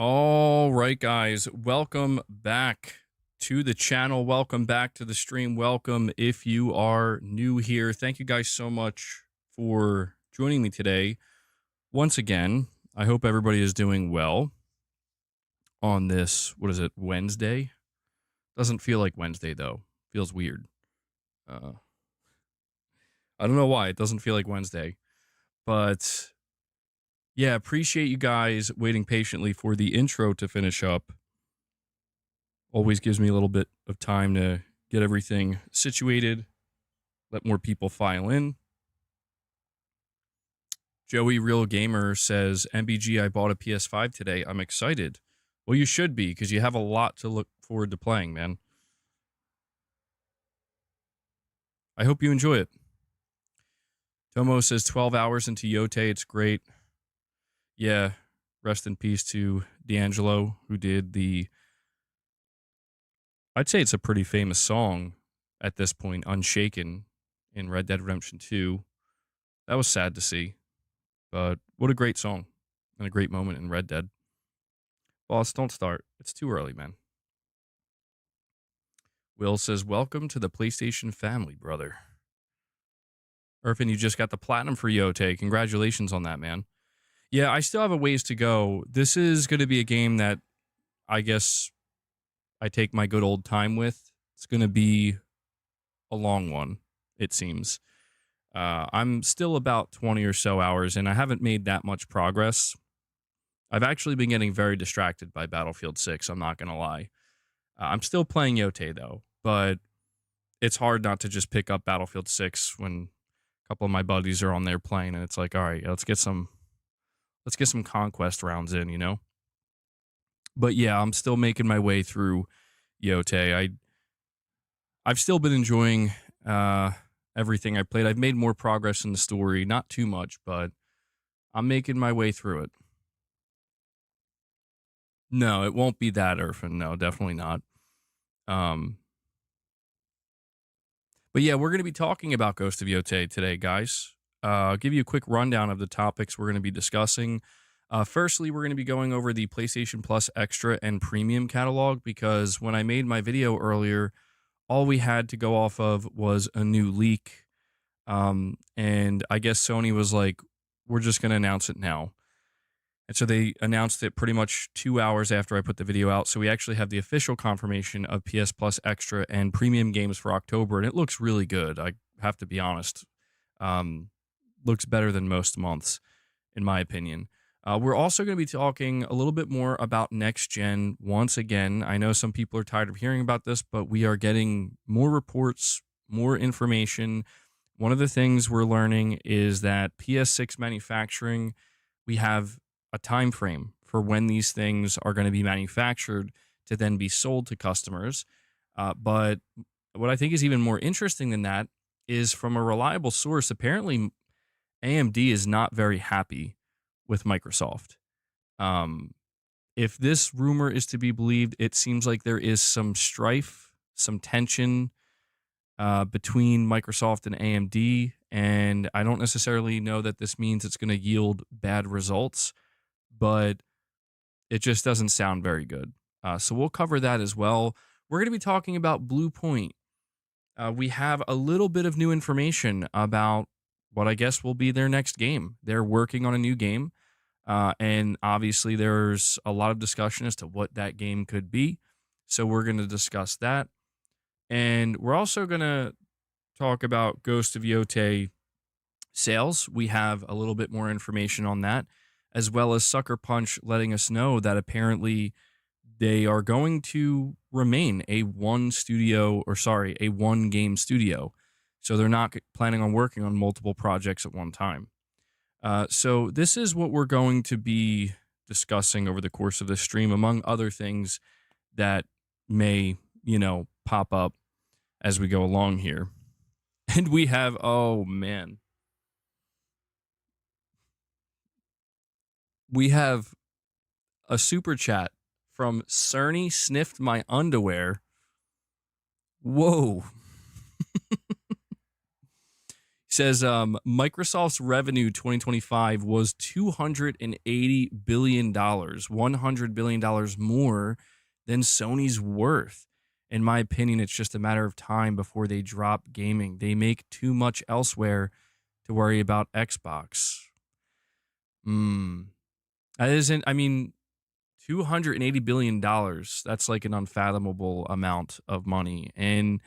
All right, guys, welcome back to the channel. Welcome back to the stream. Welcome if you are new here. Thank you guys so much for joining me today. Once again, I hope everybody is doing well on this, what is it, Wednesday? Doesn't feel like Wednesday, though. Feels weird. I don't know why. It doesn't feel like Wednesday. But yeah, appreciate you guys waiting patiently for the intro to finish up. Always gives me a little bit of time to get everything situated, let more people file in. Joey Real Gamer says, MBG, I bought a PS5 today. I'm excited. Well, you should be, because you have a lot to look forward to playing, man. I hope you enjoy it. Tomo says 12 hours into Yotei. It's great. Yeah, rest in peace to D'Angelo, who did the... I'd say it's a pretty famous song at this point, Unshaken, in Red Dead Redemption 2. That was sad to see. But what a great song and a great moment in Red Dead. Boss, don't start. It's too early, man. Will says, welcome to the PlayStation family, brother. Irfan, you just got the platinum for Yotei. Congratulations on that, man. Yeah, I still have a ways to go. This is going to be a game that I guess I take my good old time with. It's going to be a long one, it seems. I'm still about 20 or so hours, and I haven't made that much progress. I've actually been getting very distracted by Battlefield 6, I'm not going to lie. I'm still playing Yotei, though, but it's hard not to just pick up Battlefield 6 when a couple of my buddies are on there playing, and it's like, all right, let's get some conquest rounds in, you know? But yeah, I'm still making my way through Yotei. I've still been enjoying everything I played. I've made more progress in the story, not too much, but I'm making my way through it. No, it won't be that, Irfan. No, definitely not. But yeah, we're going to be talking about Ghost of Yotei today, guys. I'll give you a quick rundown of the topics we're going to be discussing. Firstly, we're going to be going over the PlayStation Plus Extra and Premium catalog, because when I made my video earlier, all we had to go off of was a new leak. And I guess Sony was like, we're just going to announce it now. And so they announced it pretty much 2 hours after I put the video out. So we actually have the official confirmation of PS Plus Extra and Premium games for October. And it looks really good. I have to be honest. Looks better than most months, in my opinion. We're also going to be talking a little bit more about next gen once again. I know some people are tired of hearing about this, but we are getting more reports, more information. One of the things we're learning is that PS6 manufacturing, we have a time frame for when these things are going to be manufactured to then be sold to customers. But what I think is even more interesting than that is from a reliable source. Apparently, AMD is not very happy with Microsoft. If this rumor is to be believed, it seems like there is some strife, some tension between Microsoft and AMD, and I don't necessarily know that this means it's going to yield bad results, but it just doesn't sound very good. So we'll cover that as well. We're going to be talking about Bluepoint. We have a little bit of new information about what I guess will be their next game. They're working on a new game, and obviously there's a lot of discussion as to what that game could be. So we're going to discuss that. And we're also going to talk about Ghost of Yotei sales. We have a little bit more information on that, as well as Sucker Punch letting us know that apparently they are going to remain a one game studio. So they're not planning on working on multiple projects at one time. So this is what we're going to be discussing over the course of this stream, among other things that may, pop up as we go along here. And we have, oh man, we have a super chat from Cerny Sniffed My Underwear. Whoa. says Microsoft's revenue 2025 was $280 billion, $100 billion more than Sony's worth. In my opinion, it's just a matter of time before they drop gaming. They make too much elsewhere to worry about Xbox. That isn't, I mean, $280 billion, that's like an unfathomable amount of money. And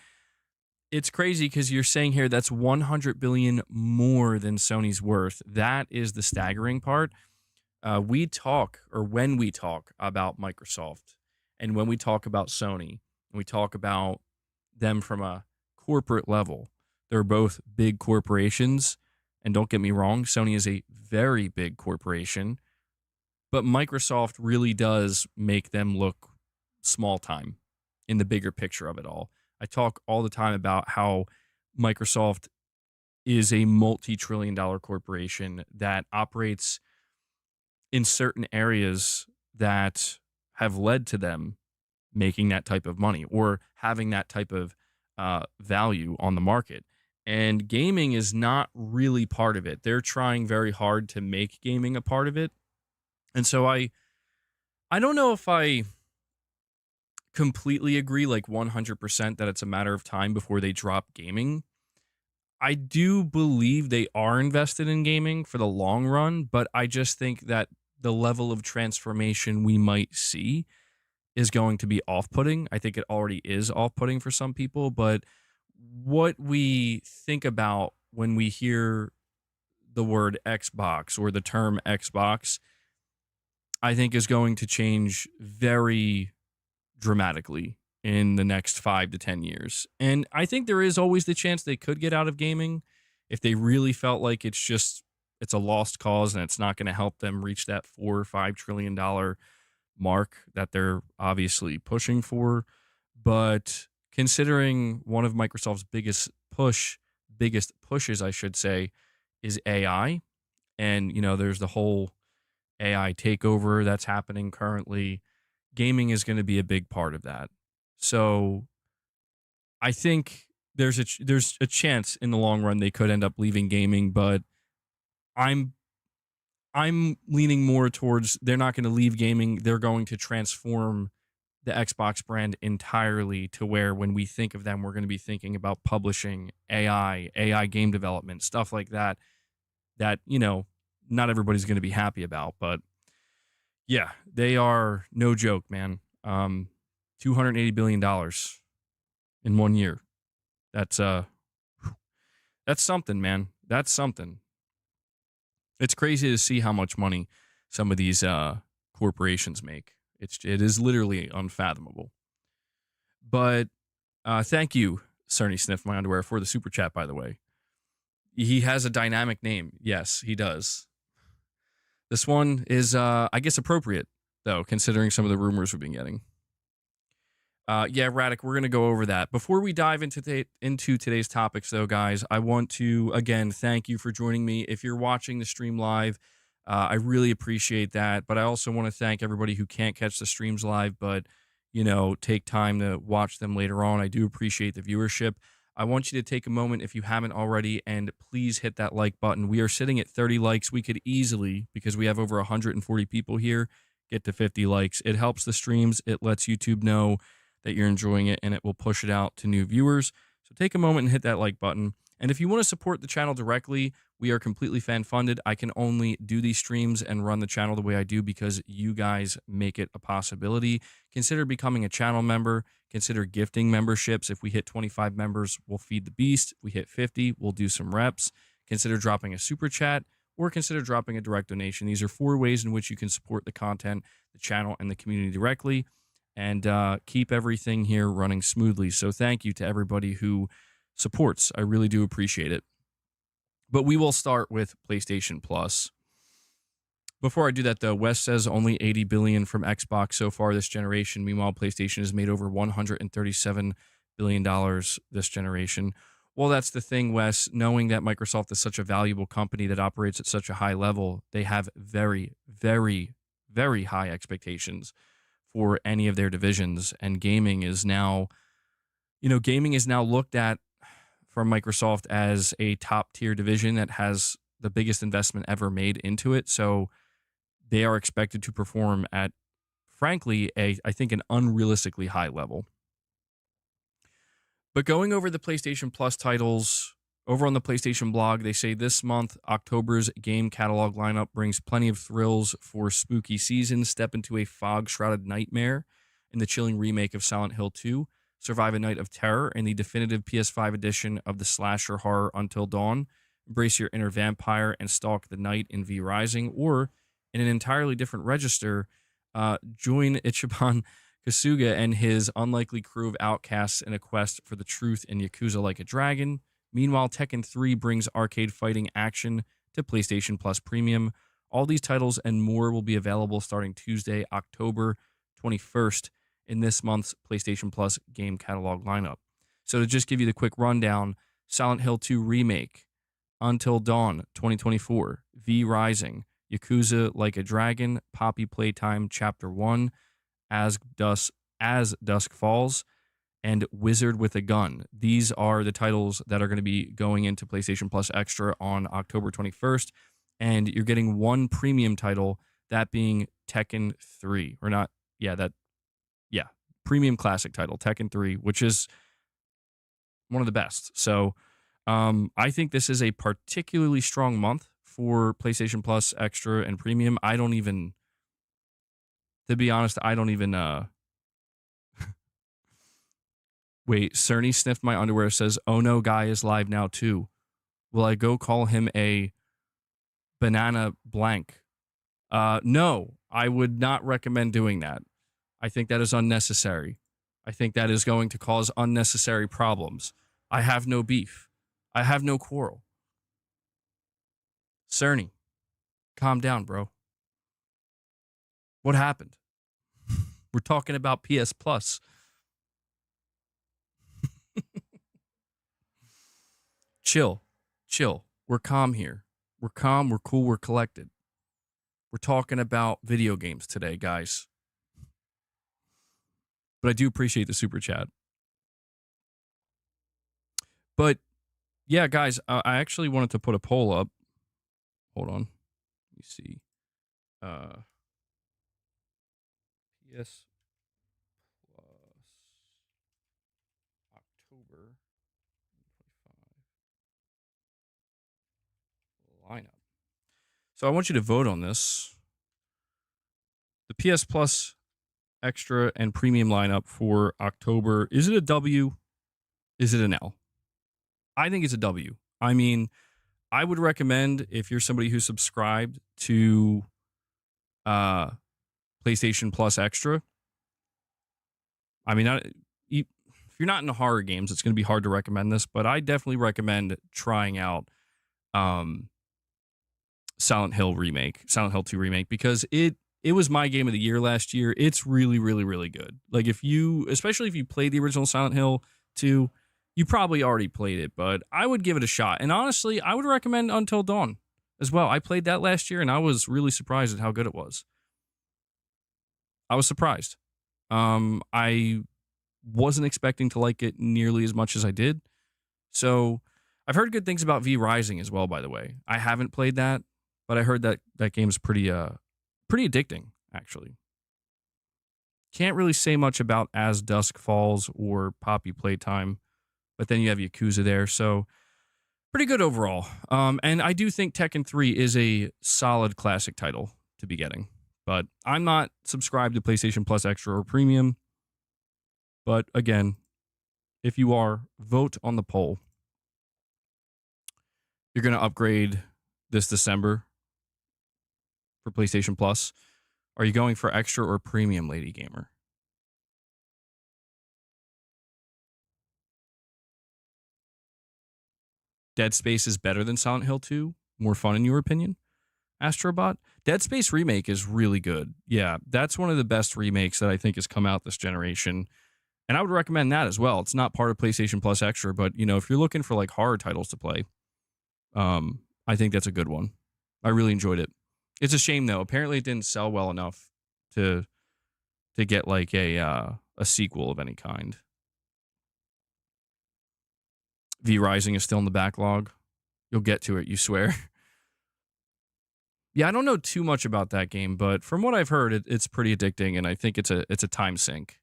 it's crazy because you're saying here that's 100 billion more than Sony's worth. That is the staggering part. When we talk about Microsoft and when we talk about Sony, and we talk about them from a corporate level, they're both big corporations. And don't get me wrong, Sony is a very big corporation, but Microsoft really does make them look small time in the bigger picture of it all. I talk all the time about how Microsoft is a multi-trillion-dollar corporation that operates in certain areas that have led to them making that type of money or having that type of value on the market. And gaming is not really part of it. They're trying very hard to make gaming a part of it. And so I don't know if I completely agree like 100% that it's a matter of time before they drop gaming. I do believe they are invested in gaming for the long run, but I just think that the level of transformation we might see is going to be off-putting. I think it already is off-putting for some people, but what we think about when we hear the word Xbox or the term Xbox, I think is going to change very dramatically in the next 5 to 10 years. And I think there is always the chance they could get out of gaming if they really felt like it's a lost cause and it's not going to help them reach that $4 or $5 trillion mark that they're obviously pushing for. But considering one of Microsoft's biggest pushes, I should say, is AI. And, there's the whole AI takeover that's happening currently. Gaming is going to be a big part of that. So I think there's a chance in the long run they could end up leaving gaming, but I'm leaning more towards they're not going to leave gaming. They're going to transform the Xbox brand entirely to where when we think of them, we're going to be thinking about publishing, AI game development, stuff like that, not everybody's going to be happy about. But yeah, they are no joke, man. $280 billion in 1 year. That's something, man. That's something. It's crazy to see how much money some of these corporations make. It is literally unfathomable. But thank you, Cerny Sniff My Underwear, for the super chat, by the way. He has a dynamic name. Yes, he does. This one is, I guess, appropriate, though, considering some of the rumors we've been getting. Yeah, Radic, we're going to go over that. Before we dive into today's topics, though, guys, I want to, again, thank you for joining me. If you're watching the stream live, I really appreciate that. But I also want to thank everybody who can't catch the streams live, but, take time to watch them later on. I do appreciate the viewership. I want you to take a moment, if you haven't already, and please hit that like button. We are sitting at 30 likes. We could easily, because we have over 140 people here, get to 50 likes. It helps the streams. It lets YouTube know that you're enjoying it, and it will push it out to new viewers. So take a moment and hit that like button. And if you want to support the channel directly, we are completely fan-funded. I can only do these streams and run the channel the way I do because you guys make it a possibility. Consider becoming a channel member. Consider gifting memberships. If we hit 25 members, we'll feed the beast. If we hit 50, we'll do some reps. Consider dropping a super chat or consider dropping a direct donation. These are 4 ways in which you can support the content, the channel, and the community directly and keep everything here running smoothly. So thank you to everybody who supports. I really do appreciate it. But we will start with PlayStation Plus. Before I do that, though, Wes says only $80 billion from Xbox so far this generation. Meanwhile, PlayStation has made over $137 billion this generation. Well, that's the thing, Wes. Knowing that Microsoft is such a valuable company that operates at such a high level, they have very, very, very high expectations for any of their divisions. And gaming is now looked at from Microsoft as a top tier division that has the biggest investment ever made into it. So they are expected to perform at, frankly, I think an unrealistically high level. But going over the PlayStation Plus titles, over on the PlayStation blog, they say this month, October's game catalog lineup brings plenty of thrills for spooky season. Step into a fog-shrouded nightmare in the chilling remake of Silent Hill 2. Survive a night of terror in the definitive PS5 edition of the slasher horror Until Dawn. Embrace your inner vampire and stalk the night in V Rising. Or, in an entirely different register, join Ichiban Kasuga and his unlikely crew of outcasts in a quest for the truth in Yakuza Like a Dragon. Meanwhile, Tekken 3 brings arcade fighting action to PlayStation Plus Premium. All these titles and more will be available starting Tuesday, October 21st in this month's PlayStation Plus game catalog lineup. So to just give you the quick rundown, Silent Hill 2 Remake, Until Dawn 2024, V Rising, Yakuza Like a Dragon, Poppy Playtime Chapter 1, As Dusk Falls, and Wizard with a Gun. These are the titles that are going to be going into PlayStation Plus Extra on October 21st, and you're getting one premium title, that being Tekken 3. Or not, premium classic title, Tekken 3, which is one of the best. So I think this is a particularly strong month for PlayStation Plus Extra and Premium. To be honest, I don't even wait, Cerny sniffed my underwear, says, "Oh no, guy is live now too. Will I go call him a banana blank?" No, I would not recommend doing that. I think that is unnecessary. I think that is going to cause unnecessary problems. I have no beef. I have no quarrel. Cerny, calm down, bro. What happened? We're talking about PS Plus. Chill. We're calm here. We're calm, we're cool, we're collected. We're talking about video games today, guys. But I do appreciate the super chat. But yeah, guys, I actually wanted to put a poll up. Hold on. Let me see. PS Plus October 2025 lineup. So I want you to vote on this. The PS Plus Extra and Premium lineup for October. Is it a W? Is it an L? I think it's a W. I mean, I would recommend, if you're somebody who's subscribed to PlayStation Plus Extra, I mean, if you're not into horror games, it's going to be hard to recommend this, but I definitely recommend trying out Silent Hill 2 Remake, because it was my game of the year last year. It's really, really, really good. Like, especially if you played the original Silent Hill 2, you probably already played it, but I would give it a shot. And honestly, I would recommend Until Dawn as well. I played that last year, and I was really surprised at how good it was. I was surprised. I wasn't expecting to like it nearly as much as I did. So I've heard good things about V Rising as well, by the way. I haven't played that, but I heard that game's pretty addicting, actually. Can't really say much about As Dusk Falls or Poppy Playtime, but then you have Yakuza there, so pretty good overall. And I do think Tekken 3 is a solid classic title to be getting, but I'm not subscribed to PlayStation Plus Extra or Premium. But again, if you are, vote on the poll. You're going to upgrade this December for PlayStation Plus. Are you going for Extra or Premium, Lady Gamer? Dead Space is better than Silent Hill 2? More fun in your opinion? Astrobot? Dead Space Remake is really good. Yeah, that's one of the best remakes that I think has come out this generation. And I would recommend that as well. It's not part of PlayStation Plus Extra, but, if you're looking for, like, horror titles to play, I think that's a good one. I really enjoyed it. It's a shame, though. Apparently it didn't sell well enough to get, like, a sequel of any kind. V Rising is still in the backlog. You'll get to it, you swear. Yeah, I don't know too much about that game, but from what I've heard, it's pretty addicting, and I think it's a time sink.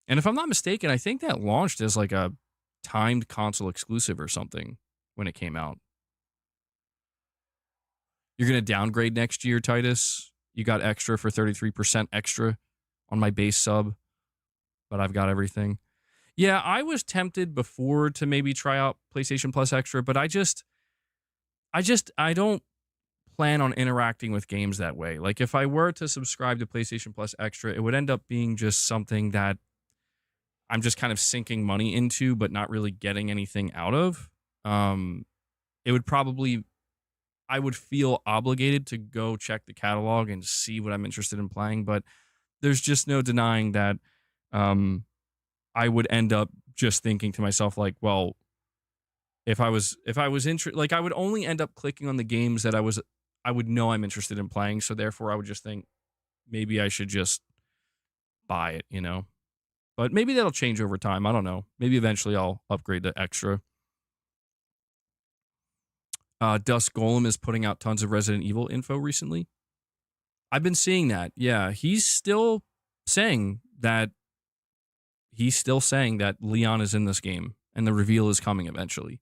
And if I'm not mistaken, I think that launched as like a timed console exclusive or something when it came out. You're going to downgrade next year, Titus. You got extra for 33% extra on my base sub, but I've got everything. Yeah, I was tempted before to maybe try out PlayStation Plus Extra, but I don't plan on interacting with games that way. Like if I were to subscribe to PlayStation Plus Extra, it would end up being just something that I'm just kind of sinking money into, but not really getting anything out of. It would probably, I would feel obligated to go check the catalog and see what I'm interested in playing, but there's just no denying that I would end up just thinking to myself like, well, if I was interested, like I would only end up clicking on the games that I would know I'm interested in playing. So therefore I would just think maybe I should just buy it, you know, but maybe that'll change over time. I don't know. Maybe eventually I'll upgrade to extra. Dust Golem is putting out tons of Resident Evil info recently. I've been seeing that. Yeah, he's still saying that Leon is in this game and the reveal is coming eventually.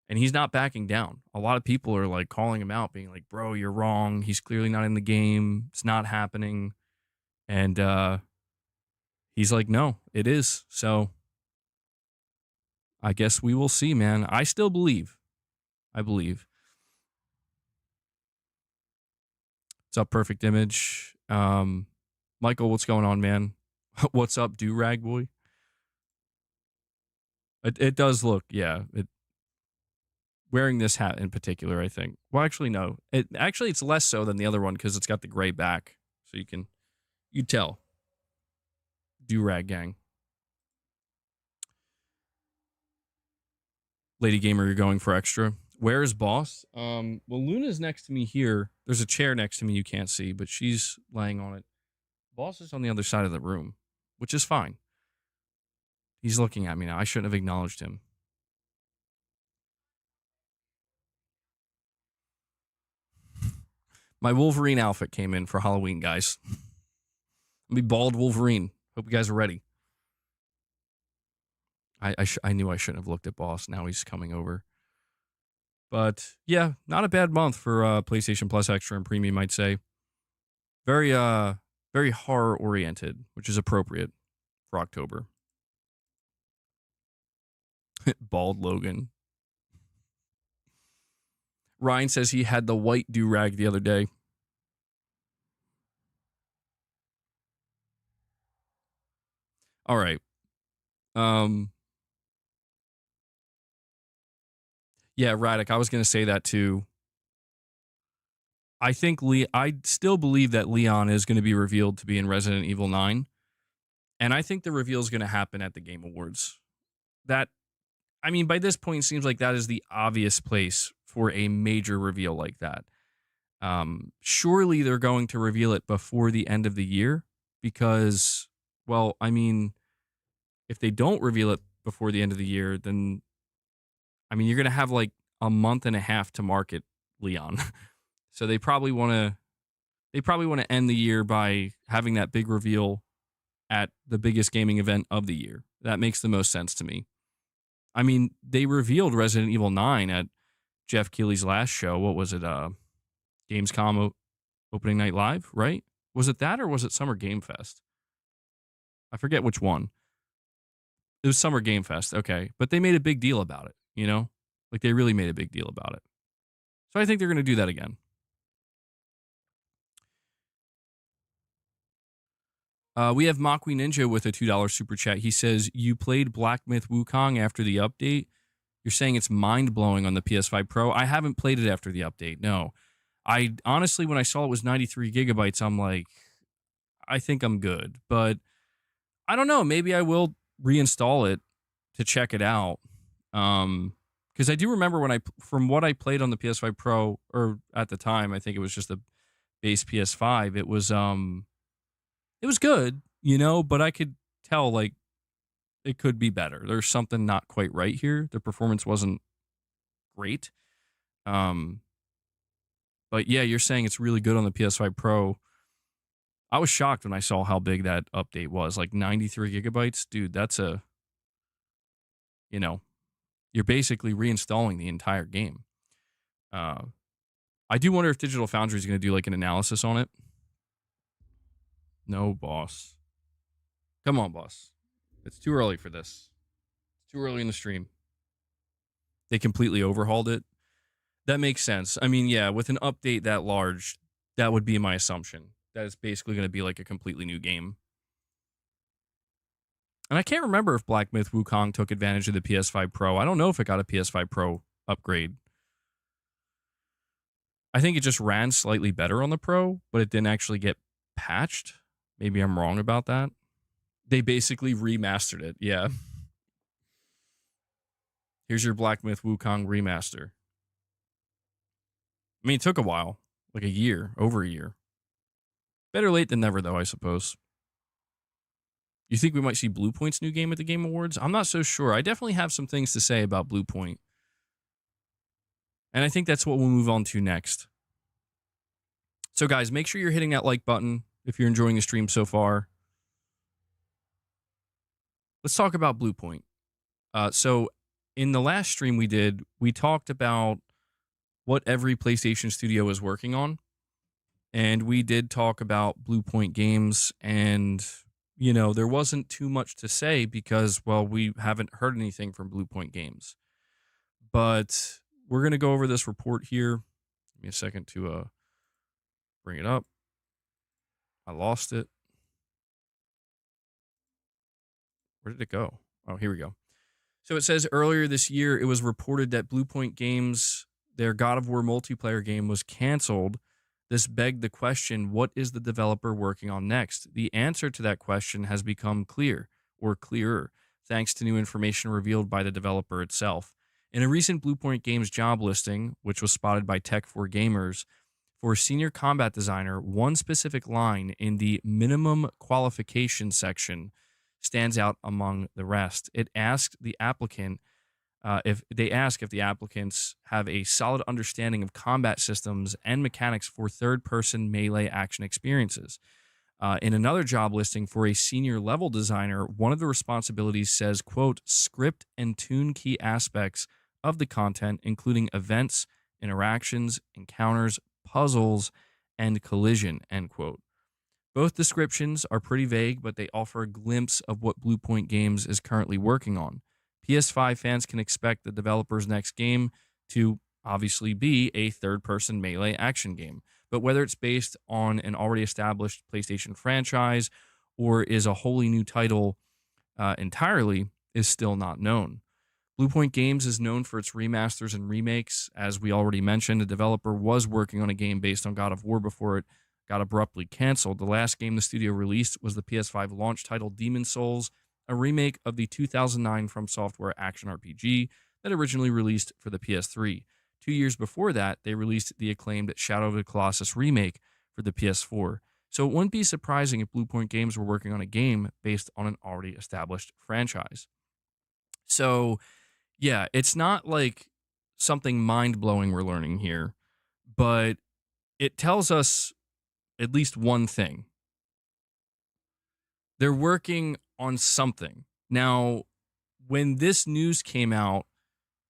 And he's not backing down. A lot of people are like calling him out, being like, bro, you're wrong. He's clearly not in the game. It's not happening. And he's like, no, it is. So I guess we will see, man. I still believe. I believe. What's up, Perfect Image? Michael, what's going on, man? What's up, Do-Rag Boy? It does look, yeah. Wearing this hat in particular, I think. Well, actually, no. It's less so than the other one because it's got the gray back. So you tell. Do-Rag Gang. Lady Gamer, you're going for extra. Where is Boss? Well, Luna's next to me here. There's a chair next to me you can't see, but she's laying on it. Boss is on the other side of the room, which is fine. He's looking at me now. I shouldn't have acknowledged him. My Wolverine outfit came in for Halloween, guys. I'll be bald Wolverine. Hope you guys are ready. I knew I shouldn't have looked at Boss. Now he's coming over. But yeah, not a bad month for PlayStation Plus Extra and Premium, I'd say. Very horror oriented, which is appropriate for October. Bald Logan. Ryan says he had the white do-rag the other day. All right. Yeah, Radic, I was going to say that too. I still believe that Leon is going to be revealed to be in Resident Evil 9. And I think the reveal is going to happen at the Game Awards. By this point, it seems like that is the obvious place for a major reveal like that. Surely they're going to reveal it before the end of the year because, well, if they don't reveal it before the end of the year, then, you're going to have like a month and a half to market Leon. So they probably want to end the year by having that big reveal at the biggest gaming event of the year. That makes the most sense to me. They revealed Resident Evil 9 at Jeff Keighley's last show. What was it? Gamescom opening night live, right? Was it that or was it Summer Game Fest? I forget which one. It was Summer Game Fest, okay. But they made a big deal about it, you know? Like, they really made a big deal about it. So I think they're going to do that again. We have Makwi Ninja with a $2 super chat. He says, you played Black Myth Wukong after the update? You're saying it's mind-blowing on the PS5 Pro? I haven't played it after the update, no. I honestly, when I saw it was 93 gigabytes, I'm like, I think I'm good. But I don't know. Maybe I will reinstall it to check it out. Because I do remember from what I played on the PS5 Pro, or at the time, I think it was just the base PS5. It was good, you know, but I could tell, like, it could be better. There's something not quite right here. The performance wasn't great. Um, but yeah, you're saying it's really good on the PS5 Pro. I was shocked when I saw how big that update was, like 93 gigabytes. Dude, that's you know, you're basically reinstalling the entire game. Uh, I do wonder if Digital Foundry is going to do like an analysis on it. No, boss. Come on, boss. It's too early for this. It's too early in the stream. They completely overhauled it. That makes sense. I mean, yeah, with an update that large, that would be my assumption. That it's basically going to be like a completely new game. And I can't remember if Black Myth Wukong took advantage of the PS5 Pro. I don't know if it got a PS5 Pro upgrade. I think it just ran slightly better on the Pro, but it didn't actually get patched. Maybe I'm wrong about that. They basically remastered it. Yeah. Here's your Black Myth Wukong remaster. I mean, it took a while, like a year, over a year. Better late than never, though, I suppose. You think we might see Bluepoint's new game at the Game Awards? I'm not so sure. I definitely have some things to say about Bluepoint. And I think that's what we'll move on to next. So, guys, make sure you're hitting that like button if you're enjoying the stream so far. Let's talk about Bluepoint. So, in the last stream we did, we talked about what every PlayStation studio is working on. And we did talk about Bluepoint games, and, you know, there wasn't too much to say because, well, we haven't heard anything from Bluepoint games. But we're going to go over this report here. Give me a second to bring it up. I lost it. Where did it go? Oh, here we go. So it says earlier this year, it was reported that Bluepoint Games, their God of War multiplayer game, was canceled. This begged the question, what is the developer working on next? The answer to that question has become clear, or clearer, thanks to new information revealed by the developer itself. In a recent Bluepoint Games job listing, which was spotted by Tech4Gamers, for senior combat designer, one specific line in the minimum qualification section stands out among the rest. It asked the applicant if the applicants have a solid understanding of combat systems and mechanics for third-person melee action experiences. In another job listing for a senior level designer, one of the responsibilities says, quote, script and tune key aspects of the content, including events, interactions, encounters, puzzles, and collision, end quote. Both descriptions are pretty vague, but they offer a glimpse of what Bluepoint Games is currently working on. PS5 fans can expect the developer's next game to obviously be a third-person melee action game. But whether it's based on an already established PlayStation franchise or is a wholly new title entirely is still not known. Bluepoint Games is known for its remasters and remakes. As we already mentioned, the developer was working on a game based on God of War before it got abruptly canceled. The last game the studio released was the PS5 launch title Demon's Souls, a remake of the 2009 From Software action RPG that originally released for the PS3. 2 years before that, they released the acclaimed Shadow of the Colossus remake for the PS4. So it wouldn't be surprising if Bluepoint Games were working on a game based on an already established franchise. So, yeah, it's not like something mind-blowing we're learning here, but it tells us at least one thing. They're working on something. Now, when this news came out,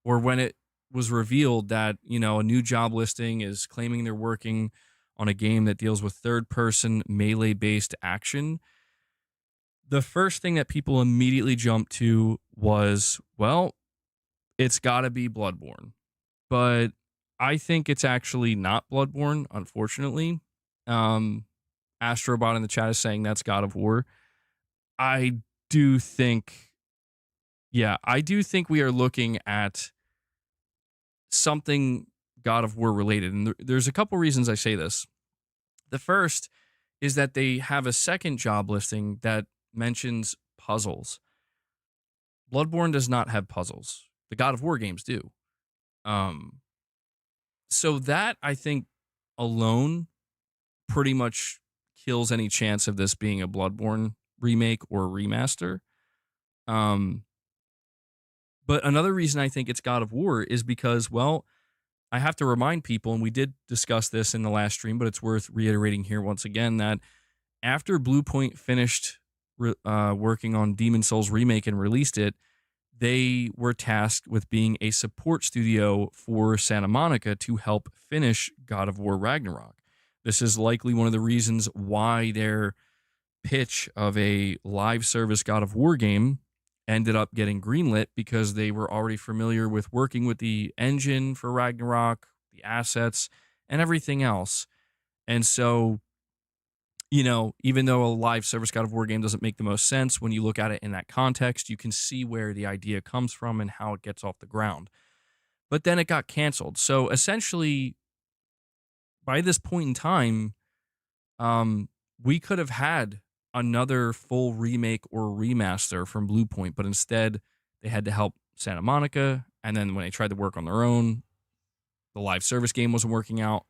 or when it was revealed that, you know, a new job listing is claiming they're working on a game that deals with third-person melee-based action, the first thing that people immediately jumped to was, well, it's got to be Bloodborne. But I think it's actually not Bloodborne, unfortunately. Astrobot in the chat is saying that's God of War. I do think we are looking at something God of War related. And there's a couple reasons I say this. The first is that they have a second job listing that mentions puzzles. Bloodborne does not have puzzles. The God of War games do. So that, I think, alone pretty much kills any chance of this being a Bloodborne remake or remaster. Um, but another reason I think it's God of War is because, well, I have to remind people, and we did discuss this in the last stream, but it's worth reiterating here once again that after Bluepoint finished working on Demon Souls Remake and released it, they were tasked with being a support studio for Santa Monica to help finish God of War Ragnarok. This is likely one of the reasons why their pitch of a live service God of War game ended up getting greenlit, because they were already familiar with working with the engine for Ragnarok, the assets, and everything else. And so, even though a live service God of War game doesn't make the most sense, when you look at it in that context, you can see where the idea comes from and how it gets off the ground. But then it got canceled. So essentially, by this point in time, we could have had another full remake or remaster from Bluepoint, but instead they had to help Santa Monica. And then when they tried to work on their own, the live service game wasn't working out.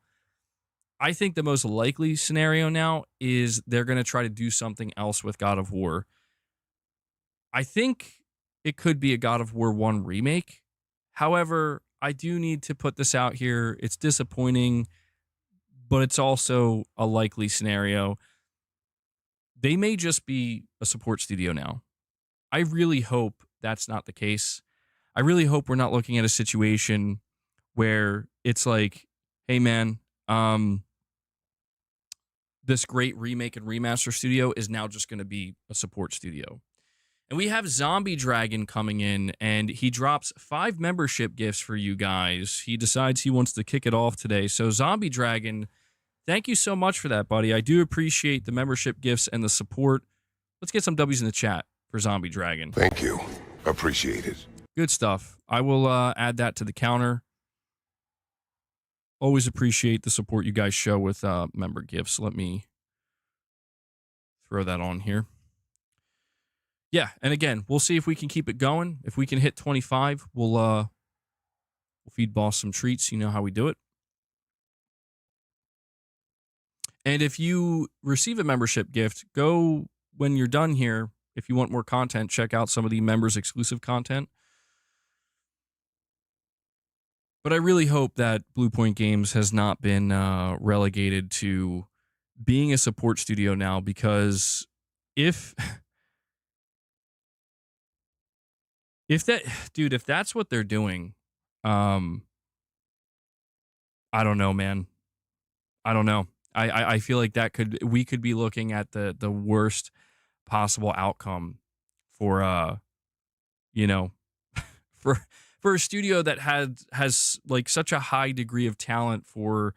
I think the most likely scenario now is they're going to try to do something else with God of War. I think it could be a God of War 1 remake. However, I do need to put this out here. It's disappointing, but it's also a likely scenario. They may just be a support studio now. I really hope that's not the case. I really hope we're not looking at a situation where it's like, hey man, this great remake and remaster studio is now just going to be a support studio. And we have Zombie Dragon coming in, and he drops 5 membership gifts for you guys. He decides he wants to kick it off today. So Zombie Dragon, thank you so much for that, buddy. I do appreciate the membership gifts and the support. Let's get some W's in the chat for Zombie Dragon. Thank you. Appreciate it. Good stuff. I will add that to the counter. Always appreciate the support you guys show with member gifts. Let me throw that on here. Yeah, and again, we'll see if we can keep it going. If we can hit 25, we'll feed boss some treats. You know how we do it. And if you receive a membership gift, go when you're done here. If you want more content, check out some of the members exclusive content. But I really hope that Bluepoint Games has not been relegated to being a support studio now, because if that's what they're doing, I don't know, man. I don't know. I feel like we could be looking at the worst possible outcome for for a studio that has like such a high degree of talent for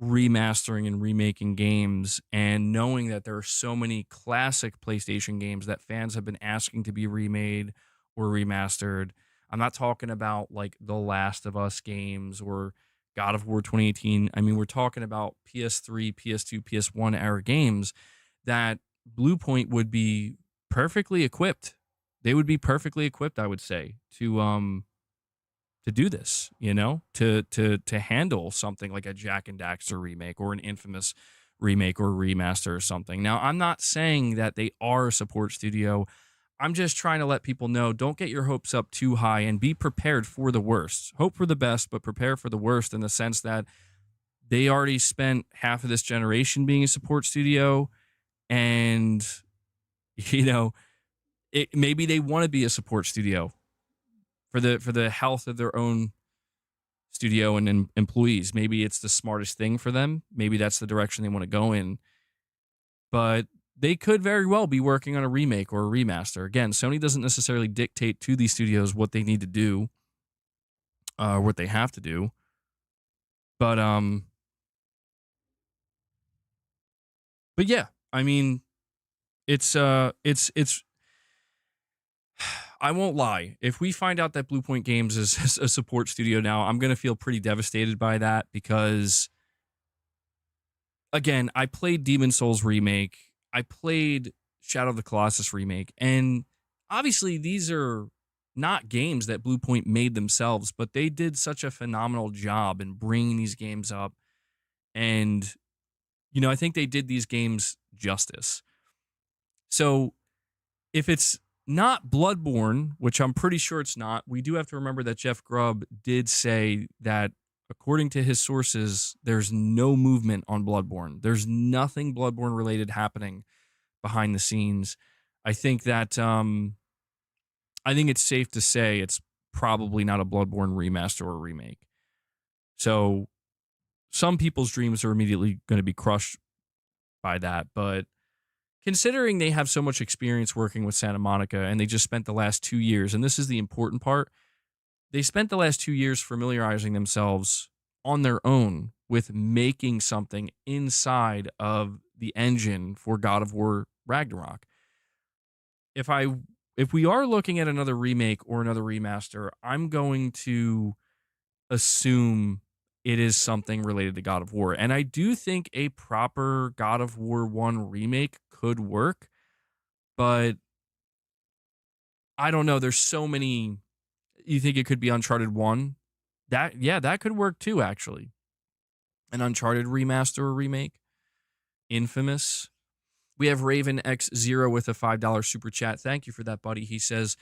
remastering and remaking games, and knowing that there are so many classic PlayStation games that fans have been asking to be remade or remastered. I'm not talking about like The Last of Us games or God of War 2018. I mean, we're talking about PS3, PS2, PS1 era games that Bluepoint would be perfectly equipped. They would be perfectly equipped, I would say, to do this, to handle something like a Jak and Daxter remake or an Infamous remake or remaster or something. Now, I'm not saying that they are a support studio. I'm just trying to let people know, don't get your hopes up too high and be prepared for the worst. Hope for the best, but prepare for the worst, in the sense that they already spent half of this generation being a support studio, and, maybe they want to be a support studio for the health of their own studio and employees. Maybe it's the smartest thing for them. Maybe that's the direction they want to go in. But they could very well be working on a remake or a remaster. Again, Sony doesn't necessarily dictate to these studios what they need to do, what they have to do. But yeah, I mean, it's I won't lie. If we find out that Bluepoint Games is a support studio now, I'm going to feel pretty devastated by that, because, again, I played Demon Souls Remake. I played Shadow of the Colossus Remake. And obviously, these are not games that Bluepoint made themselves, but they did such a phenomenal job in bringing these games up. And, I think they did these games justice. So if it's not Bloodborne, which I'm pretty sure it's not. We do have to remember that Jeff Grubb did say that, according to his sources, there's no movement on Bloodborne. There's nothing Bloodborne related happening behind the scenes. I think that I think it's safe to say it's probably not a Bloodborne remaster or remake. So some people's dreams are immediately going to be crushed by that, but considering they have so much experience working with Santa Monica and they just spent the last 2 years, and this is the important part, they spent the last 2 years familiarizing themselves on their own with making something inside of the engine for God of War Ragnarok. If I if we are looking at another remake or another remaster, I'm going to assume it is something related to God of War. And I do think a proper God of War 1 remake could work, but I don't know. There's so many. You think it could be Uncharted 1? That could work too, actually. An Uncharted remaster or remake. Infamous. We have Raven X0 with a $5 super chat. Thank you for that, buddy. He says,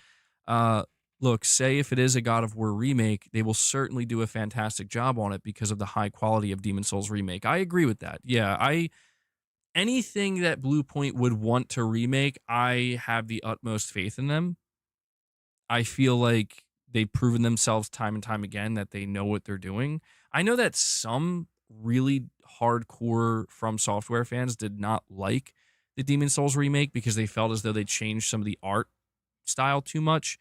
look, say if it is a God of War remake, they will certainly do a fantastic job on it because of the high quality of Demon Souls remake. I agree with that. Yeah, anything that Bluepoint would want to remake, I have the utmost faith in them. I feel like they've proven themselves time and time again that they know what they're doing. I know that some really hardcore From Software fans did not like the Demon Souls remake because they felt as though they changed some of the art style too much.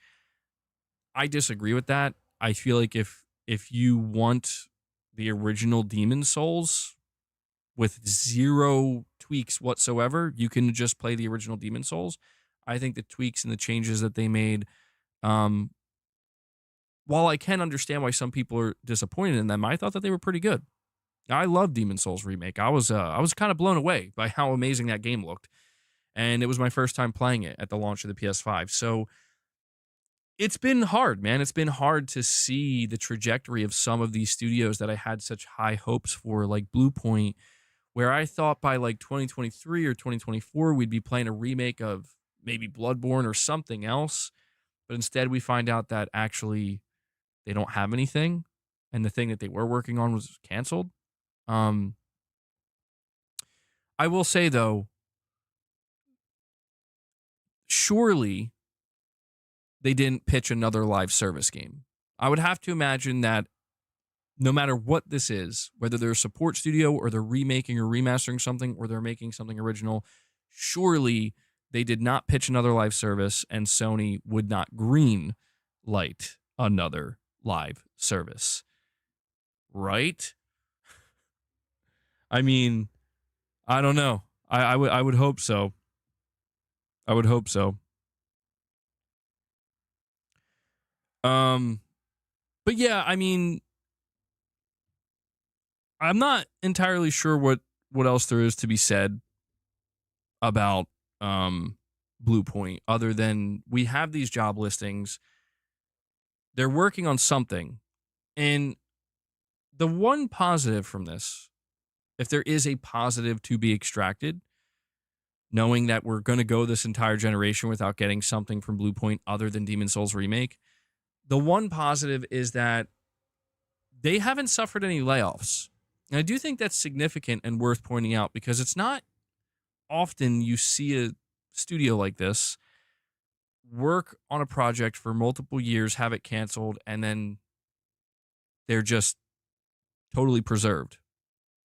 I disagree with that. I feel like if you want the original Demon Souls with zero tweaks whatsoever, you can just play the original Demon Souls. I think the tweaks and the changes that they made, while I can understand why some people are disappointed in them, I thought that they were pretty good. I love Demon Souls remake. I was kind of blown away by how amazing that game looked, and it was my first time playing it at the launch of the PS5. So it's been hard, man. It's been hard to see the trajectory of some of these studios that I had such high hopes for, like Bluepoint, where I thought by like 2023 or 2024 we'd be playing a remake of maybe Bloodborne or something else, but instead we find out that actually they don't have anything, and the thing that they were working on was canceled. Um, I will say though, surely they didn't pitch another live service game. I would have to imagine that no matter what this is, whether they're a support studio or they're remaking or remastering something or they're making something original, surely they did not pitch another live service and Sony would not green light another live service. Right? I mean, I don't know. I would hope so. I would hope so. Um, but yeah, I mean, I'm not entirely sure what else there is to be said about Bluepoint other than we have these job listings. They're working on something. And the one positive from this, if there is a positive to be extracted, knowing that we're going to go this entire generation without getting something from Bluepoint other than Demon Souls remake, the one positive is that they haven't suffered any layoffs. And I do think that's significant and worth pointing out because it's not often you see a studio like this work on a project for multiple years, have it canceled, and then they're just totally preserved,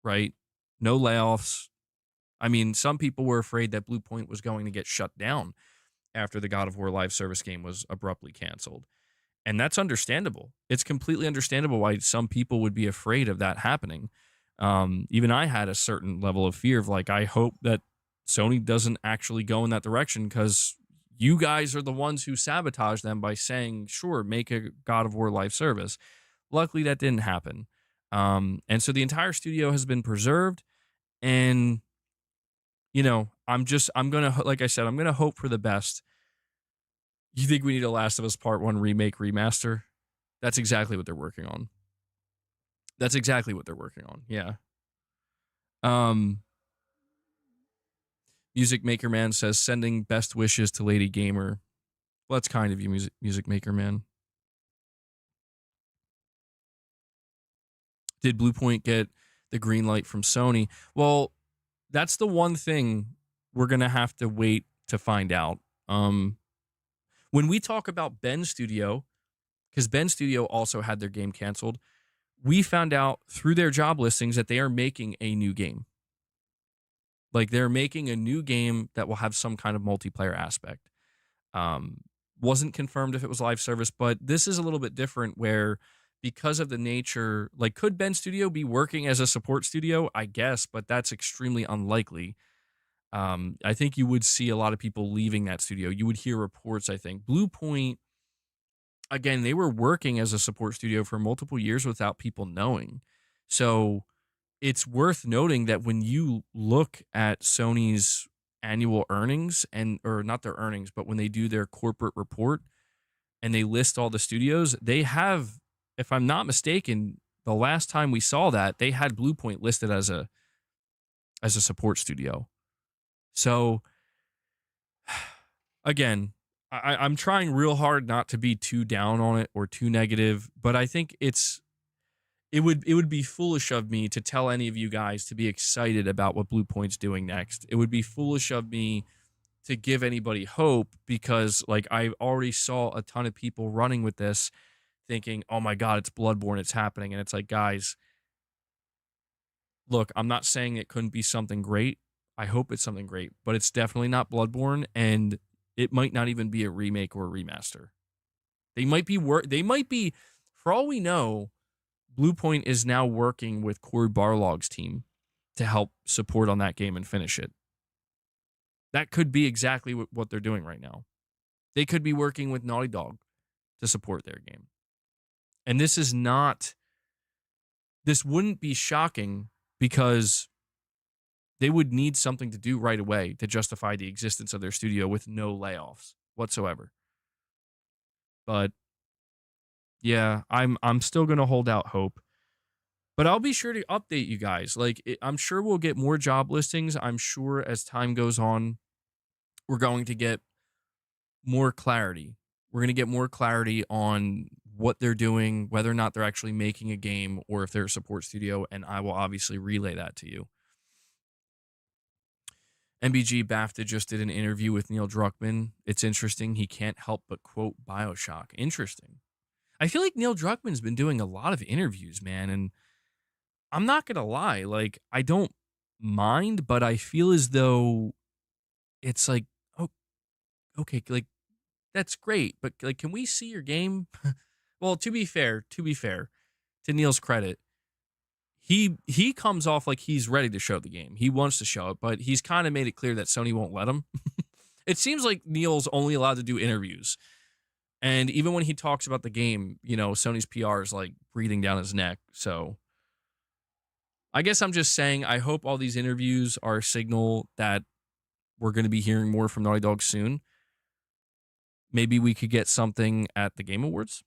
right? No layoffs. I mean, some people were afraid that Bluepoint was going to get shut down after the God of War live service game was abruptly canceled. And that's understandable. It's completely understandable why some people would be afraid of that happening. Even I had a certain level of fear of like, I hope that Sony doesn't actually go in that direction because you guys are the ones who sabotage them by saying, sure, make a God of War live service. Luckily, that didn't happen. And so the entire studio has been preserved. And, you know, I'm going to, like I said, I'm going to hope for the best. You think we need a Last of Us Part 1 remake, remaster? That's exactly what they're working on. That's exactly what they're working on. Yeah. Music Maker Man says, sending best wishes to Lady Gamer. Well, that's kind of you, music maker man. Did Bluepoint get the green light from Sony? Well, that's the one thing we're gonna have to wait to find out. Um, when we talk about Ben Studio, because Ben Studio also had their game canceled, we found out through their job listings that they are making a new game. Like they're making a new game that will have some kind of multiplayer aspect. Um, wasn't confirmed if it was live service, but this is a little bit different where because of the nature, like could Ben Studio be working as a support studio? I guess, but that's extremely unlikely. I think you would see a lot of people leaving that studio. You would hear reports, I think. Bluepoint, again, they were working as a support studio for multiple years without people knowing. So it's worth noting that when you look at Sony's annual earnings and or not their earnings, but when they do their corporate report and they list all the studios, they have, if I'm not mistaken, the last time we saw that, they had Bluepoint listed as a support studio. So again, I'm trying real hard not to be too down on it or too negative, but I think it would be foolish of me to tell any of you guys to be excited about what Bluepoint's doing next. It would be foolish of me to give anybody hope because like I already saw a ton of people running with this thinking, "Oh my god, it's Bloodborne, it's happening." And it's like, "Guys, look, I'm not saying it couldn't be something great. I hope it's something great, but it's definitely not Bloodborne and it might not even be a remake or a remaster. They might be for all we know, Bluepoint is now working with Corey Barlog's team to help support on that game and finish it. That could be exactly what they're doing right now. They could be working with Naughty Dog to support their game. And this wouldn't be shocking because they would need something to do right away to justify the existence of their studio with no layoffs whatsoever. But yeah, I'm still going to hold out hope. But I'll be sure to update you guys. I'm sure we'll get more job listings. I'm sure as time goes on, we're going to get more clarity. We're going to get more clarity on what they're doing, whether or not they're actually making a game or if they're a support studio, and I will obviously relay that to you. MBG BAFTA just did an interview with Neil Druckmann. It's interesting. He can't help but quote Bioshock. Interesting. I feel like Neil Druckmann's been doing a lot of interviews, man, and I'm not gonna lie, like I don't mind, but I feel as though it's like, oh, okay, like that's great, but like, can we see your game? Well, to be fair, to Neil's credit, he comes off like he's ready to show the game. He wants to show it, but he's kind of made it clear that Sony won't let him. It seems like Neil's only allowed to do interviews, and even when he talks about the game, Sony's PR is like breathing down his neck. So I guess I'm just saying I hope all these interviews are a signal that we're going to be hearing more from Naughty Dog soon. Maybe we could get something at the Game Awards.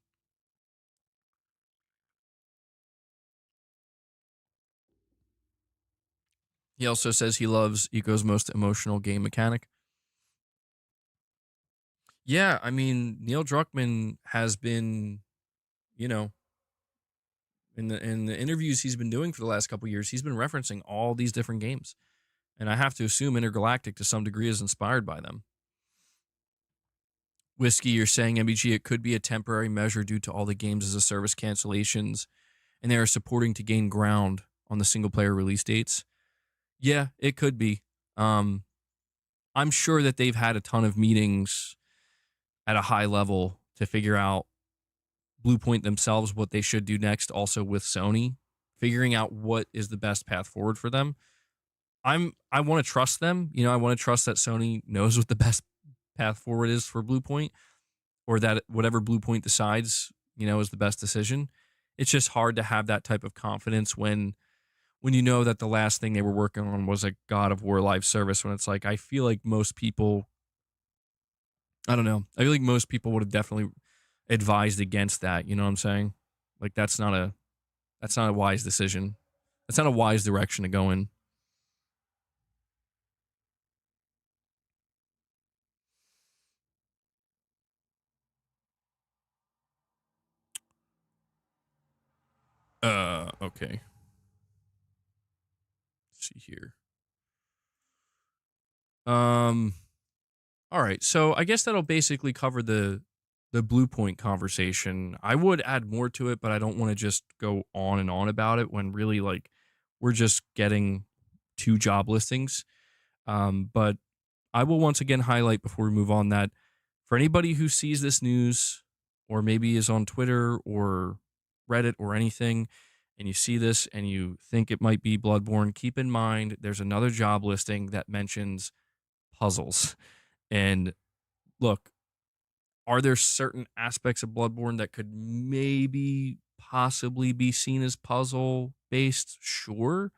He also says he loves Eco's most emotional game mechanic. Yeah, I mean, Neil Druckmann has been, you know, in the interviews he's been doing for the last couple years, he's been referencing all these different games. And I have to assume Intergalactic to some degree is inspired by them. Whiskey, you're saying MBG, it could be a temporary measure due to all the games as a service cancellations, and they are supporting to gain ground on the single player release dates. Yeah, it could be. Um, I'm sure that they've had a ton of meetings at a high level to figure out Bluepoint themselves what they should do next, also with Sony, figuring out what is the best path forward for them. I want to trust them. I want to trust that Sony knows what the best path forward is for Bluepoint, or that whatever Bluepoint decides, is the best decision. It's just hard to have that type of confidence when you know that the last thing they were working on was a God of War live service. When it's like, I feel like most people, I don't know, I feel like most people would have definitely advised against that. You know what I'm saying? Like that's not a wise decision. That's not a wise direction to go in. Okay. Let's see here. Um, all right. So I guess that'll basically cover the Bluepoint conversation. I would add more to it, but I don't want to just go on and on about it when really like we're just getting two job listings. But I will once again highlight before we move on that for anybody who sees this news or maybe is on Twitter or Reddit or anything, and you see this and you think it might be Bloodborne, keep in mind there's another job listing that mentions puzzles. And look, are there certain aspects of Bloodborne that could maybe possibly be seen as puzzle based? Sure.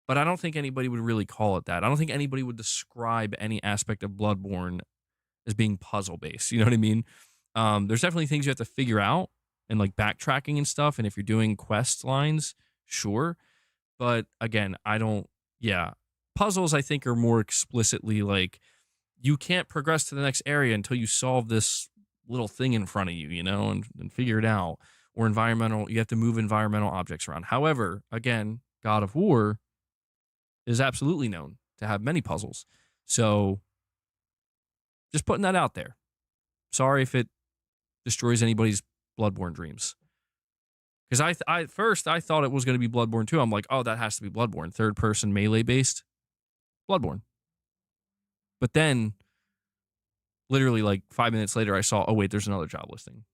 But I don't think anybody would really call it that. I don't think anybody would describe any aspect of Bloodborne as being puzzle based. You know what I mean? There's definitely things you have to figure out and like backtracking and stuff. And if you're doing quest lines, sure. But again, I don't, yeah. Puzzles, I think, are more explicitly like you can't progress to the next area until you solve this little thing in front of you, you know, and figure it out. Or environmental, you have to move environmental objects around. However, again, God of War is absolutely known to have many puzzles. So just putting that out there. Sorry if it destroys anybody's Bloodborne dreams. Because I first I thought it was going to be Bloodborne 2. I'm like, oh, that has to be Bloodborne, third person melee based Bloodborne. But then, literally like 5 minutes later, I saw, oh wait, there's another job listing.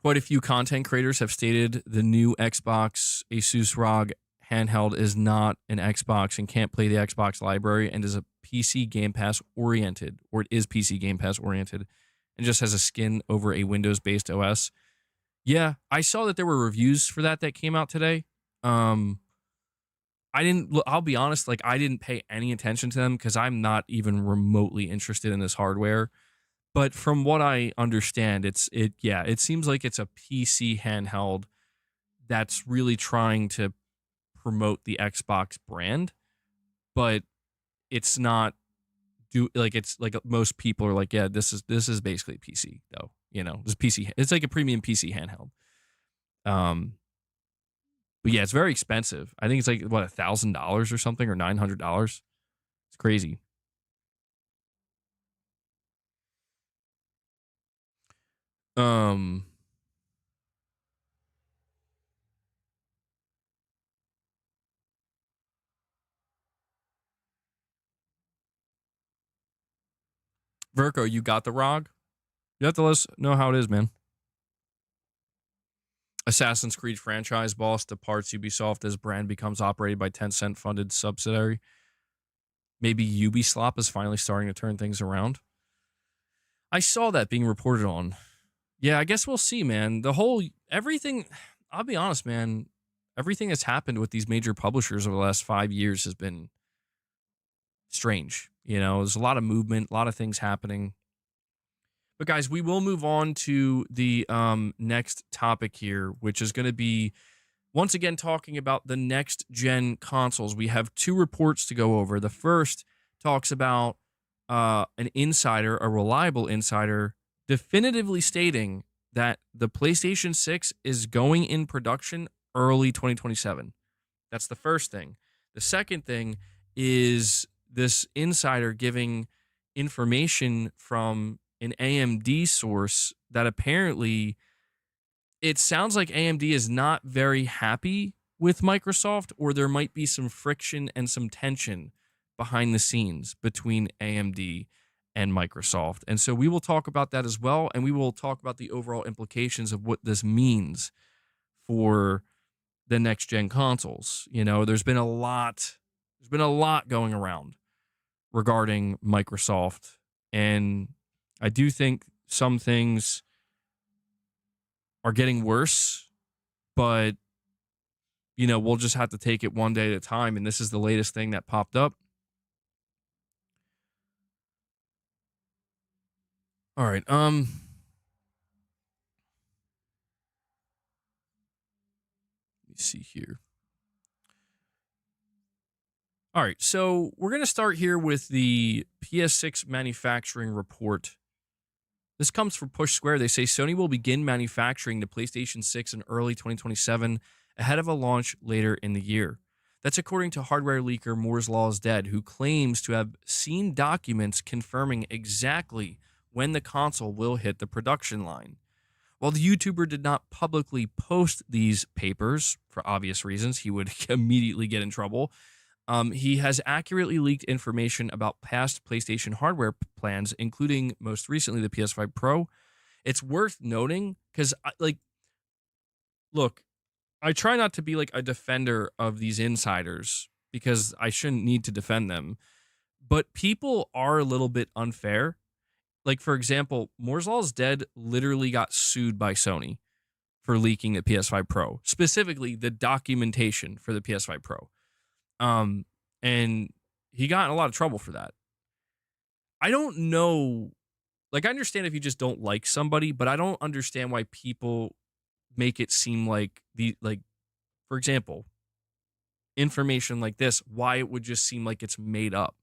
Quite a few content creators have stated the new Xbox Asus ROG handheld is not an Xbox and can't play the Xbox library and is a PC Game Pass oriented, or it is PC Game Pass oriented, and just has a skin over a Windows based OS. Yeah, I saw that there were reviews for that came out today. I didn't. I'll be honest, like I didn't pay any attention to them because I'm not even remotely interested in this hardware. But from what I understand, it seems like it's a PC handheld that's really trying to promote the Xbox brand, but it's not it's like most people are like, yeah, this is basically PC though, you know, this PC, it's like a premium PC handheld. Um, but yeah, it's very expensive. I think it's like what $1,000 or something or $900. It's crazy. Um, Verko, you got the ROG? You have to let us know how it is, man. Assassin's Creed franchise boss departs Ubisoft as brand becomes operated by Tencent funded subsidiary. Maybe Ubisoft is finally starting to turn things around. I saw that being reported on. Yeah, I guess we'll see, man. Everything, I'll be honest, man, everything that's happened with these major publishers over the last 5 years has been strange. You know, there's a lot of movement, a lot of things happening. But guys, we will move on to the next topic here, which is going to be once again talking about the next gen consoles. We have two reports to go over. The first talks about an insider, a reliable insider, definitively stating that the PlayStation 6 is going in production early 2027. That's the first thing. The second thing is this insider giving information from an AMD source that apparently it sounds like AMD is not very happy with Microsoft, or there might be some friction and some tension behind the scenes between AMD and Microsoft. And so we will talk about that as well, and we will talk about the overall implications of what this means for the next gen consoles. You know, there's been a lot going around regarding Microsoft, and I do think some things are getting worse, but you know, we'll just have to take it one day at a time, and this is the latest thing that popped up. All right, let me see here. All right, so we're going to start here with the PS6 manufacturing report This comes from Push Square. They say Sony will begin manufacturing the PlayStation 6 in early 2027 ahead of a launch later in the year. That's according to hardware leaker Moore's Law is Dead, who claims to have seen documents confirming exactly when the console will hit the production line. While the YouTuber did not publicly post these papers, for obvious reasons, he would immediately get in trouble. He has accurately leaked information about past PlayStation hardware plans, including most recently the PS5 Pro. It's worth noting because, look, I try not to be like a defender of these insiders because I shouldn't need to defend them, but people are a little bit unfair. Like, for example, Moore's Law is Dead literally got sued by Sony for leaking the PS5 Pro, specifically the documentation for the PS5 Pro. And he got in a lot of trouble for that. I don't know. Like, I understand if you just don't like somebody, but I don't understand why people make it seem like for example, information like this, why it would just seem like it's made up.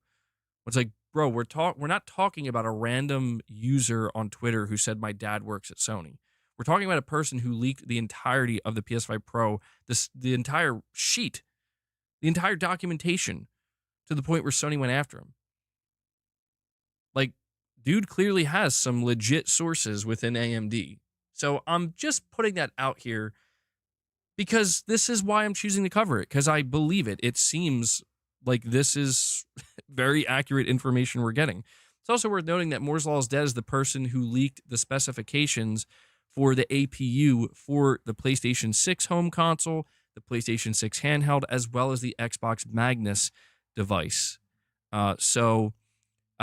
It's like, bro, we're not talking about a random user on Twitter who said my dad works at Sony. We're talking about a person who leaked the entirety of the PS5 Pro, the entire sheet, the entire documentation, to the point where Sony went after him. Like, dude clearly has some legit sources within AMD. So I'm just putting that out here because this is why I'm choosing to cover it, because I believe it. It seems like this is very accurate information we're getting. It's also worth noting that Moore's Law is Dead is the person who leaked the specifications for the APU for the PlayStation 6 home console, the PlayStation 6 handheld, as well as the Xbox Magnus device. It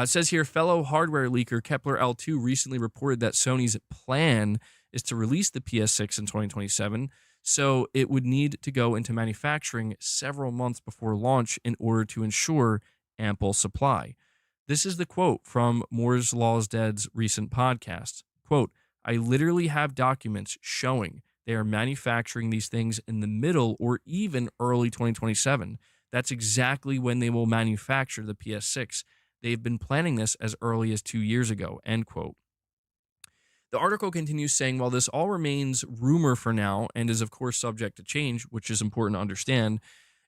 says here, fellow hardware leaker Kepler L2 recently reported that Sony's plan is to release the PS6 in 2027, so it would need to go into manufacturing several months before launch in order to ensure ample supply. This is the quote from Moore's Law is Dead's recent podcast. Quote, I literally have documents showing they are manufacturing these things in the middle or even early 2027. That's exactly when they will manufacture the PS6. They've been planning this as early as 2 years ago, end quote. The article continues saying, while this all remains rumor for now and is of course subject to change, which is important to understand,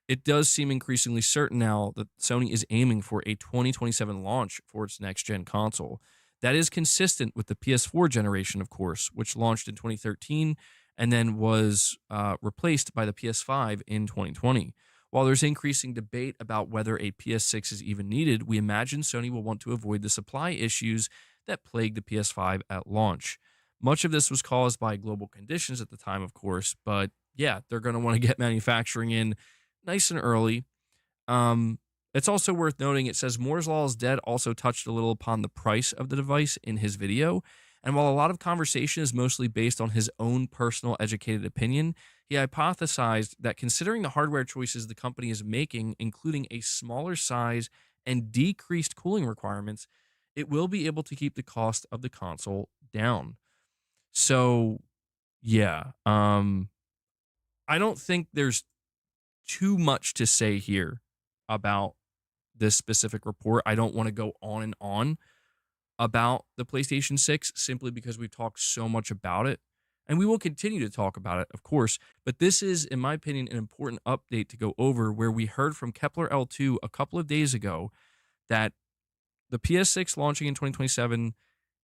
it does seem increasingly certain now that Sony is aiming for a 2027 launch for its next-gen console. That is consistent with the PS4 generation, of course, which launched in 2013 and then was replaced by the PS5 in 2020. While there's increasing debate about whether a PS6 is even needed, we imagine Sony will want to avoid the supply issues that plagued the PS5 at launch. Much of this was caused by global conditions at the time, of course, but yeah, they're going to want to get manufacturing in nice and early. It's also worth noting, it says Moore's Law is Dead also touched a little upon the price of the device in his video. And while a lot of conversation is mostly based on his own personal educated opinion, he hypothesized that considering the hardware choices the company is making, including a smaller size and decreased cooling requirements, it will be able to keep the cost of the console down. So, yeah, I don't think there's too much to say here about this specific report. I don't want to go on and on about the PlayStation 6 simply because we've talked so much about it. And we will continue to talk about it, of course. But this is, in my opinion, an important update to go over where we heard from Kepler L2 a couple of days ago that the PS6 launching in 2027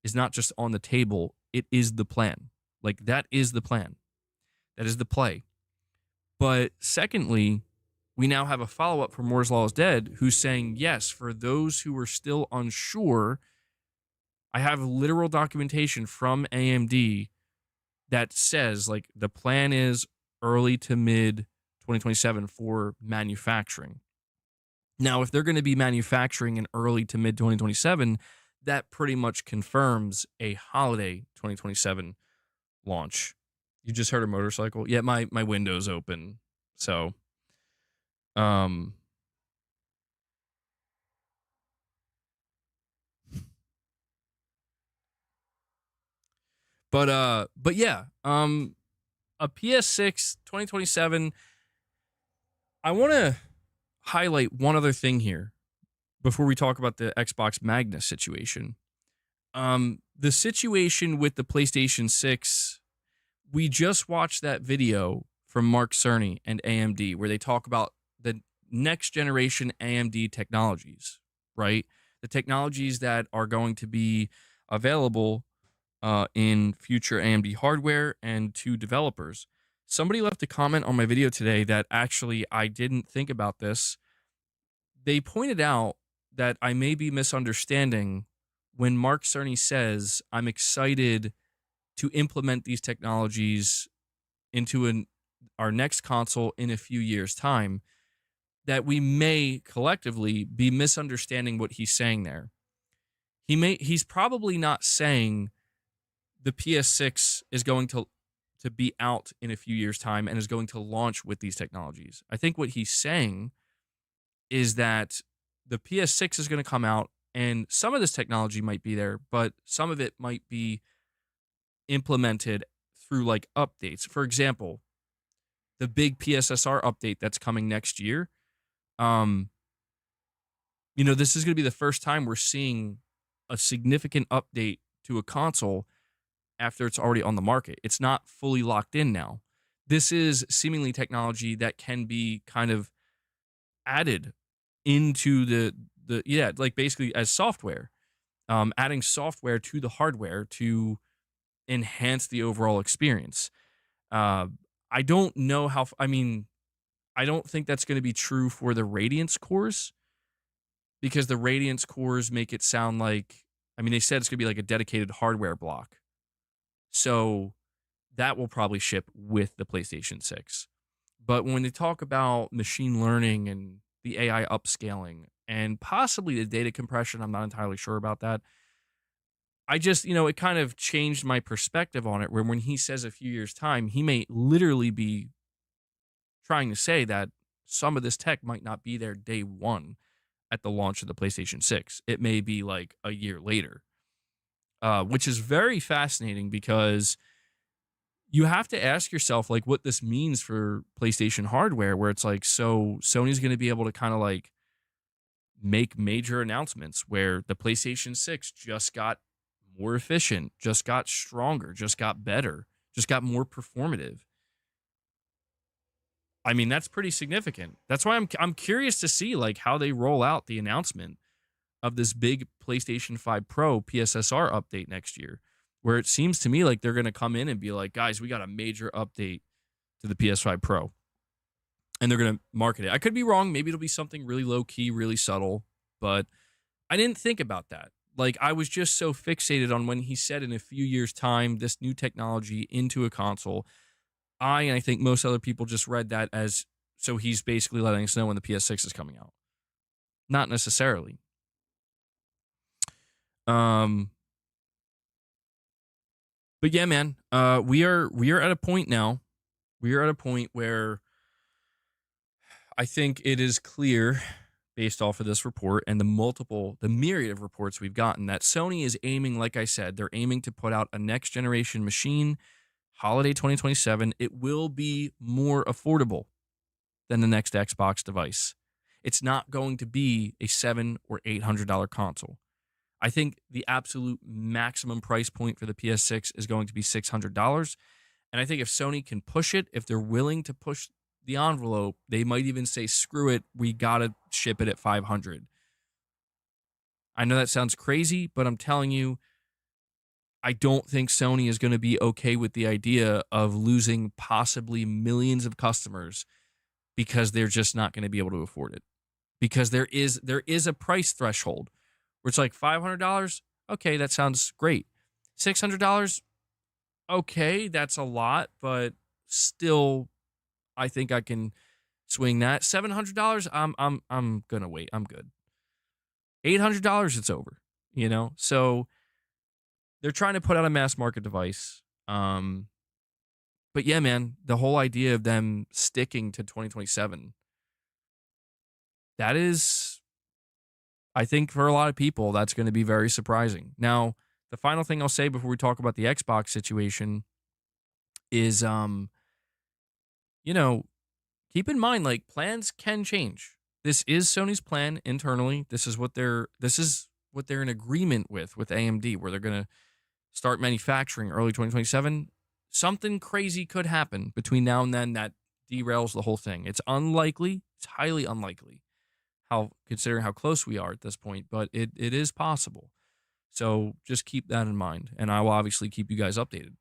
is not just on the table, it is the plan. Like, that is the plan. That is the play. But secondly, we now have a follow-up from Moore's Law is Dead who's saying, yes, for those who are still unsure, I have literal documentation from AMD that says, like, the plan is early to mid 2027 for manufacturing. Now, if they're going to be manufacturing in early to mid 2027, that pretty much confirms a holiday 2027 launch. You just heard a motorcycle? Yeah, my window's open. So, but yeah, a PS6 2027. I want to highlight one other thing here before we talk about the Xbox Magnus situation. The situation with the PlayStation 6, we just watched that video from Mark Cerny and AMD where they talk about the next generation AMD technologies, right? The technologies that are going to be available in future AMD hardware and to developers. Somebody left a comment on my video today that actually I didn't think about this. They pointed out that I may be misunderstanding when Mark Cerny says, I'm excited to implement these technologies into our next console in a few years' time, that we may collectively be misunderstanding what he's saying there. He's probably not saying the PS6 is going to be out in a few years' time and is going to launch with these technologies. I think what he's saying is that the PS6 is going to come out and some of this technology might be there, but some of it might be implemented through like updates. For example, the big PSSR update that's coming next year. Um, this is going to be the first time we're seeing a significant update to a console after it's already on the market. It's not fully locked in now. This is seemingly technology that can be kind of added into like basically as software, adding software to the hardware to enhance the overall experience. Uh, I don't know how. I don't think that's going to be true for the Radiance cores because the Radiance cores make it sound like. They said it's going to be like a dedicated hardware block, so that will probably ship with the PlayStation 6. But when they talk about machine learning and the AI upscaling and possibly the data compression, I'm not entirely sure about that. I just, it kind of changed my perspective on it where when he says a few years' time, he may literally be trying to say that some of this tech might not be there day one at the launch of the PlayStation 6. It may be like a year later, which is very fascinating because you have to ask yourself like what this means for PlayStation hardware, where it's like, so Sony's going to be able to kind of like make major announcements where the PlayStation 6 just got more efficient, just got stronger, just got better, just got more performative. That's pretty significant. That's why I'm curious to see like how they roll out the announcement of this big PlayStation 5 Pro PSSR update next year, where it seems to me like they're going to come in and be like, guys, we got a major update to the PS5 Pro. And they're going to market it. I could be wrong. Maybe it'll be something really low key, really subtle, but I didn't think about that. Like, I was just so fixated on when he said in a few years' time, this new technology into a console. And I think most other people just read that as, so he's basically letting us know when the PS6 is coming out. Not necessarily. But yeah, man, we are at a point now. We are at a point where I think it is clear, based off of this report and the myriad of reports we've gotten, that Sony is aiming, like I said, they're aiming to put out a next generation machine, holiday 2027. It will be more affordable than the next Xbox device. It's not going to be a $700 or $800 console. I think the absolute maximum price point for the PS6 is going to be $600. And I think if Sony can push it, if they're willing to push the envelope, they might even say, screw it, we got to ship it at $500. I know that sounds crazy, but I'm telling you, I don't think Sony is going to be okay with the idea of losing possibly millions of customers because they're just not going to be able to afford it. Because there is a price threshold where it's like $500, okay, that sounds great. $600, okay, that's a lot, but still, I think I can swing that. $700, I'm gonna wait. I'm good. $800, it's over. So they're trying to put out a mass market device. But yeah, man, the whole idea of them sticking to 2027, that is, I think for a lot of people, that's going to be very surprising. Now, the final thing I'll say before we talk about the Xbox situation is, keep in mind, like, plans can change. This is Sony's plan internally. This is what what they're in agreement with AMD, where they're going to start manufacturing early 2027. Something crazy could happen between now and then that derails the whole thing. It's unlikely. It's highly unlikely, considering how close we are at this point, but it is possible. So just keep that in mind, and I will obviously keep you guys updated.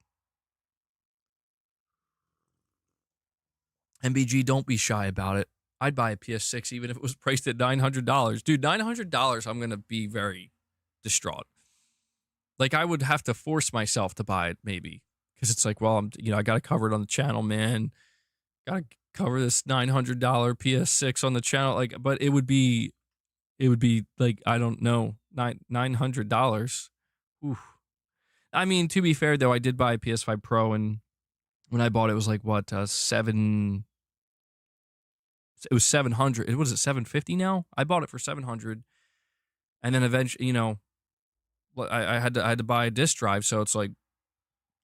MBG, don't be shy about it. I'd buy a PS6 even if it was priced at $900. Dude, $900, I'm going to be very distraught. Like, I would have to force myself to buy it, maybe. Because it's like, well, I got to cover it on the channel, man. Got to cover this $900 PS6 on the channel. Like, but it would be like, I don't know, $900. Oof. I mean, to be fair, though, I did buy a PS5 Pro, and when I bought it, it was like, what, it was $700. What is it, $750 now? I bought it for $700. And then eventually, I had to buy a disk drive, so it's like,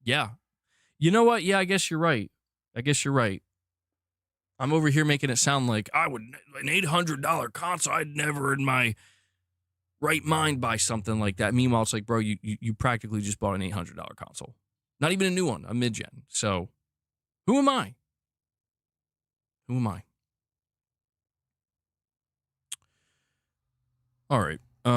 yeah. You know what? Yeah, I guess you're right. I'm over here making it sound like an $800 console. I'd never in my right mind buy something like that. Meanwhile, it's like, bro, you practically just bought an $800 console. Not even a new one, a mid-gen. So, who am I? All right. I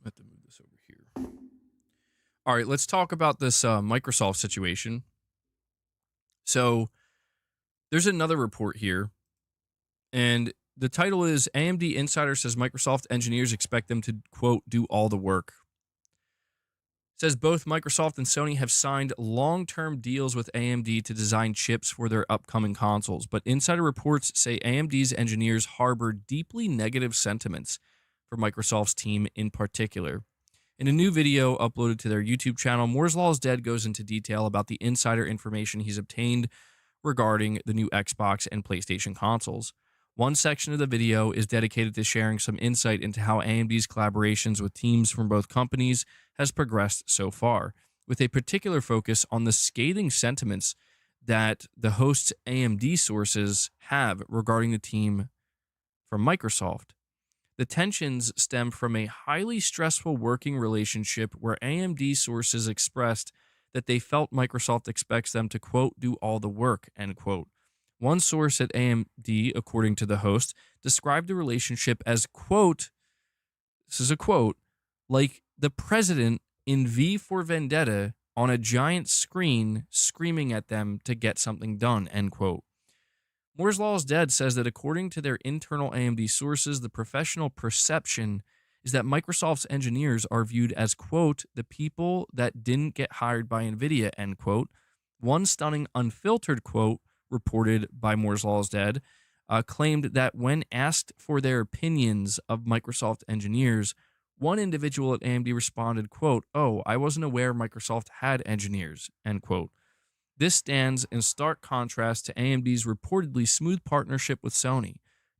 have to move this over here. All right, let's talk about this Microsoft situation. So there's another report here, and the title is AMD Insider says Microsoft engineers expect them to, quote, do all the work. It says both Microsoft and Sony have signed long-term deals with AMD to design chips for their upcoming consoles, but insider reports say AMD's engineers harbor deeply negative sentiments for Microsoft's team in particular. In a new video uploaded to their YouTube channel, Moore's Law is Dead goes into detail about the insider information he's obtained regarding the new Xbox and PlayStation consoles. One section of the video is dedicated to sharing some insight into how AMD's collaborations with teams from both companies has progressed so far, with a particular focus on the scathing sentiments that the host's AMD sources have regarding the team from Microsoft. The tensions stem from a highly stressful working relationship where AMD sources expressed that they felt Microsoft expects them to, quote, do all the work, end quote. One source at AMD, according to the host, described the relationship as, quote, this is a quote, like the president in V for Vendetta on a giant screen screaming at them to get something done, end quote. Moore's Law is Dead says that according to their internal AMD sources, the professional perception is that Microsoft's engineers are viewed as, quote, the people that didn't get hired by NVIDIA, end quote. One stunning unfiltered quote reported by Moore's Law is Dead claimed that when asked for their opinions of Microsoft engineers, one individual at AMD responded, quote, oh, I wasn't aware Microsoft had engineers, end quote. This stands in stark contrast to AMD's reportedly smooth partnership with Sony.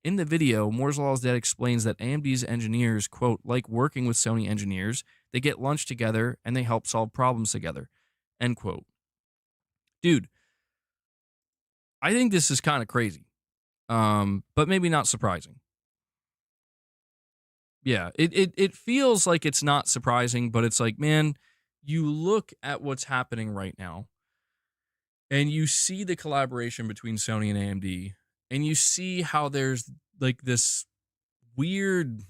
In the video, Moore's Law is Dead explains that AMD's engineers, quote, like working with Sony engineers, they get lunch together and they help solve problems together, end quote. Dude, I think this is kind of crazy, but maybe not surprising. Yeah, it feels like it's not surprising, but it's like, man, you look at what's happening right now, and you see the collaboration between Sony and AMD, and you see how there's like this weird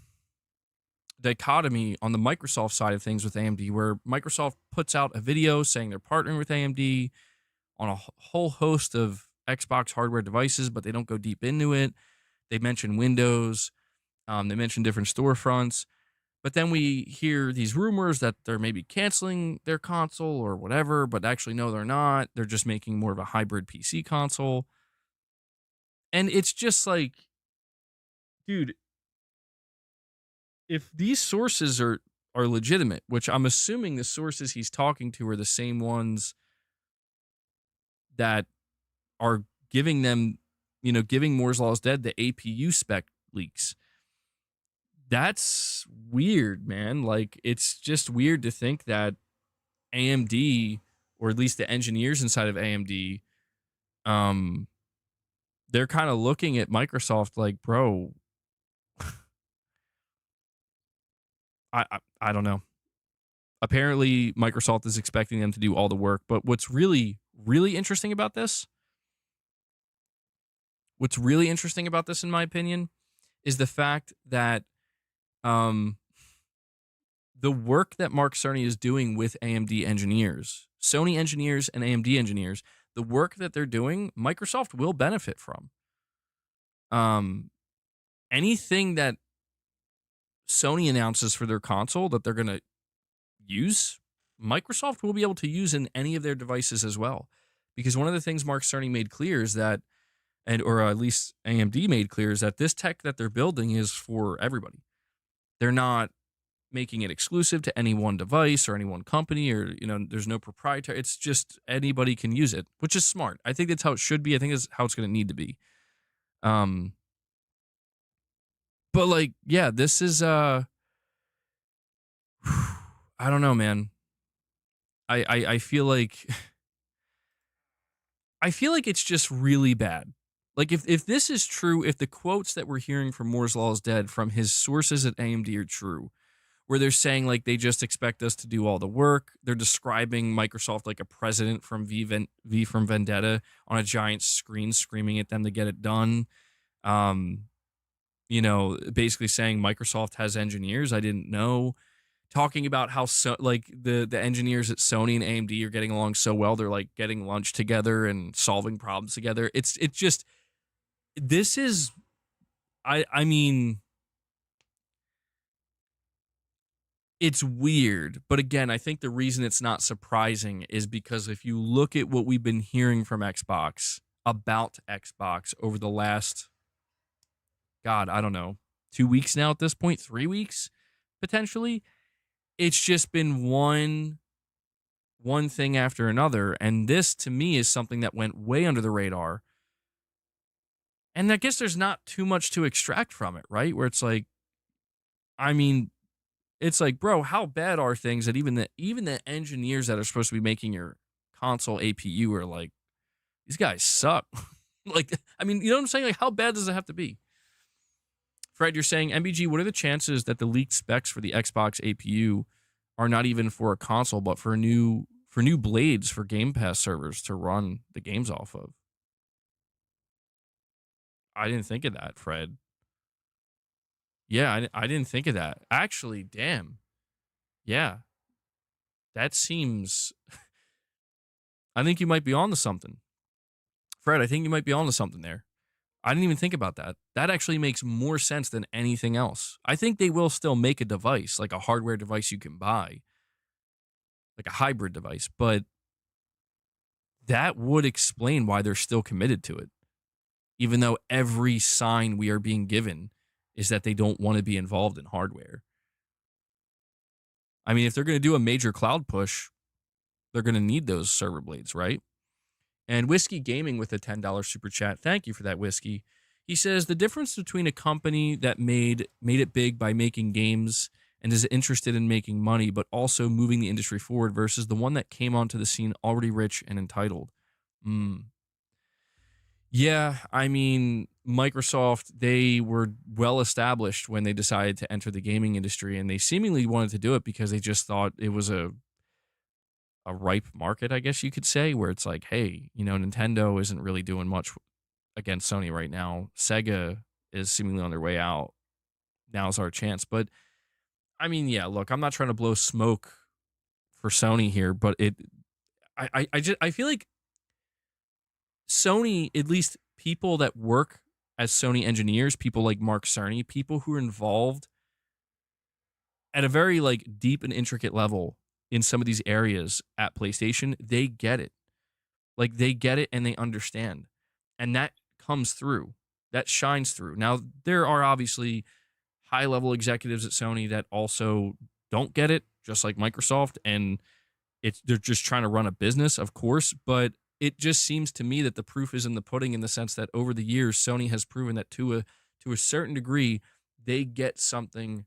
dichotomy on the Microsoft side of things with AMD, where Microsoft puts out a video saying they're partnering with AMD on a whole host of Xbox hardware devices, but they don't go deep into it. They mention Windows. They mention different storefronts. But then we hear these rumors that they're maybe canceling their console or whatever, but actually, no, they're not. They're just making more of a hybrid PC console. And it's just like, dude, if these sources are legitimate, which I'm assuming the sources he's talking to are the same ones that are giving them, giving Moore's Law is Dead the APU spec leaks. That's weird, man. Like, it's just weird to think that AMD, or at least the engineers inside of AMD, um, they're kind of looking at Microsoft like, bro, I don't know. Apparently, Microsoft is expecting them to do all the work. But really interesting about this, what's really interesting about this, in my opinion, is the fact that um, the work that Mark Cerny is doing with AMD engineers, Sony engineers, and AMD engineers, the work that they're doing, Microsoft will benefit from. Um, Anything that Sony announces for their console that they're going to use, Microsoft will be able to use in any of their devices as well. Because one of the things Mark Cerny made clear is that, and or at least AMD made clear, is that this tech that they're building is for everybody. They're not making it exclusive to any one device or any one company, or there's no proprietary. It's just anybody can use it, which is smart. I think that's how it should be. I think that's how it's going to need to be. Um, but like, yeah, this is I don't know, man. I feel like I feel like it's just really bad. Like if this is true, if the quotes that we're hearing from Moore's Law is Dead from his sources at AMD are true, where they're saying like they just expect us to do all the work. They're describing Microsoft like a president from V from Vendetta on a giant screen screaming at them to get it done. Um, basically saying Microsoft has engineers. I didn't know. Talking about how like the engineers at Sony and AMD are getting along so well. They're like getting lunch together and solving problems together. It's just this is I mean, it's weird, but again, I think the reason it's not surprising is because if you look at what we've been hearing from Xbox about Xbox over the last, God, I don't know, 2 weeks now at this point, 3 weeks potentially, it's just been one thing after another, and this to me is something that went way under the radar. And I guess there's not too much to extract from it, right? Where it's like, I mean, it's like, bro, how bad are things that even the engineers that are supposed to be making your console APU are like, these guys suck. Like, I mean, you know what I'm saying? Like, how bad does it have to be? Fred, you're saying, MBG, what are the chances that the leaked specs for the Xbox APU are not even for a console, but for new blades for Game Pass servers to run the games off of? I didn't think of that, Fred. Yeah, I didn't think of that. Actually, damn. Yeah, that seems. I think you might be on to something. Fred, I think you might be on to something there. I didn't even think about that. That actually makes more sense than anything else. I think they will still make a device, like a hardware device you can buy, like a hybrid device, but that would explain why they're still committed to it, even though every sign we are being given is that they don't want to be involved in hardware. I mean, if they're going to do a major cloud push, they're going to need those server blades, right? And Whiskey Gaming with a $10 super chat. Thank you for that, Whiskey. He says the difference between a company that made it big by making games and is interested in making money, but also moving the industry forward versus the one that came onto the scene already rich and entitled. Yeah, I mean, Microsoft, they were well established when they decided to enter the gaming industry, and they seemingly wanted to do it because they just thought it was a ripe market, I guess you could say, where it's like, hey, Nintendo isn't really doing much against Sony right now. Sega is seemingly on their way out. Now's our chance. But I mean, yeah, look, I'm not trying to blow smoke for Sony here, but I feel like Sony, at least people that work as Sony engineers, people like Mark Cerny, people who are involved at a very like deep and intricate level in some of these areas at PlayStation, they get it. Like they get it and they understand. And that comes through. That shines through. Now, there are obviously high-level executives at Sony that also don't get it, just like Microsoft, and they're just trying to run a business, of course, but it just seems to me that the proof is in the pudding in the sense that over the years, Sony has proven that to a certain degree, they get something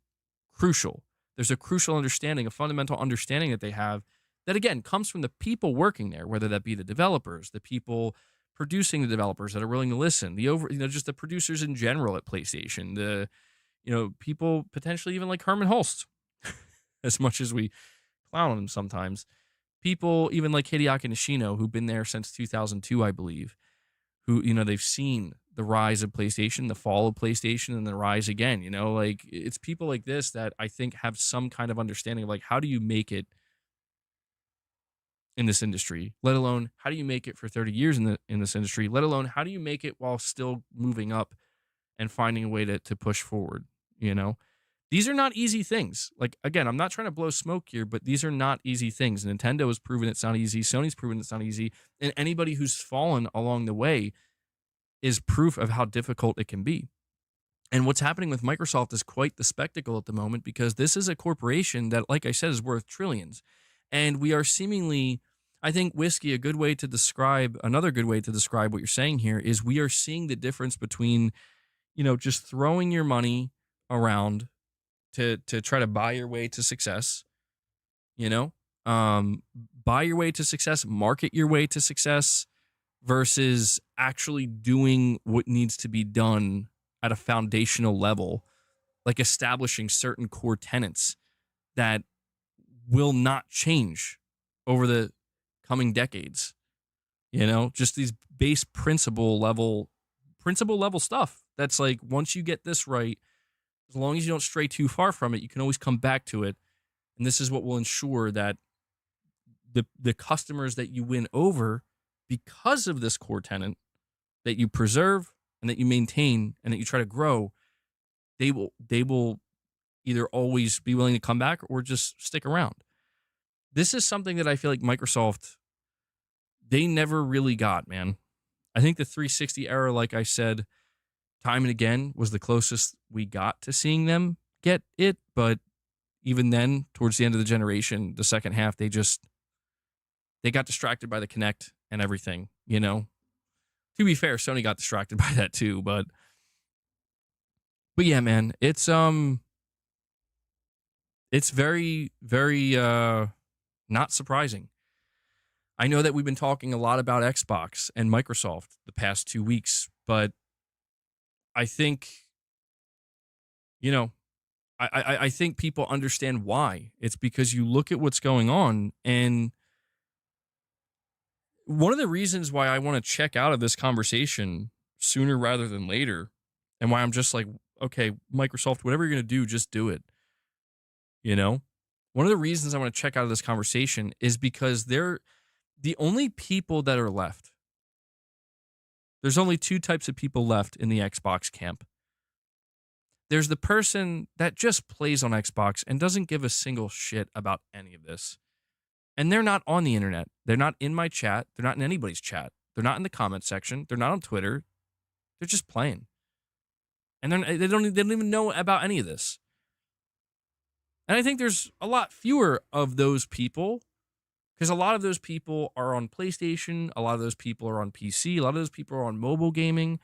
crucial. There's a crucial understanding, a fundamental understanding that they have that, again, comes from the people working there, whether that be the developers, the people producing the developers that are willing to listen, just the producers in general at PlayStation, people potentially even like Herman Hulst, as much as we clown on him sometimes. People even like Hideaki Nishino, who've been there since 2002, I believe, who, they've seen the rise of PlayStation, the fall of PlayStation, and the rise again. Like it's people like this that I think have some kind of understanding of like, how do you make it in this industry, let alone how do you make it for 30 years in this industry, let alone how do you make it while still moving up and finding a way to push forward, you know? These are not easy things. Like, again, I'm not trying to blow smoke here, but these are not easy things. Nintendo has proven it's not easy. Sony's proven it's not easy. And anybody who's fallen along the way is proof of how difficult it can be. And what's happening with Microsoft is quite the spectacle at the moment, because this is a corporation that, like I said, is worth trillions. And we are seemingly, I think, Whiskey, another good way to describe what you're saying here is we are seeing the difference between, just throwing your money around to try to buy your way to success, you know, buy your way to success, market your way to success, versus actually doing what needs to be done at a foundational level, like establishing certain core tenets that will not change over the coming decades. Just these base principle level stuff. That's like, once you get this right, as long as you don't stray too far from it, you can always come back to it. And this is what will ensure that the customers that you win over because of this core tenant that you preserve and that you maintain and that you try to grow, they will either always be willing to come back or just stick around. This is something that I feel like Microsoft, they never really got, man. I think the 360 era, like I said, time and again, was the closest we got to seeing them get it. But even then, towards the end of the generation, the second half, they got distracted by the Kinect and everything, To be fair, Sony got distracted by that too, but yeah, man, it's very, very not surprising. I know that we've been talking a lot about Xbox and Microsoft the past 2 weeks, but I think, I think people understand why. It's because you look at what's going on, and one of the reasons why I want to check out of this conversation sooner rather than later, and why I'm just like, okay, Microsoft, whatever you're going to do, just do it. One of the reasons I want to check out of this conversation is because they're the only people that are left. There's only two types of people left in the Xbox camp. There's the person that just plays on Xbox and doesn't give a single shit about any of this. And they're not on the internet. They're not in my chat. They're not in anybody's chat. They're not in the comment section. They're not on Twitter. They're just playing. And they don't even know about any of this. And I think there's a lot fewer of those people, because a lot of those people are on PlayStation. A lot of those people are on PC. A lot of those people are on mobile gaming.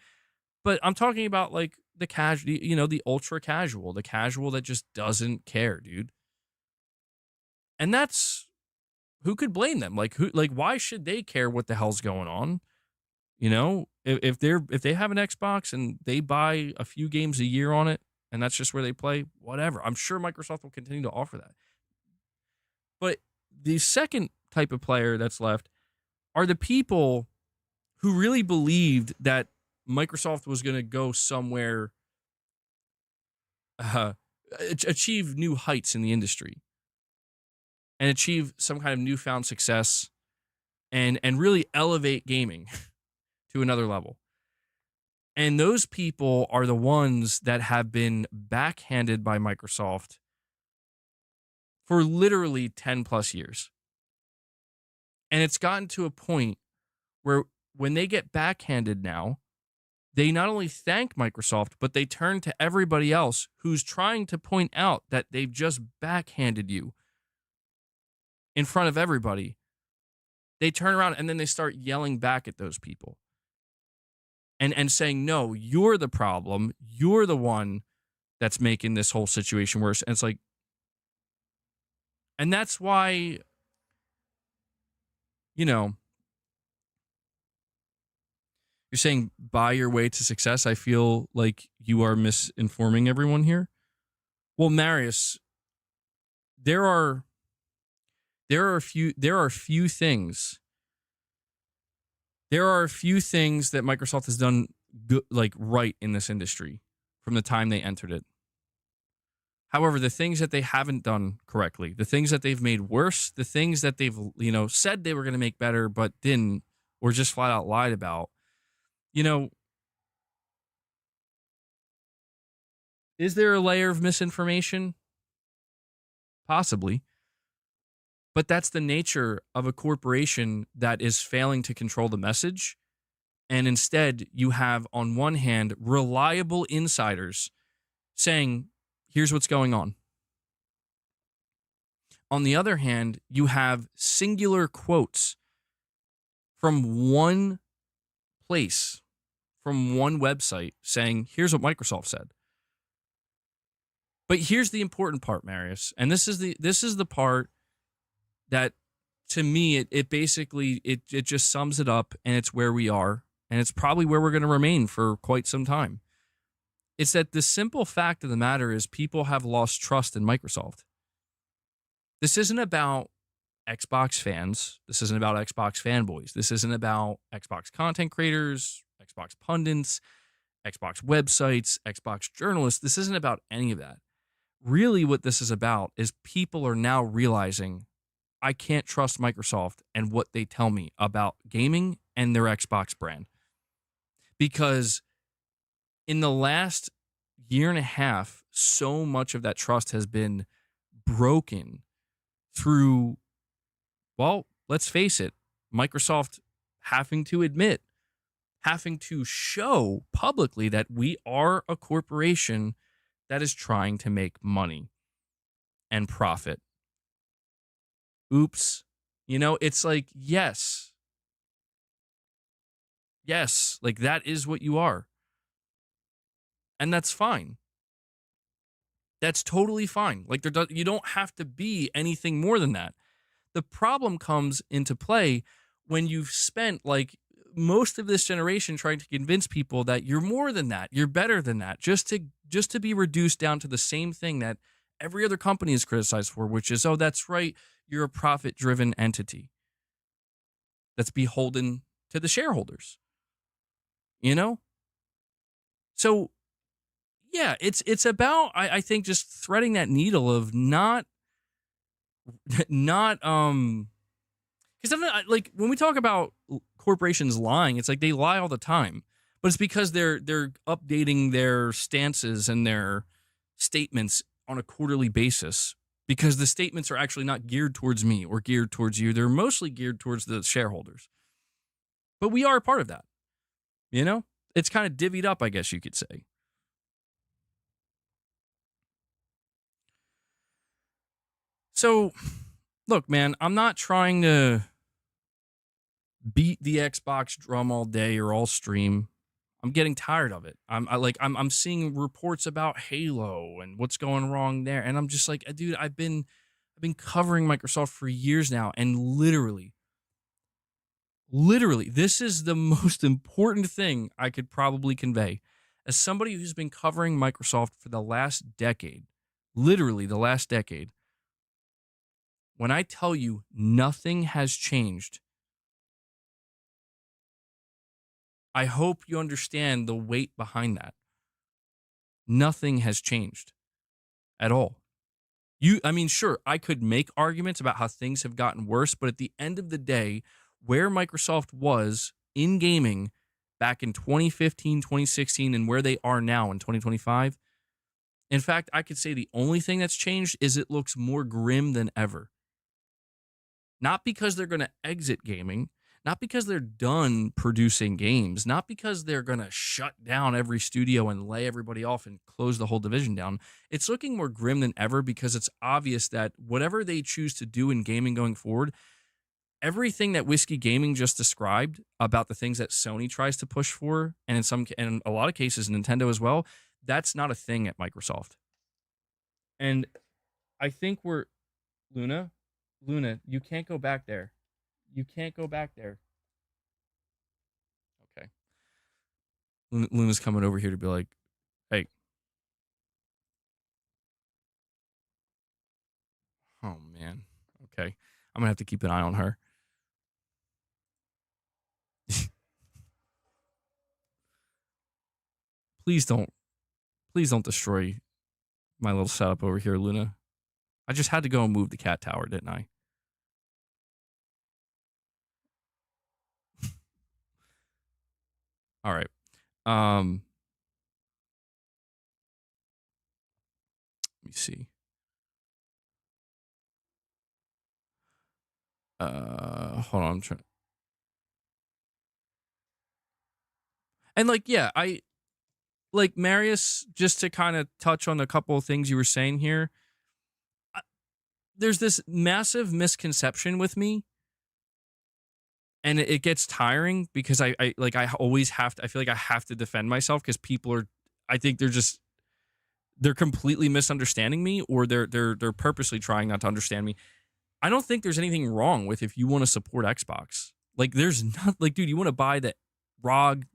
But I'm talking about like the casual, the ultra casual, the casual that just doesn't care, dude. And that's, who could blame them? Like, why should they care what the hell's going on? If they have an Xbox and they buy a few games a year on it, and that's just where they play, whatever. I'm sure Microsoft will continue to offer that. But the second type of player that's left are the people who really believed that Microsoft was going to go somewhere, achieve new heights in the industry, and achieve some kind of newfound success, and really elevate gaming to another level. And those people are the ones that have been backhanded by Microsoft for literally 10 plus years. And it's gotten to a point where when they get backhanded now, they not only thank Microsoft, but they turn to everybody else who's trying to point out that they've just backhanded you in front of everybody. They turn around and then they start yelling back at those people and saying, no, you're the problem. You're the one that's making this whole situation worse. And it's like, and that's why, You're saying buy your way to success. I feel like you are misinforming everyone here. Well, Marius, there are a few things. There are a few things that Microsoft has done good, like right in this industry from the time they entered it. However, the things that they haven't done correctly, the things that they've made worse, the things that they've, said they were going to make better but didn't, or just flat out lied about, you know, is there a layer of misinformation? Possibly. But that's the nature of a corporation that is failing to control the message. And instead, you have, on one hand, reliable insiders saying, here's what's going on. On the other hand, you have singular quotes from one place, from one website saying, here's what Microsoft said. But here's the important part, Marius. And this is the part that, to me, it basically it just sums it up, and it's where we are, and it's probably where we're going to remain for quite some time. It's that the simple fact of the matter is people have lost trust in Microsoft. This isn't about Xbox fans. This isn't about Xbox fanboys. This isn't about Xbox content creators, Xbox pundits, Xbox websites, Xbox journalists. This isn't about any of that. Really, what this is about is people are now realizing I can't trust Microsoft and what they tell me about gaming and their Xbox brand. Because in the last year and a half, so much of that trust has been broken through, well, let's face it, Microsoft having to admit, having to show publicly that we are a corporation that is trying to make money and profit. Oops. It's like, yes, like that is what you are. And that's fine. That's totally fine. Like you don't have to be anything more than that. The problem comes into play when you've spent like most of this generation trying to convince people that you're more than that, you're better than that, just to be reduced down to the same thing that every other company is criticized for, which is, oh, that's right, you're a profit-driven entity that's beholden to the shareholders. So yeah, it's about, I think, just threading that needle of not because like when we talk about corporations lying, it's like they lie all the time, but it's because they're updating their stances and their statements on a quarterly basis, because the statements are actually not geared towards me or geared towards you. They're mostly geared towards the shareholders. But we are a part of that. It's kind of divvied up, I guess you could say. So, look, man, I'm not trying to beat the Xbox drum all day or all stream. I'm getting tired of it. I'm seeing reports about Halo and what's going wrong there, and I'm just like, dude, I've been covering Microsoft for years now, and literally, this is the most important thing I could probably convey. As somebody who's been covering Microsoft for the last decade, literally the last decade, when I tell you nothing has changed, I hope you understand the weight behind that. Nothing has changed at all. Sure, I could make arguments about how things have gotten worse, but at the end of the day, where Microsoft was in gaming back in 2015, 2016, and where they are now in 2025, in fact, I could say the only thing that's changed is it looks more grim than ever. Not because they're going to exit gaming, not because they're done producing games, not because they're going to shut down every studio and lay everybody off and close the whole division down. It's looking more grim than ever because it's obvious that whatever they choose to do in gaming going forward, everything that Whiskey Gaming just described about the things that Sony tries to push for, and in a lot of cases Nintendo as well, that's not a thing at Microsoft. And I think Luna, you can't go back there. You can't go back there. Okay. Luna's coming over here to be like, hey, oh man, okay, I'm gonna have to keep an eye on her. please don't, please don't destroy my little setup over here, Luna. I just had to go and move the cat tower, didn't I? All right. Let me see. Hold on. I'm trying. And like, yeah, I like Marius. Just to kind of touch on a couple of things you were saying here. There's this massive misconception with me, and it gets tiring because I always have to. I feel like I have to defend myself because people are. I think they're completely misunderstanding me, or they're purposely trying not to understand me. I don't think there's anything wrong with if you want to support Xbox. Like, there's not like, dude, you want to buy the ROG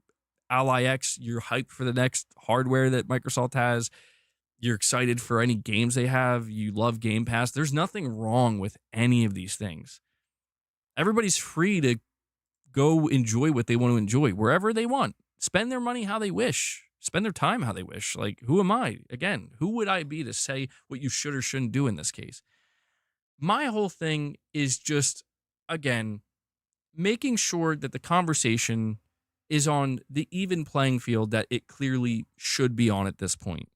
Ally X, you're hyped for the next hardware that Microsoft has. You're excited for any games they have. You love Game Pass. There's nothing wrong with any of these things. Everybody's free to go enjoy what they want to enjoy wherever they want. Spend their money how they wish. Spend their time how they wish. Like, who am I? Again, who would I be to say what you should or shouldn't do in this case? My whole thing is just, again, making sure that the conversation is on the even playing field that it clearly should be on at this point.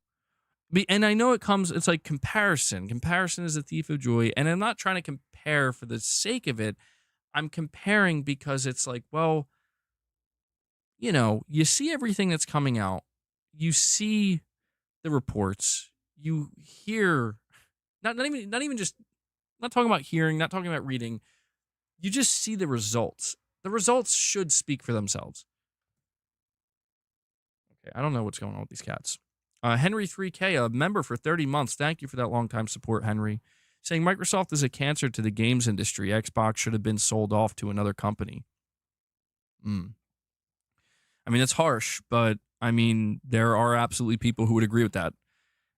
And I know it's like comparison. Comparison is a thief of joy. And I'm not trying to compare for the sake of it. I'm comparing because it's like, well, you see everything that's coming out. You see the reports. You hear, not even just, not talking about hearing, not talking about reading. You just see the results. The results should speak for themselves. Okay, I don't know what's going on with these cats. Henry 3K, a member for 30 months. Thank you for that long-time support, Henry. Saying Microsoft is a cancer to the games industry. Xbox should have been sold off to another company. I mean, it's harsh, but I mean, there are absolutely people who would agree with that.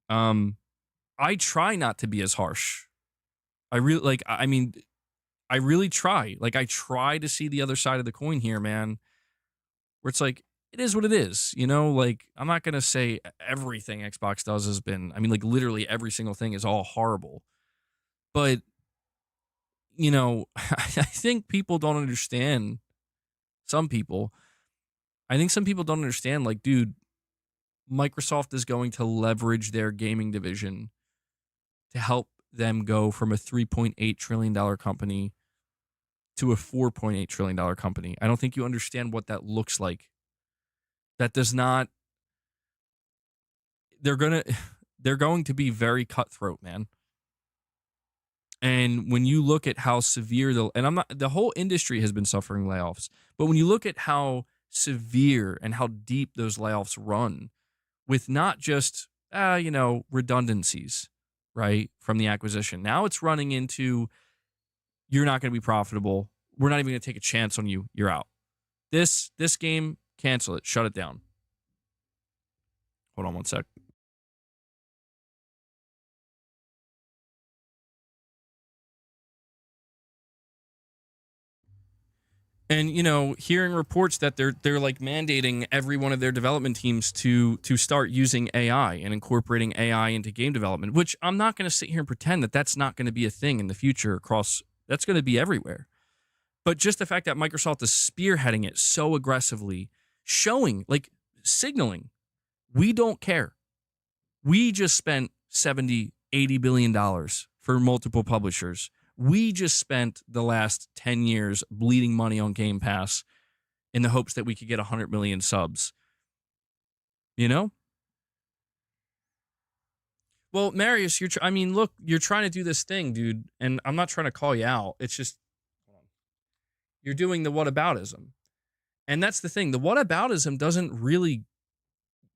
I try not to be as harsh. I really I really try. Like, I try to see the other side of the coin here, man. Where it's like, it is what it is, Like, I'm not going to say everything Xbox does has been, I mean, like, literally every single thing is all horrible. But, I think people don't understand. Some people. I think some people don't understand, like, dude, Microsoft is going to leverage their gaming division to help them go from a $3.8 trillion company to a $4.8 trillion company. I don't think you understand what that looks like. That does not. They're going to be very cutthroat, man. And when you look at how severe the whole industry has been suffering layoffs, but when you look at how severe and how deep those layoffs run, with not just redundancies, right, from the acquisition. Now it's running into, you're not going to be profitable. We're not even going to take a chance on you. You're out. This game, cancel it. Shut it down. Hold on one sec. And hearing reports that they're like mandating every one of their development teams to start using AI and incorporating AI into game development, which I'm not going to sit here and pretend that that's not going to be a thing in the future that's going to be everywhere. But just the fact that Microsoft is spearheading it so aggressively, showing, like, signaling, we don't care. We just spent $70-80 billion for multiple publishers. We just spent the last 10 years bleeding money on Game Pass in the hopes that we could get 100 million subs. Well, Marius, look, you're trying to do this thing, dude, and I'm not trying to call you out. It's just, you're doing the whataboutism. And that's the thing. The whataboutism doesn't really,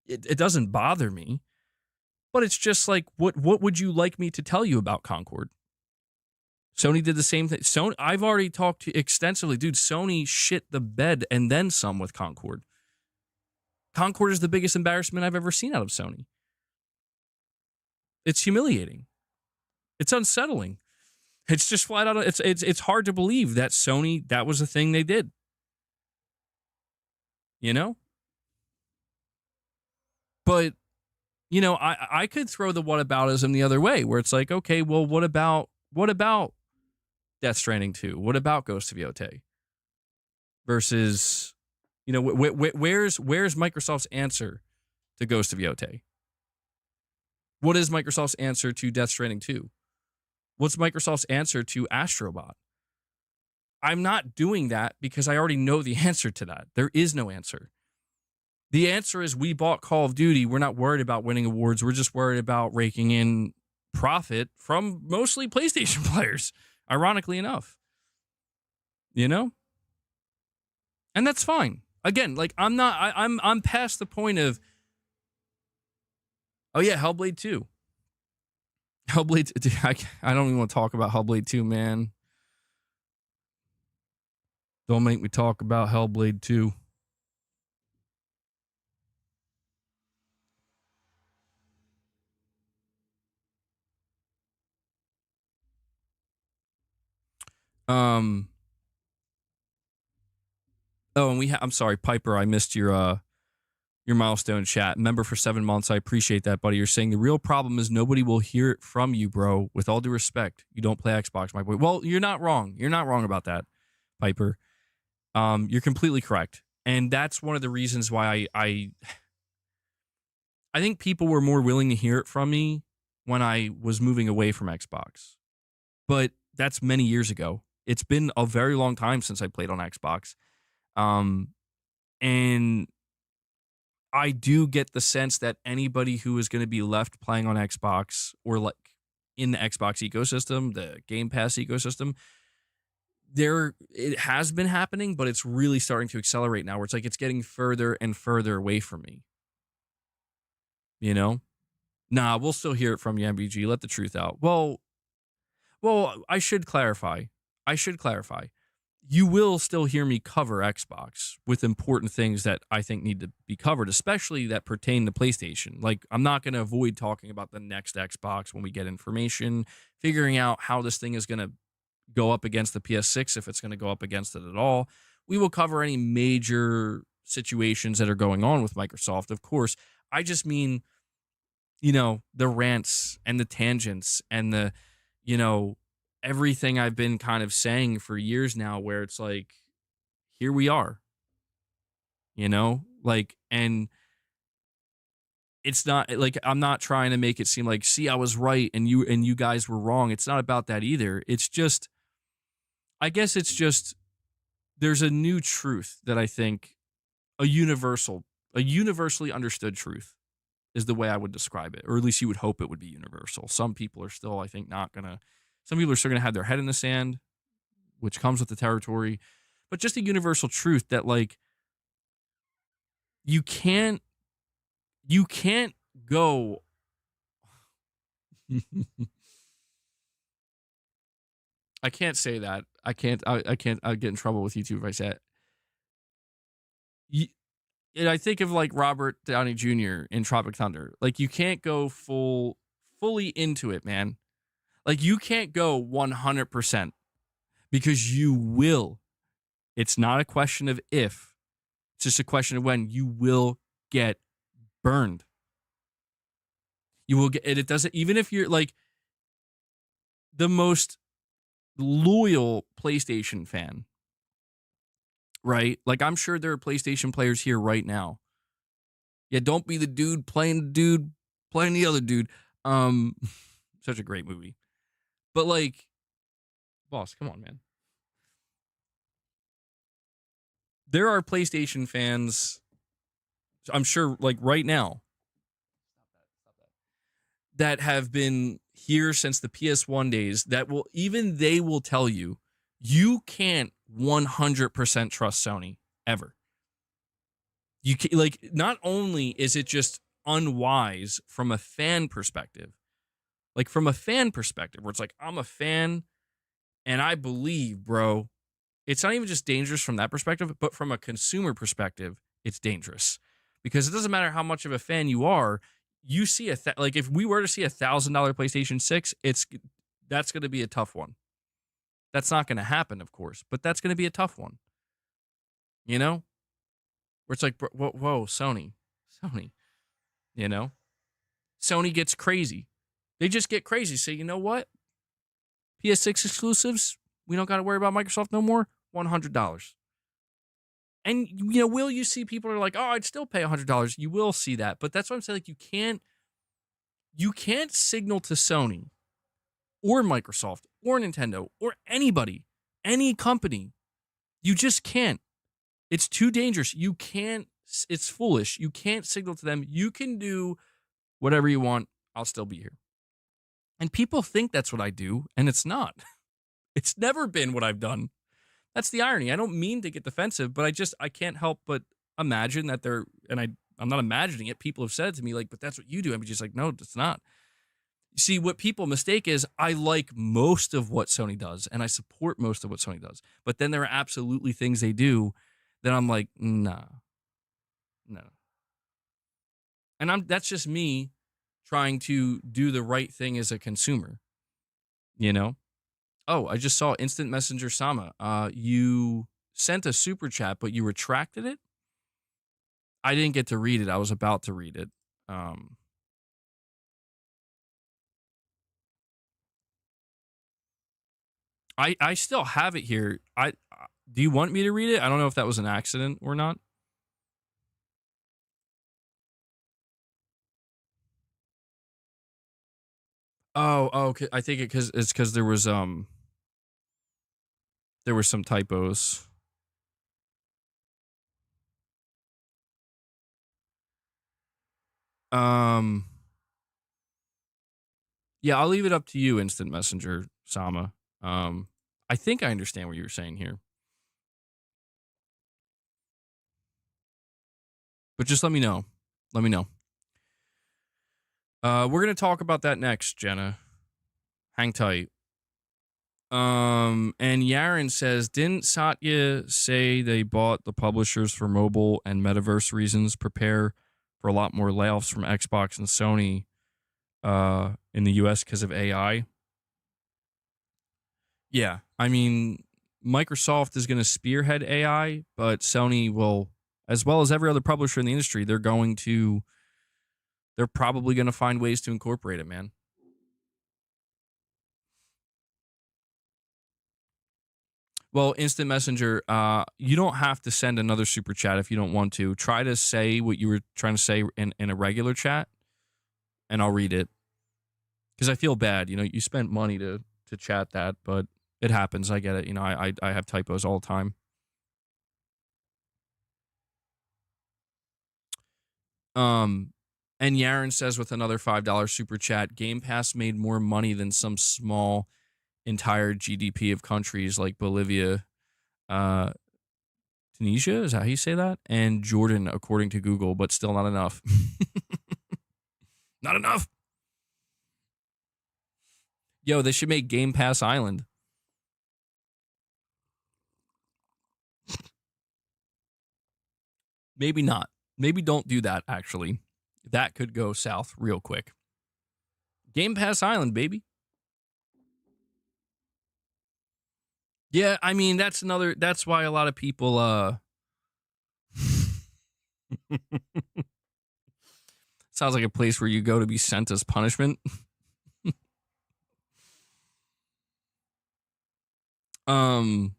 it doesn't bother me. But it's just like, what would you like me to tell you about Concord? Sony did the same thing. I've already talked extensively. Dude, Sony shit the bed and then some with Concord. Concord is the biggest embarrassment I've ever seen out of Sony. It's humiliating. It's unsettling. It's just flat out. It's hard to believe that Sony, that was the thing they did. You know? But, you know, I could throw the whataboutism the other way, where it's like, okay, well, what about Death Stranding 2? What about Ghost of Yotei? Versus, you know, where's Microsoft's answer to Ghost of Yotei? What is Microsoft's answer to Death Stranding 2? What's Microsoft's answer to Astrobot? I'm not doing that because I already know the answer to that. There is no answer. The answer is we bought Call of Duty. We're not worried about winning awards. We're just worried about raking in profit from mostly PlayStation players, ironically enough. You know? And that's fine. Again, like I'm past the point of, oh yeah, Hellblade 2. Hellblade, dude, I don't even want to talk about Hellblade 2, man. Don't make me talk about Hellblade 2. Oh, and I'm sorry, Piper, I missed your milestone chat. Member for 7 months. I appreciate that, buddy. You're saying the real problem is nobody will hear it from you, bro. With all due respect, you don't play Xbox, my boy. Well, you're not wrong. You're not wrong about that, Piper. You're completely correct. And that's one of the reasons why I think people were more willing to hear it from me when I was moving away from Xbox. But that's many years ago. It's been a very long time since I played on Xbox. And I do get the sense that anybody who is going to be left playing on Xbox or like in the Xbox ecosystem, the Game Pass ecosystem, it has been happening, but it's really starting to accelerate now where it's like it's getting further and further away from me. You know? Nah, we'll still hear it from you, MBG. Let the truth out. Well, I should clarify. You will still hear me cover Xbox with important things that I think need to be covered, especially that pertain to PlayStation. Like, I'm not going to avoid talking about the next Xbox when we get information, figuring out how this thing is going to go up against the PS6, if it's going to go up against it at all. We will cover any major situations that are going on with Microsoft, of course. I just mean, you know, the rants and the tangents and the, you know, everything I've been kind of saying for years now, where it's like, here we are, you know, like, and it's not like, I'm not trying to make it seem like, see, I was right and you guys were wrong. It's not about that either. It's just, I guess it's just, there's a new truth that I think a universally understood truth is the way I would describe it, or at least you would hope it would be universal. Some people are still, I think, some people are still going to have their head in the sand, which comes with the territory, but just a universal truth that, like, you can't go. I can't say that. I can't. I'll get in trouble with YouTube if I say it. And I think of like Robert Downey Jr. in Tropic Thunder. Like, you can't go fully into it, man. Like, you can't go 100% because you will. It's not a question of if. It's just a question of when. You will get burned. You will get, and it doesn't, even if you're like the most loyal PlayStation fan, right? Like, I'm sure there are PlayStation players here right now. Yeah, don't be the dude playing the other dude. Such a great movie. But, like, boss, come on, man. There are PlayStation fans, I'm sure, like, right now, that have been here since the PS1 days that they will tell you, you can't 100% trust Sony ever. You can, like, not only is it just unwise from a fan perspective, like, from a fan perspective, where it's like, I'm a fan and I believe, bro, it's not even just dangerous from that perspective, but from a consumer perspective, it's dangerous. because it doesn't matter how much of a fan you are. You see like if we were to see $1,000 PlayStation 6, that's going to be a tough one. That's not going to happen, of course, but that's going to be a tough one. You know, where it's like, whoa, Sony, you know, Sony gets crazy. They just get crazy. Say, you know what? PS6 exclusives, we don't got to worry about Microsoft no more. $100. And, you know, will you see people are like, oh, I'd still pay $100. You will see that. But that's what I'm saying. Like, you can't signal to Sony or Microsoft or Nintendo or anybody, any company. You just can't. It's too dangerous. You can't. It's foolish. You can't signal to them. You can do whatever you want. I'll still be here. And people think that's what I do, and it's not. It's never been what I've done. That's the irony. I don't mean to get defensive, but I can't help but imagine that I'm not imagining it. People have said it to me, like, but that's what you do. I'm just like, no, it's not. You see, what people mistake is I like most of what Sony does, and I support most of what Sony does. But then there are absolutely things they do that I'm like, nah, no. And that's just me trying to do the right thing as a consumer, you know? Oh, I just saw Instant Messenger Sama. You sent a super chat, but you retracted it? I didn't get to read it. I was about to read it. I still have it here. Do you want me to read it? I don't know if that was an accident or not. Oh, okay. I think it's because there were some typos. Yeah, I'll leave it up to you, Instant Messenger Sama. I think I understand what you were saying here, but just let me know. Let me know. We're gonna talk about that next, Jenna. Hang tight. And Yaren says, didn't Satya say they bought the publishers for mobile and metaverse reasons? Prepare for a lot more layoffs from Xbox and Sony in the US because of AI. Yeah, I mean, Microsoft is going to spearhead AI, but Sony will, as well as every other publisher in the industry, they're probably going to find ways to incorporate it, man. Well, Instant Messenger, you don't have to send another super chat if you don't want to. Try to say what you were trying to say in a regular chat, and I'll read it. Because I feel bad. You know, you spent money to chat that, but it happens. I get it. You know, I have typos all the time. And Yaren says with another $5 super chat, Game Pass made more money than some small entire GDP of countries like Bolivia, Tunisia, is that how you say that? And Jordan, according to Google, but still not enough. Not enough. Yo, they should make Game Pass Island. Maybe not. Maybe don't do that, actually. That could go south real quick. Game Pass Island, baby. Yeah, I mean, that's why a lot of people, sounds like a place where you go to be sent as punishment. Well,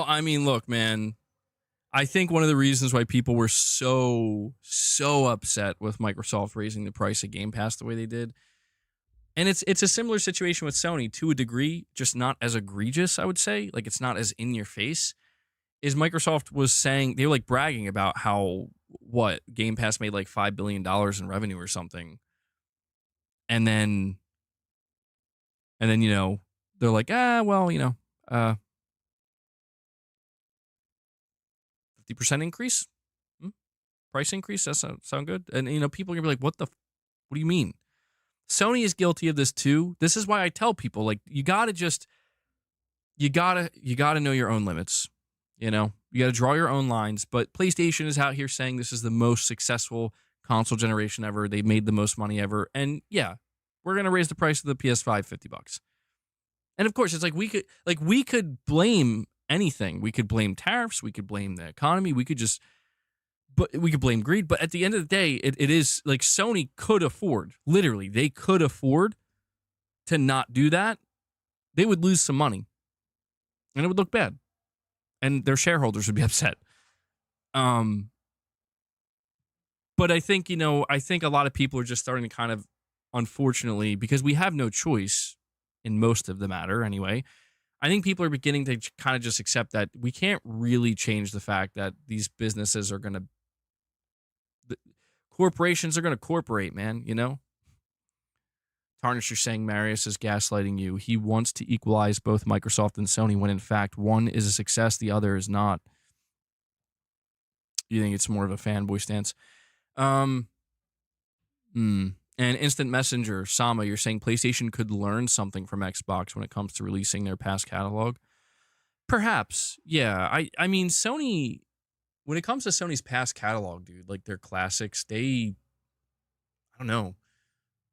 I mean, look, man, I think one of the reasons why people were so upset with Microsoft raising the price of Game Pass the way they did, and it's a similar situation with Sony to a degree, just not as egregious, I would say. Like, it's not as in your face. Is Microsoft was saying, they were like bragging about how Game Pass made like $5 billion in revenue or something. And then you know, they're like, well, you know, 50% increase? Price increase? That sound good? And, you know, people are going to be like, what do you mean? Sony is guilty of this too. This is why I tell people, like, you got to know your own limits. You know, you got to draw your own lines. But PlayStation is out here saying this is the most successful console generation ever. They made the most money ever. And yeah, we're going to raise the price of the PS5 $50. And of course, it's like we could blame anything. We could blame tariffs, we could blame the economy, but we could blame greed. But at the end of the day, it is like Sony could afford, literally, they could afford to not do that. They would lose some money. And it would look bad. And their shareholders would be upset. But I think, I think a lot of people are just starting to kind of, unfortunately, because we have no choice in most of the matter anyway, I think people are beginning to kind of just accept that we can't really change the fact that these businesses are going to, corporations are going to corporate, man, Tarnish, you're saying Marius is gaslighting you. He wants to equalize both Microsoft and Sony when in fact one is a success, the other is not. You think it's more of a fanboy stance? And Instant Messenger, Sama, you're saying PlayStation could learn something from Xbox when it comes to releasing their past catalog? Perhaps, yeah. I mean, Sony, when it comes to Sony's past catalog, dude, like their classics, I don't know.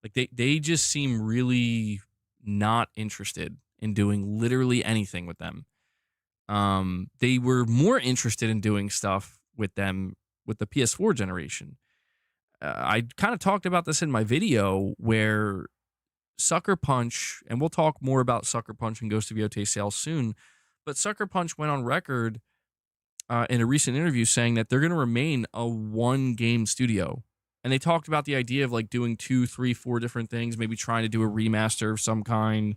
Like they just seem really not interested in doing literally anything with them. They were more interested in doing stuff with them with the PS4 generation. I kind of talked about this in my video where Sucker Punch, and we'll talk more about Sucker Punch and Ghost of Yotei sales soon, but Sucker Punch went on record in a recent interview saying that they're going to remain a one-game studio. And they talked about the idea of like doing 2, 3, 4 different things, maybe trying to do a remaster of some kind,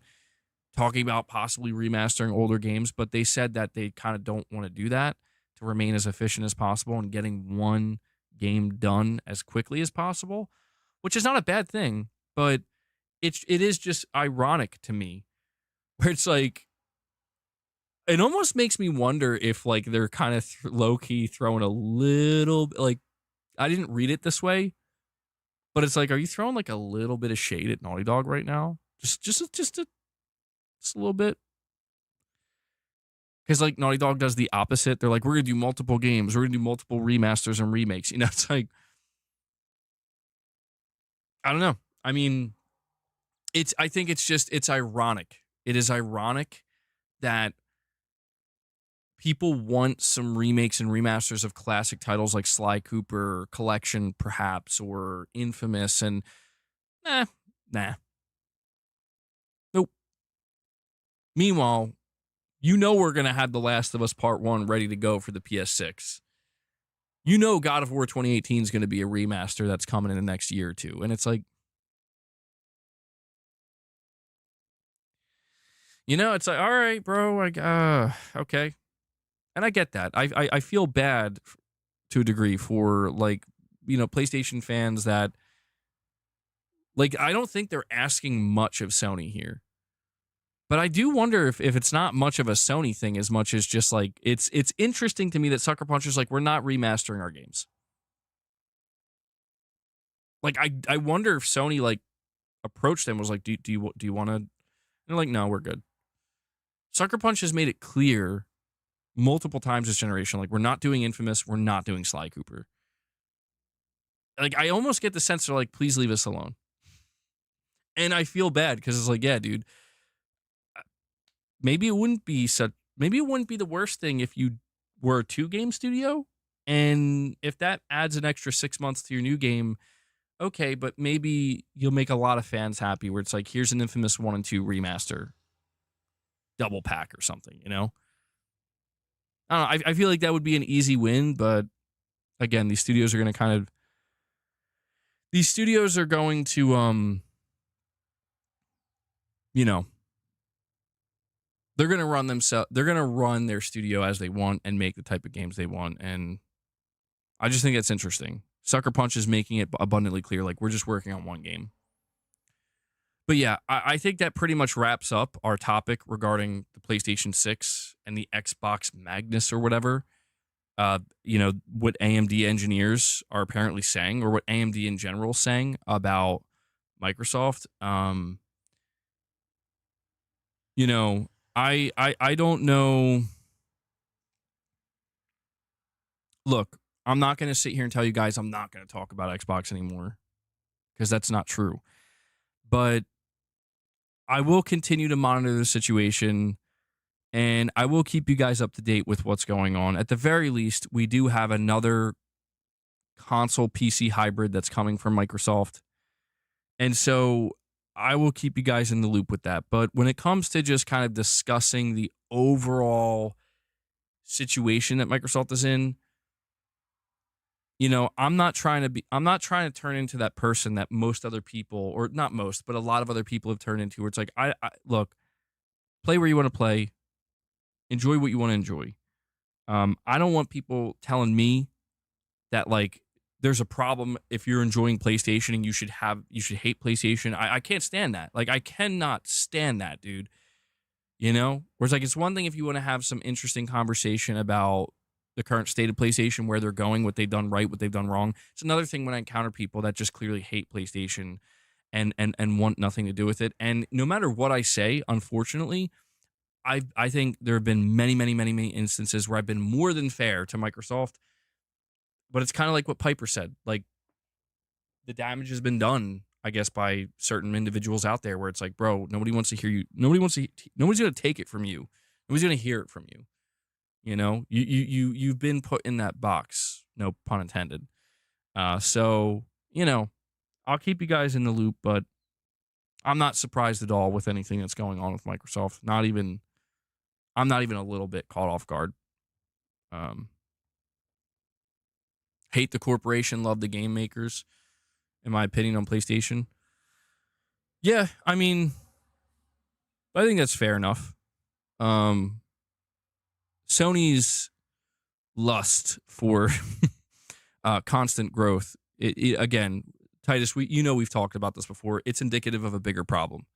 talking about possibly remastering older games, but they said that they kind of don't want to do that, to remain as efficient as possible and getting one game done as quickly as possible, which is not a bad thing, but it is just ironic to me where it's like, it almost makes me wonder if like they're kind of low-key throwing a little, like, I didn't read it this way, but it's like, are you throwing like a little bit of shade at Naughty Dog right now? Just a little bit. Because like Naughty Dog does the opposite. They're like, we're going to do multiple games. We're going to do multiple remasters and remakes. It's like, I don't know. I mean, I think it's ironic. It is ironic that people want some remakes and remasters of classic titles like Sly Cooper, Collection perhaps, or Infamous, and nah. Nope. Meanwhile, we're going to have The Last of Us Part 1 ready to go for the PS6. God of War 2018 is going to be a remaster that's coming in the next year or two. And it's like, it's like, all right, bro, okay. And I get that. I feel bad to a degree for like, PlayStation fans that like, I don't think they're asking much of Sony here. But I do wonder if it's not much of a Sony thing as much as just like, it's interesting to me that Sucker Punch is like, we're not remastering our games. Like, I wonder if Sony like approached them, was like, do you want to? They're like, no, we're good. Sucker Punch has made it clear multiple times this generation, like, we're not doing Infamous, we're not doing Sly Cooper. Like, I almost get the sense they're like, please leave us alone. And I feel bad because it's like, yeah, dude, maybe it wouldn't be the worst thing if you were a 2-game studio, and if that adds an extra 6 months to your new game, okay, but maybe you'll make a lot of fans happy where it's like, here's an Infamous 1 and 2 remaster double pack or something, I don't know. I feel like that would be an easy win, but again, these studios are going to they're going to run themselves. They're going to run their studio as they want and make the type of games they want. And I just think it's interesting. Sucker Punch is making it abundantly clear, like, we're just working on one game. But yeah, I think that pretty much wraps up our topic regarding the PlayStation 6 and the Xbox Magnus or whatever. What AMD engineers are apparently saying, or what AMD in general is saying about Microsoft. I don't know. Look, I'm not going to sit here and tell you guys I'm not going to talk about Xbox anymore because that's not true. But I will continue to monitor the situation and I will keep you guys up to date with what's going on. At the very least, we do have another console PC hybrid that's coming from Microsoft. And so I will keep you guys in the loop with that. But when it comes to just kind of discussing the overall situation that Microsoft is in, I'm not trying to turn into that person that most other people, or not most, but a lot of other people have turned into, where it's like, I look, play where you want to play, enjoy what you want to enjoy. I don't want people telling me that like there's a problem if you're enjoying PlayStation and you should hate PlayStation. I can't stand that. Like I cannot stand that, dude. Whereas like it's one thing if you want to have some interesting conversation about the current state of PlayStation, where they're going, what they've done right, what they've done wrong. It's another thing when I encounter people that just clearly hate PlayStation and want nothing to do with it. And no matter what I say, unfortunately, I think there have been many, many, many, many instances where I've been more than fair to Microsoft. But it's kind of like what Piper said. Like the damage has been done, I guess, by certain individuals out there where it's like, bro, nobody wants to hear you. Nobody's going to take it from you. Nobody's going to hear it from you. You've been put in that box. No pun intended. So, I'll keep you guys in the loop, but I'm not surprised at all with anything that's going on with Microsoft. I'm not even a little bit caught off guard. Um, hate the corporation, love the game makers, in my opinion, on PlayStation. Yeah, I mean, I think that's fair enough. Sony's lust for constant growth, again, Titus, we've talked about this before. It's indicative of a bigger problem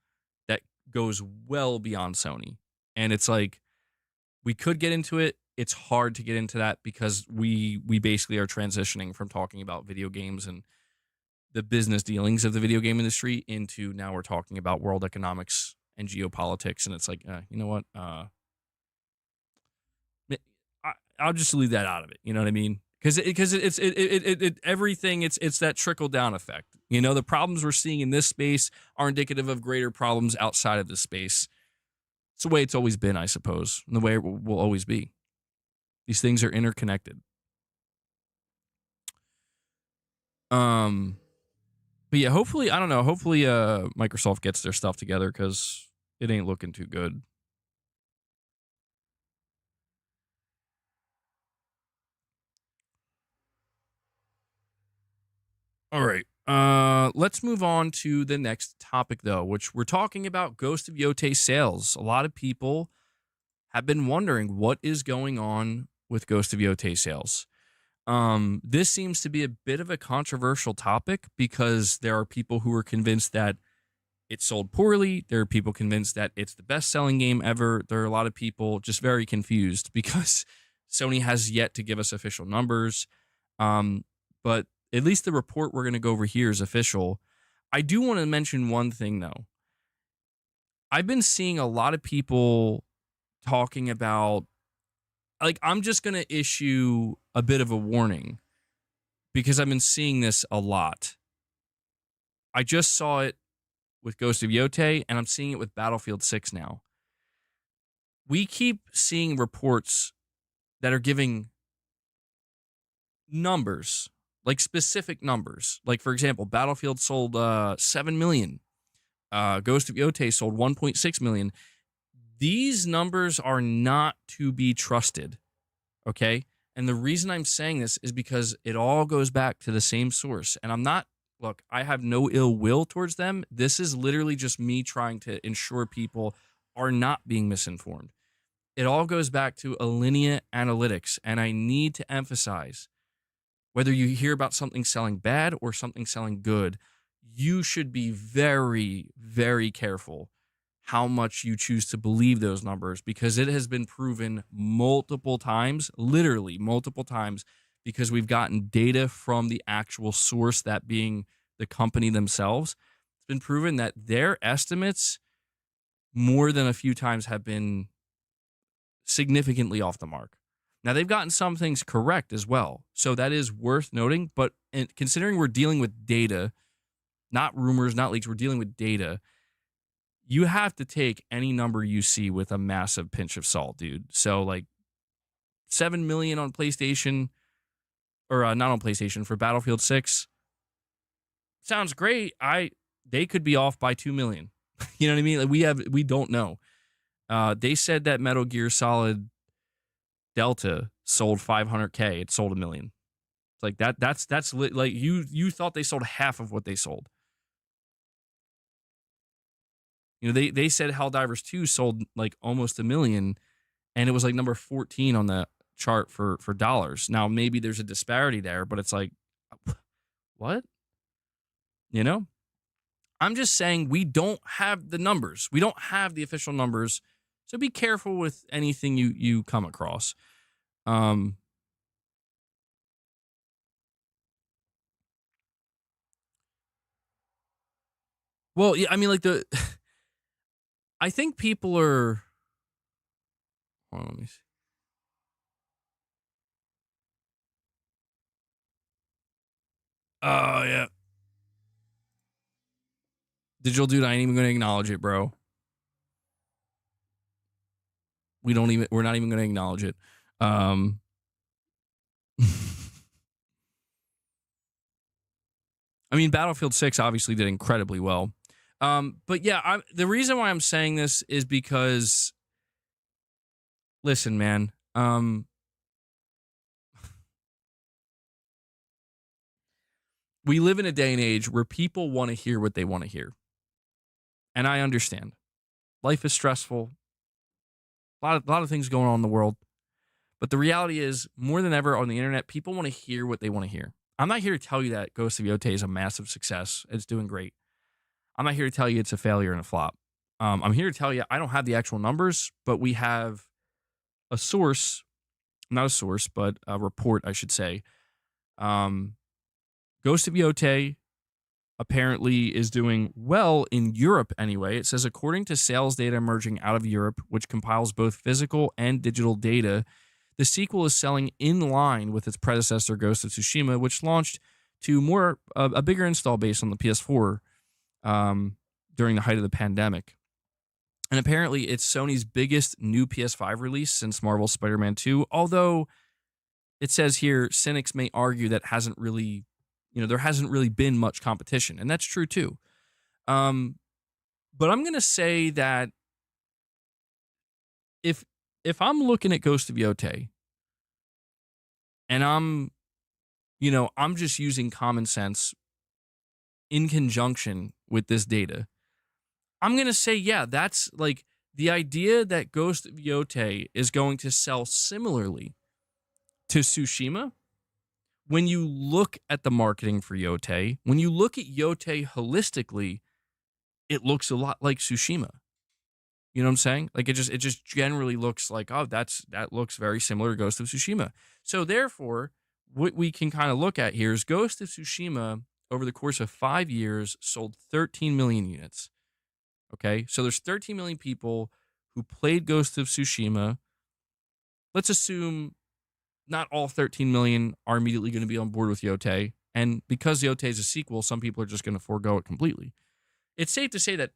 that goes well beyond Sony. And it's like, we could get into it. It's hard to get into that because we basically are transitioning from talking about video games and the business dealings of the video game industry into now we're talking about world economics and geopolitics. And it's like, you know what? I'll just leave that out of it. You know what I mean? Because it's everything. It's that trickle down effect. The problems we're seeing in this space are indicative of greater problems outside of this space. It's the way it's always been, I suppose, and the way it will always be. These things are interconnected. But yeah, hopefully, I don't know. Hopefully, Microsoft gets their stuff together because it ain't looking too good. All right. Let's move on to the next topic, though, which we're talking about Ghost of Yotei sales. A lot of people have been wondering what is going on with Ghost of Yotei sales. This seems to be a bit of a controversial topic because there are people who are convinced that it sold poorly. There are people convinced that it's the best-selling game ever. There are a lot of people just very confused because Sony has yet to give us official numbers. But at least the report we're going to go over here is official. I do want to mention one thing, though. I've been seeing a lot of people talking about, like, I'm just going to issue a bit of a warning because I've been seeing this a lot. I just saw it with Ghost of Yotei, and I'm seeing it with Battlefield 6 now. We keep seeing reports that are giving numbers, like specific numbers. Like, for example, Battlefield sold 7 million. Ghost of Yotei sold 1.6 million. These numbers are not to be trusted, okay? And the reason I'm saying this is because it all goes back to the same source. And look, I have no ill will towards them. This is literally just me trying to ensure people are not being misinformed. It all goes back to Alinea Analytics. And I need to emphasize, whether you hear about something selling bad or something selling good, you should be very, very careful how much you choose to believe those numbers, because it has been proven multiple times, literally multiple times, because we've gotten data from the actual source, that being the company themselves. It's been proven that their estimates more than a few times have been significantly off the mark. Now, they've gotten some things correct as well. So that is worth noting. But considering we're dealing with data, not rumors, not leaks, we're dealing with data, you have to take any number you see with a massive pinch of salt, dude. So, like, 7 million on PlayStation, or not on PlayStation, for Battlefield 6 sounds great. They could be off by 2 million. You know what I mean? Like, we don't know. They said that Metal Gear Solid Delta sold 500K. It sold 1 million. It's like that's like you thought they sold half of what they sold. You know, they said Helldivers 2 sold like almost 1 million, and it was like number 14 on the chart for dollars. Now maybe there's a disparity there, but it's like, what? You know? I'm just saying we don't have the numbers. We don't have the official numbers. So be careful with anything you come across. Well, yeah, I mean, like I think people are. Hold on, let me see. Oh yeah, Digital Dude. I ain't even gonna acknowledge it, bro. We're not even gonna acknowledge it. I mean, Battlefield 6 obviously did incredibly well. But yeah, the reason why I'm saying this is because, listen, man, we live in a day and age where people want to hear what they want to hear. And I understand. Life is stressful. A lot of things going on in the world. But the reality is, more than ever on the internet, people want to hear what they want to hear. I'm not here to tell you that Ghost of Yotei is a massive success. It's doing great. I'm not here to tell you it's a failure and a flop. I'm here to tell you I don't have the actual numbers, but we have a source, not a source, but a report, I should say. Ghost of Yotei apparently is doing well in Europe anyway. It says, according to sales data emerging out of Europe, which compiles both physical and digital data, the sequel is selling in line with its predecessor, Ghost of Tsushima, which launched to a bigger install base on the PS4 during the height of the pandemic. And apparently, it's Sony's biggest new PS5 release since Marvel's Spider-Man 2, although it says here, cynics may argue that there hasn't really been much competition, and that's true too. But I'm going to say that if I'm looking at Ghost of Yotei and I'm just using common sense in conjunction with this data, I'm going to say, yeah, that's like the idea that Ghost of Yotei is going to sell similarly to Tsushima. When you look at the marketing for Yotei, when you look at Yotei holistically, it looks a lot like Tsushima. You know what I'm saying? Like it just generally looks like, oh, that looks very similar to Ghost of Tsushima. So therefore, what we can kind of look at here is Ghost of Tsushima over the course of 5 years sold 13 million units. Okay, so there's 13 million people who played Ghost of Tsushima. Let's assume not all 13 million are immediately going to be on board with Yotei. And because Yotei is a sequel, some people are just going to forego it completely. It's safe to say that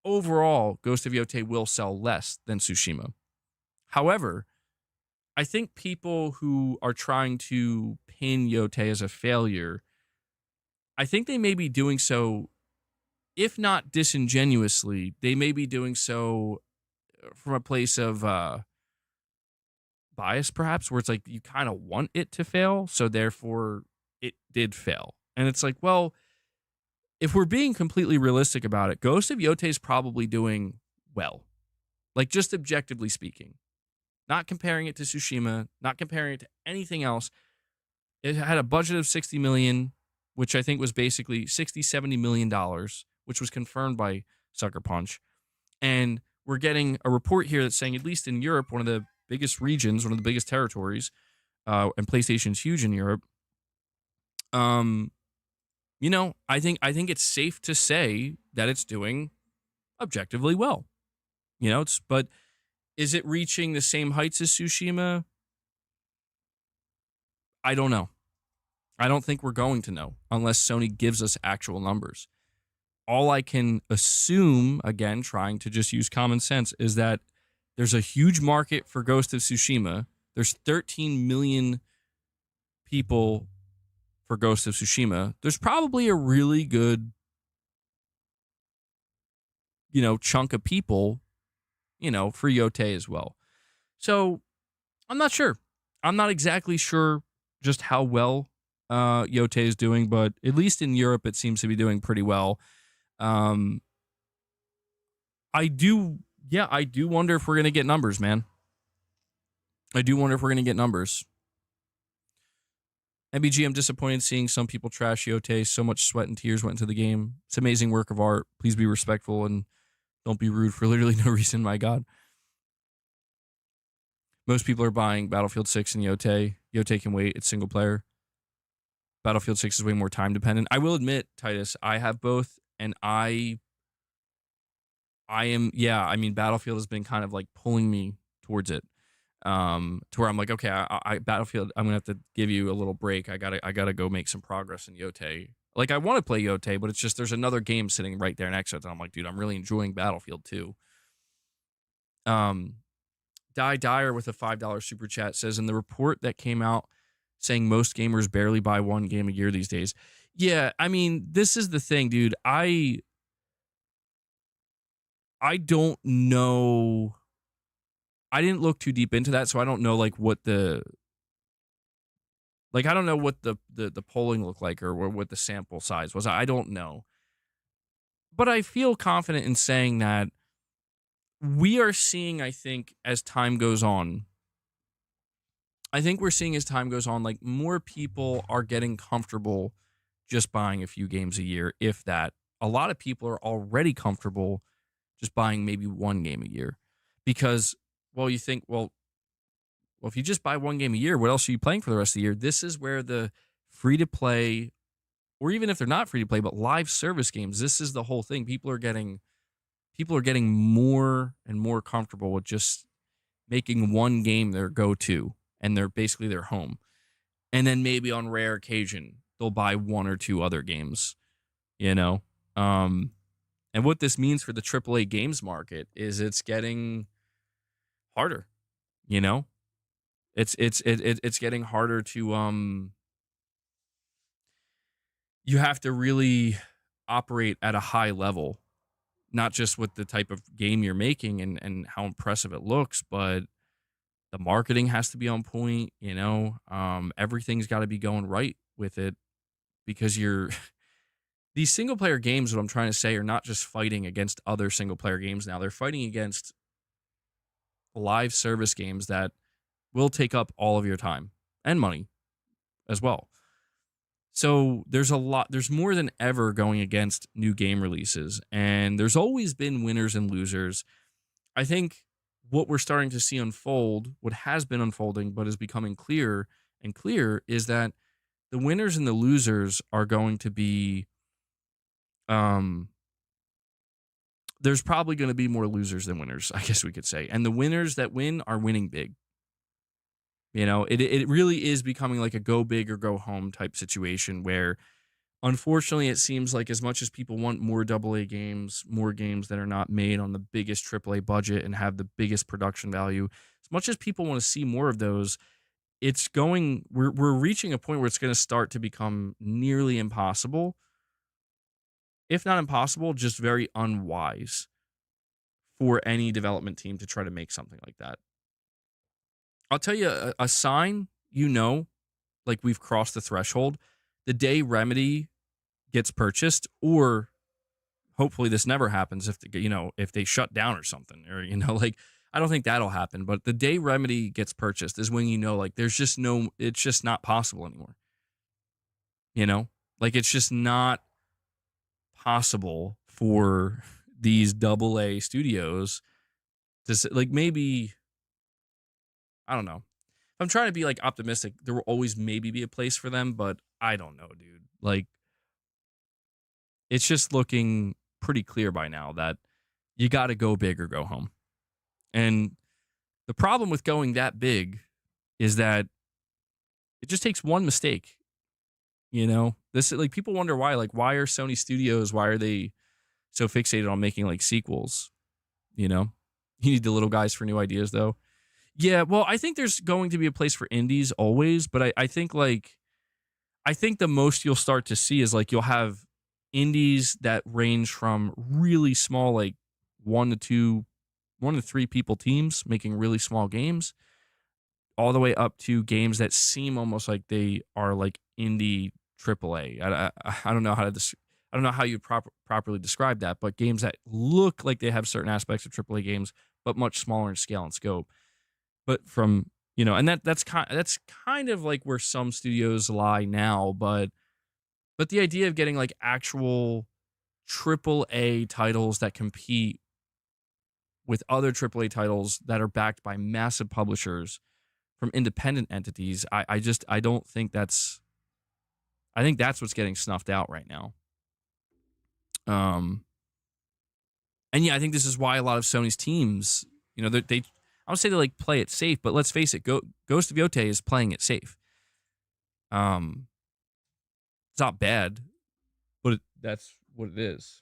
overall, Ghost of Yotei will sell less than Tsushima. However, I think people who are trying to pin Yotei as a failure, I think they may be doing so, if not disingenuously, they may be doing so from a place of bias, perhaps, where it's like you kind of want it to fail, so therefore it did fail. And it's like, well, if we're being completely realistic about it, Ghost of Yotei is probably doing well. Like, just objectively speaking. Not comparing it to Tsushima, not comparing it to anything else. It had a budget of 60 million, which I think was basically $60-70 million, which was confirmed by Sucker Punch. And we're getting a report here that's saying, at least in Europe, one of the biggest regions, one of the biggest territories, and PlayStation's huge in Europe. I think it's safe to say that it's doing objectively well. But is it reaching the same heights as Tsushima? I don't know. I don't think we're going to know unless Sony gives us actual numbers. All I can assume, again, trying to just use common sense, is that there's a huge market for Ghost of Tsushima. There's 13 million people for Ghost of Tsushima. There's probably a really good, chunk of people, for Yotei as well. So I'm not sure. I'm not exactly sure just how well Yotei is doing, but at least in Europe, it seems to be doing pretty well. Um, I do wonder if we're going to get numbers, man. I do wonder if we're going to get numbers. MBG, I'm disappointed seeing some people trash Yotei. So much sweat and tears went into the game. It's amazing work of art. Please be respectful and don't be rude for literally no reason, my God. Most people are buying Battlefield 6 and Yotei. Yotei can wait. It's single player. Battlefield 6 is way more time dependent. I will admit, Titus, I have both, and I am, I mean, Battlefield has been kind of like pulling me towards it. To where I'm like, okay, I Battlefield, I'm gonna have to give you a little break. I gotta go make some progress in Yotei. Like, I want to play Yotei, but it's just there's another game sitting right there next to it. And I'm like, dude, I'm really enjoying Battlefield too. Dyer with a $5 super chat says, in the report that came out saying most gamers barely buy one game a year these days. Yeah, I mean, this is the thing, dude. I don't know. I didn't look too deep into that, so I don't know like what the I don't know what the polling looked like or what the sample size was. I don't know. But I feel confident in saying that we are seeing, I think, as time goes on, like more people are getting comfortable just buying a few games a year, if that. A lot of people are already comfortable just buying maybe one game a year because, well, you think, well, if you just buy one game a year, what else are you playing for the rest of the year? This is where the free-to-play, or even if they're not free-to-play, but live service games, this is the whole thing. People are getting more and more comfortable with just making one game their go-to, and they're basically their home. And then maybe on rare occasion, they'll buy one or two other games, And what this means for the AAA games market is it's getting harder, It's getting harder to you have to really operate at a high level, not just with the type of game you're making and how impressive it looks, but the marketing has to be on point, everything's got to be going right with it because these single player games, what I'm trying to say, are not just fighting against other single player games now. They're fighting against live service games that will take up all of your time and money as well. So there's more than ever going against new game releases, and there's always been winners and losers. I think what we're starting to see unfold, what has been unfolding but is becoming clearer and clearer, is that the winners and the losers are going to be there's probably going to be more losers than winners, I guess we could say. And the winners that win are winning big. It really is becoming like a go big or go home type situation where, unfortunately, it seems like as much as people want more AA games, more games that are not made on the biggest AAA budget and have the biggest production value, as much as people want to see more of those, we're reaching a point where it's going to start to become nearly impossible, if not impossible, just very unwise for any development team to try to make something like that. I'll tell you a sign, like we've crossed the threshold, the day Remedy gets purchased, or hopefully this never happens if they shut down or something, or, like, I don't think that'll happen, but the day Remedy gets purchased is when, like, it's just not possible anymore. Like, it's just not possible for these AA studios to, like, maybe, I don't know. If I'm trying to be like optimistic, there will always maybe be a place for them, but I don't know, dude. Like, it's just looking pretty clear by now that you got to go big or go home. And the problem with going that big is that It just takes one mistake. This like people wonder why are Sony Studios, why are they so fixated on making like sequels? You know, you need the little guys for new ideas though. Yeah, well, I think there's going to be a place for indies always, but I think the most you'll start to see is like you'll have indies that range from really small, like 1 to 3 people teams making really small games, all the way up to games that seem almost like they are like indie AAA. I don't know how to I don't know how you properly describe that, but games that look like they have certain aspects of AAA games, but much smaller in scale and scope. But from and that's kind of like where some studios lie now, but the idea of getting like actual AAA titles that compete with other AAA titles that are backed by massive publishers from independent entities, I don't think I think that's what's getting snuffed out right now. And yeah, I think this is why a lot of Sony's teams, they I would say they like play it safe, but let's face it, Ghost of Yotei is playing it safe. It's not bad, but that's what it is.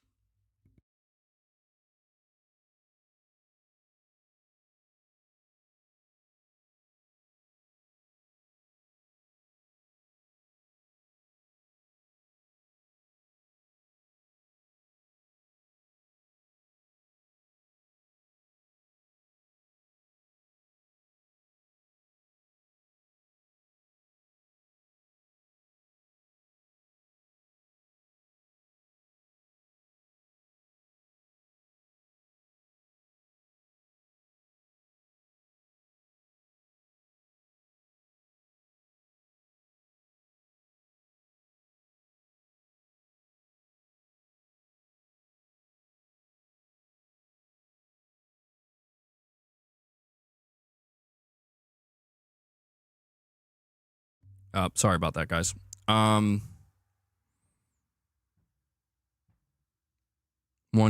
Sorry about that, guys. One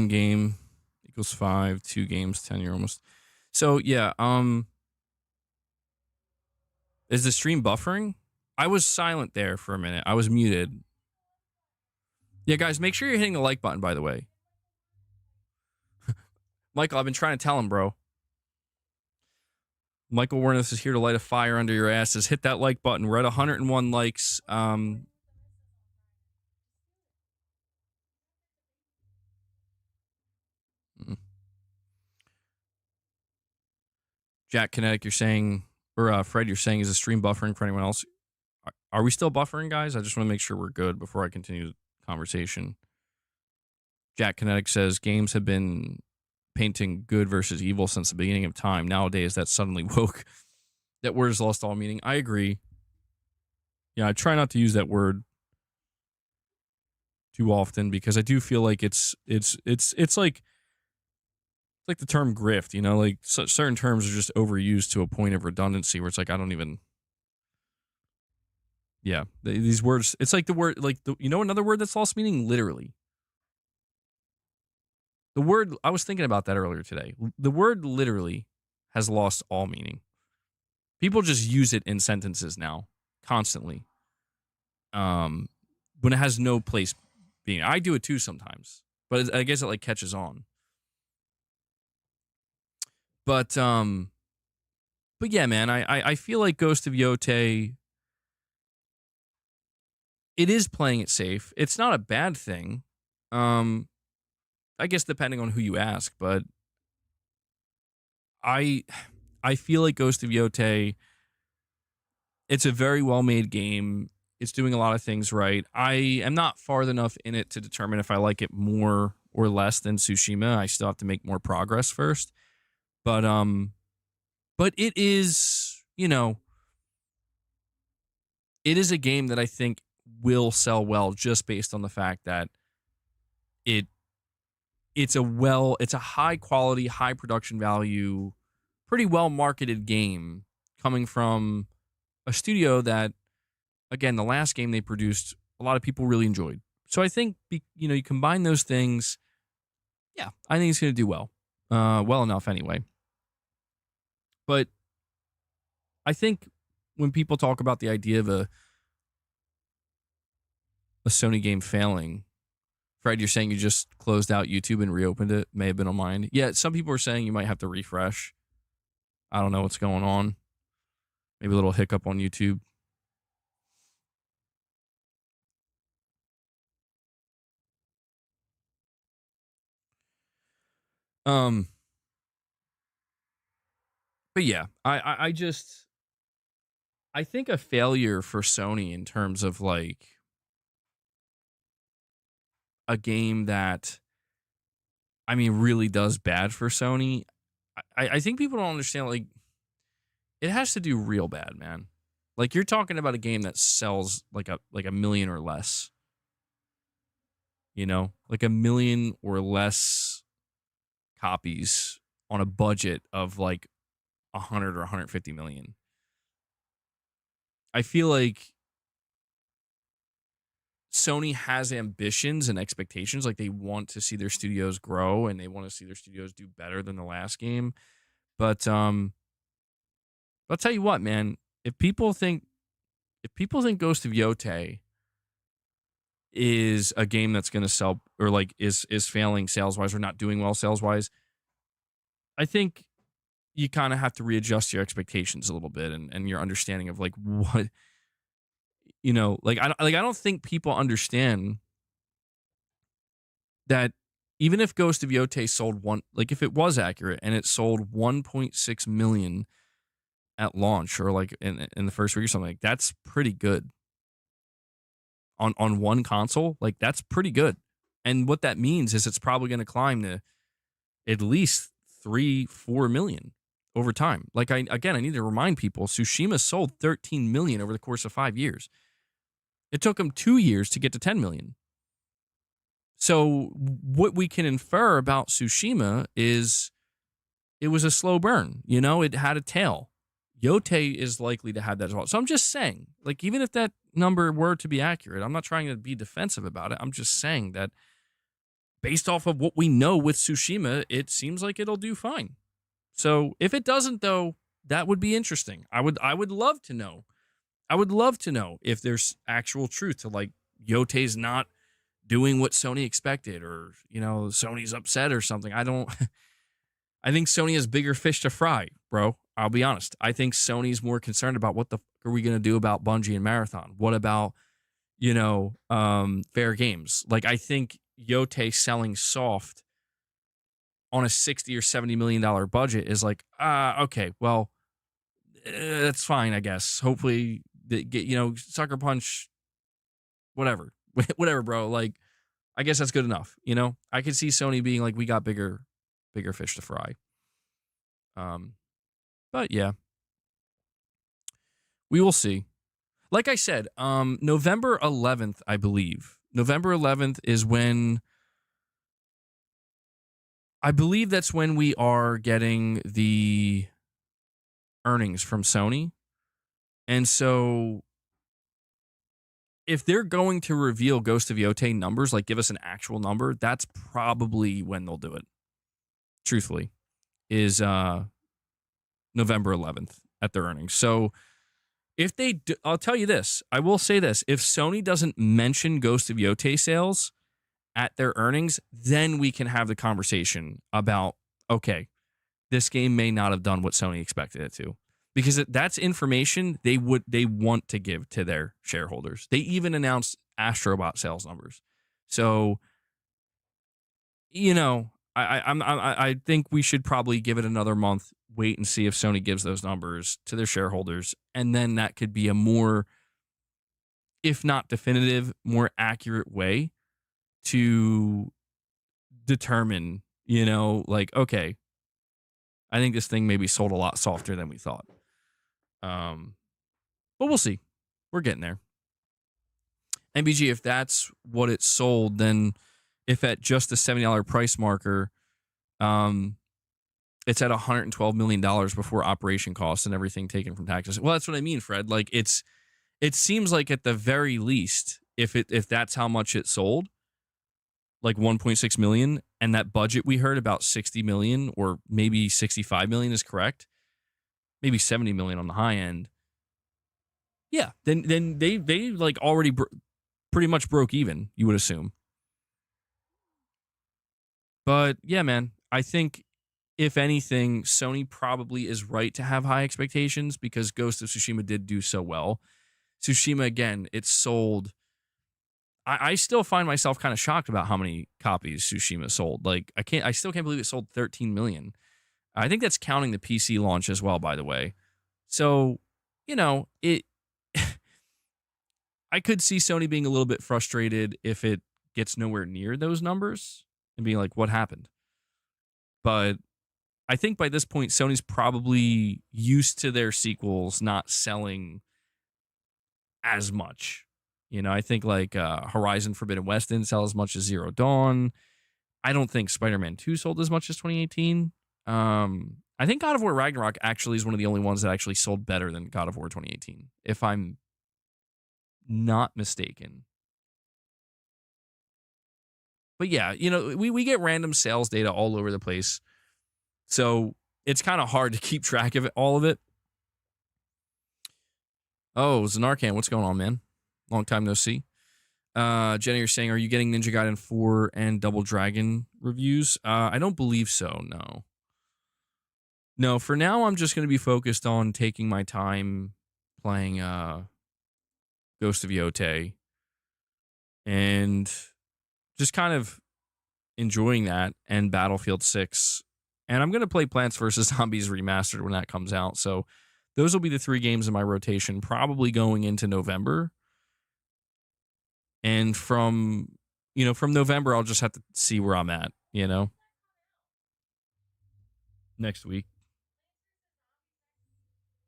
game equals 5, 2 games, 10. You're almost. So yeah. Is the stream buffering? I was silent there for a minute. I was muted. Yeah, guys, make sure you're hitting the like button. By the way, Michael, I've been trying to tell him, bro. Michael Wernes is here to light a fire under your asses. Hit that like button. We're at 101 likes. Jack Kinetic, you're saying, or Fred, you're saying, is the stream buffering for anyone else? Are we still buffering, guys? I just want to make sure we're good before I continue the conversation. Jack Kinetic says games have been painting good versus evil since the beginning of time. Nowadays, that's suddenly woke. That word has lost all meaning. I agree. Yeah, I try not to use that word too often because I do feel like it's like the term grift, like certain terms are just overused to a point of redundancy where it's like I don't even. Yeah, these words. It's like the word, like another word that's lost meaning. Literally, the word. I was thinking about that earlier today. The word literally has lost all meaning. People just use it in sentences now, constantly. When it has no place being. I do it too sometimes, but I guess it like catches on. But yeah, man, I feel like Ghost of Yotei, it is playing it safe. It's not a bad thing. I guess depending on who you ask, but I feel like Ghost of Yotei, it's a very well-made game. It's doing a lot of things right. I am not far enough in it to determine if I like it more or less than Tsushima. I still have to make more progress first. But it is, it is a game that I think will sell well just based on the fact that it's a high quality, high production value, pretty well marketed game coming from a studio that, again, the last game they produced, a lot of people really enjoyed. So I think, you combine those things. Yeah, I think it's going to do well. Well enough anyway. But I think when people talk about the idea of a Sony game failing, Fred, you're saying you just closed out YouTube and reopened it. May have been on mine. Yeah, some people are saying you might have to refresh. I don't know what's going on. Maybe a little hiccup on YouTube. Um, but yeah, I just I think a failure for Sony in terms of like a game that I mean really does bad for Sony. I think people don't understand like it has to do real bad, man. Like you're talking about a game that sells like a million or less. You know, like a million or less copies on a budget of like 100 or 150 million. I feel like Sony has ambitions and expectations. Like they want to see their studios grow and they want to see their studios do better than the last game. But I'll tell you what, man. If people think Ghost of Yotei is a game that's going to sell or like is failing sales wise or not doing well sales wise, I think you kind of have to readjust your expectations a little bit and your understanding of like what I don't think people understand that even if Ghost of Yotei sold like if it was accurate and it sold 1.6 million at launch or like in the first week or something, like that's pretty good on one console. Like that's pretty good. And what that means is it's probably going to climb to at least 3-4 million over time. Like I need to remind people, Tsushima sold 13 million over the course of 5 years. It took them 2 years to get to 10 million. So what we can infer about Tsushima is it was a slow burn. You know, it had a tail. Yotei is likely to have that as well. So I'm just saying, like, even if that number were to be accurate, I'm not trying to be defensive about it. I'm just saying that based off of what we know with Tsushima, it seems like it'll do fine. So if it doesn't, though, that would be interesting. I would love to know. I would love to know if there's actual truth to like Yotei's not doing what Sony expected or, Sony's upset or something. I think Sony has bigger fish to fry, bro. I'll be honest. I think Sony's more concerned about what the fuck are we going to do about Bungie and Marathon? What about, Fair Games? Like, I think Yotei selling soft on a $60 or $70 million budget is like, okay, well, that's fine, I guess. Hopefully, Sucker Punch, whatever, whatever, bro. Like, I guess that's good enough. I could see Sony being like, we got bigger fish to fry. But yeah, we will see. Like I said, November 11th, I believe. November 11th is when I believe that's when we are getting the earnings from Sony. And so if they're going to reveal Ghost of Yotei numbers, like give us an actual number, that's probably when they'll do it. Truthfully, is November 11th at their earnings. So if they do, I'll tell you this, I will say this, if Sony doesn't mention Ghost of Yotei sales at their earnings, then we can have the conversation about, okay, this game may not have done what Sony expected it to. Because that's information they want to give to their shareholders. They even announced Astrobot sales numbers. So, I think we should probably give it another month, wait and see if Sony gives those numbers to their shareholders, and then that could be a more, if not definitive, more accurate way to determine, like, okay, I think this thing maybe sold a lot softer than we thought. But we'll see. We're getting there. MBG, if that's what it sold, then if at just the $70 price marker, it's at $112 million before operation costs and everything taken from taxes. Well, that's what I mean, Fred. Like it seems like at the very least, if that's how much it sold, like 1.6 million, and that budget we heard about 60 million or maybe 65 million is correct, maybe 70 million on the high end. Yeah, then they like already pretty much broke even, you would assume. But yeah, man, I think if anything, Sony probably is right to have high expectations because Ghost of Tsushima did do so well. Tsushima, again, it sold. I still find myself kind of shocked about how many copies Tsushima sold. Like, I still can't believe it sold 13 million. I think that's counting the PC launch as well, by the way. So, it. I could see Sony being a little bit frustrated if it gets nowhere near those numbers and being like, what happened? But I think by this point, Sony's probably used to their sequels not selling as much. I think like Horizon Forbidden West didn't sell as much as Zero Dawn. I don't think Spider-Man 2 sold as much as 2018. I think God of War Ragnarok actually is one of the only ones that actually sold better than God of War 2018, if I'm not mistaken. But yeah, we get random sales data all over the place. So it's kind of hard to keep track of all of it. Oh, Zanarkhan, what's going on, man? Long time no see. Jenny, you're saying, are you getting Ninja Gaiden 4 and Double Dragon reviews? I don't believe so, no. No, for now, I'm just going to be focused on taking my time playing Ghost of Yotei and just kind of enjoying that and Battlefield 6. And I'm going to play Plants vs. Zombies Remastered when that comes out. So those will be the 3 games in my rotation, probably going into November. And from November, I'll just have to see where I'm at, next week.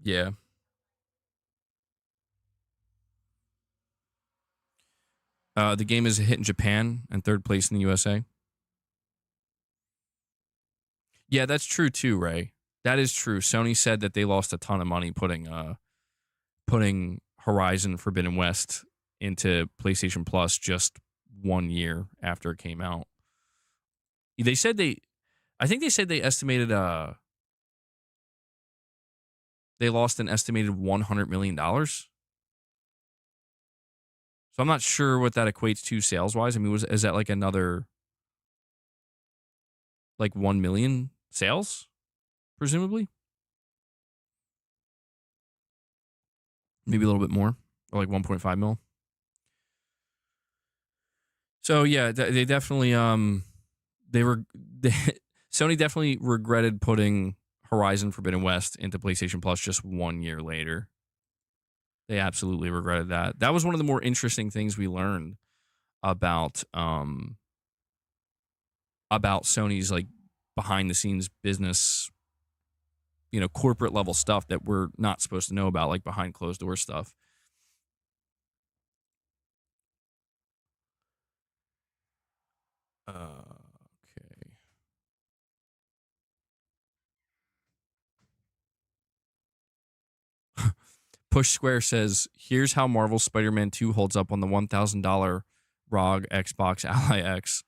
Yeah. The game is a hit in Japan and 3rd place in the USA. Yeah, that's true too, Ray. That is true. Sony said that they lost a ton of money putting Horizon Forbidden West into PlayStation Plus just 1 year after it came out. I think they said they estimated they lost an estimated $100 million. So I'm not sure what that equates to sales wise. I mean, is that like another like 1 million sales, presumably? Maybe a little bit more, or like 1.5 mil. So yeah, they definitely Sony definitely regretted putting Horizon Forbidden West into PlayStation Plus just 1 year later. They absolutely regretted that. That was one of the more interesting things we learned about Sony's like behind the scenes business, corporate level stuff that we're not supposed to know about, like behind closed door stuff. Okay. Push Square says, here's how Marvel Spider-Man 2 holds up on the $1,000 ROG Xbox Ally X.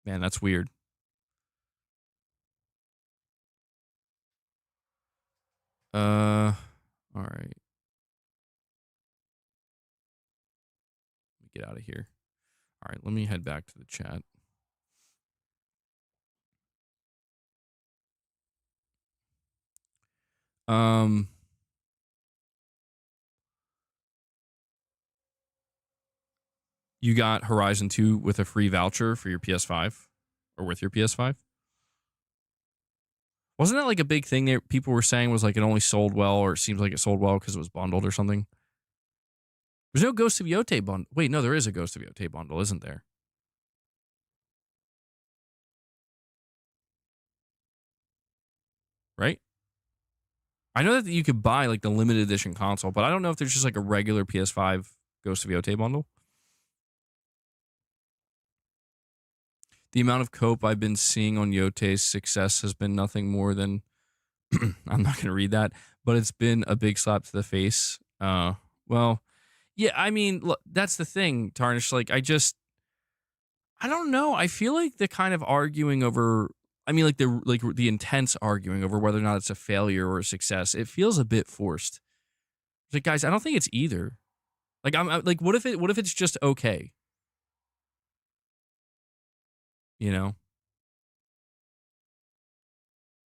Man, that's weird. All right. Let me get out of here. All right, let me head back to the chat. You got Horizon 2 with a free voucher for your PS5 or with your PS5? Wasn't that like a big thing that people were saying was like it only sold well, or it seems like it sold well because it was bundled or something? There's no Ghost of Yotei bundle. Wait, no, there is a Ghost of Yotei bundle, isn't there? Right? I know that you could buy like the limited edition console, but I don't know if there's just like a regular PS5 Ghost of Yotei bundle. The amount of cope I've been seeing on Yotei's success has been nothing more than I'm not going to read that, but it's been a big slap to the face. Well, yeah, I mean, look, that's the thing, Tarnish. Like, I don't know. I feel like the kind of arguing over I mean, like the intense arguing over whether or not it's a failure or a success, it feels a bit forced. It's like, guys, I don't think it's either. Like, like, what if it's just okay? You know,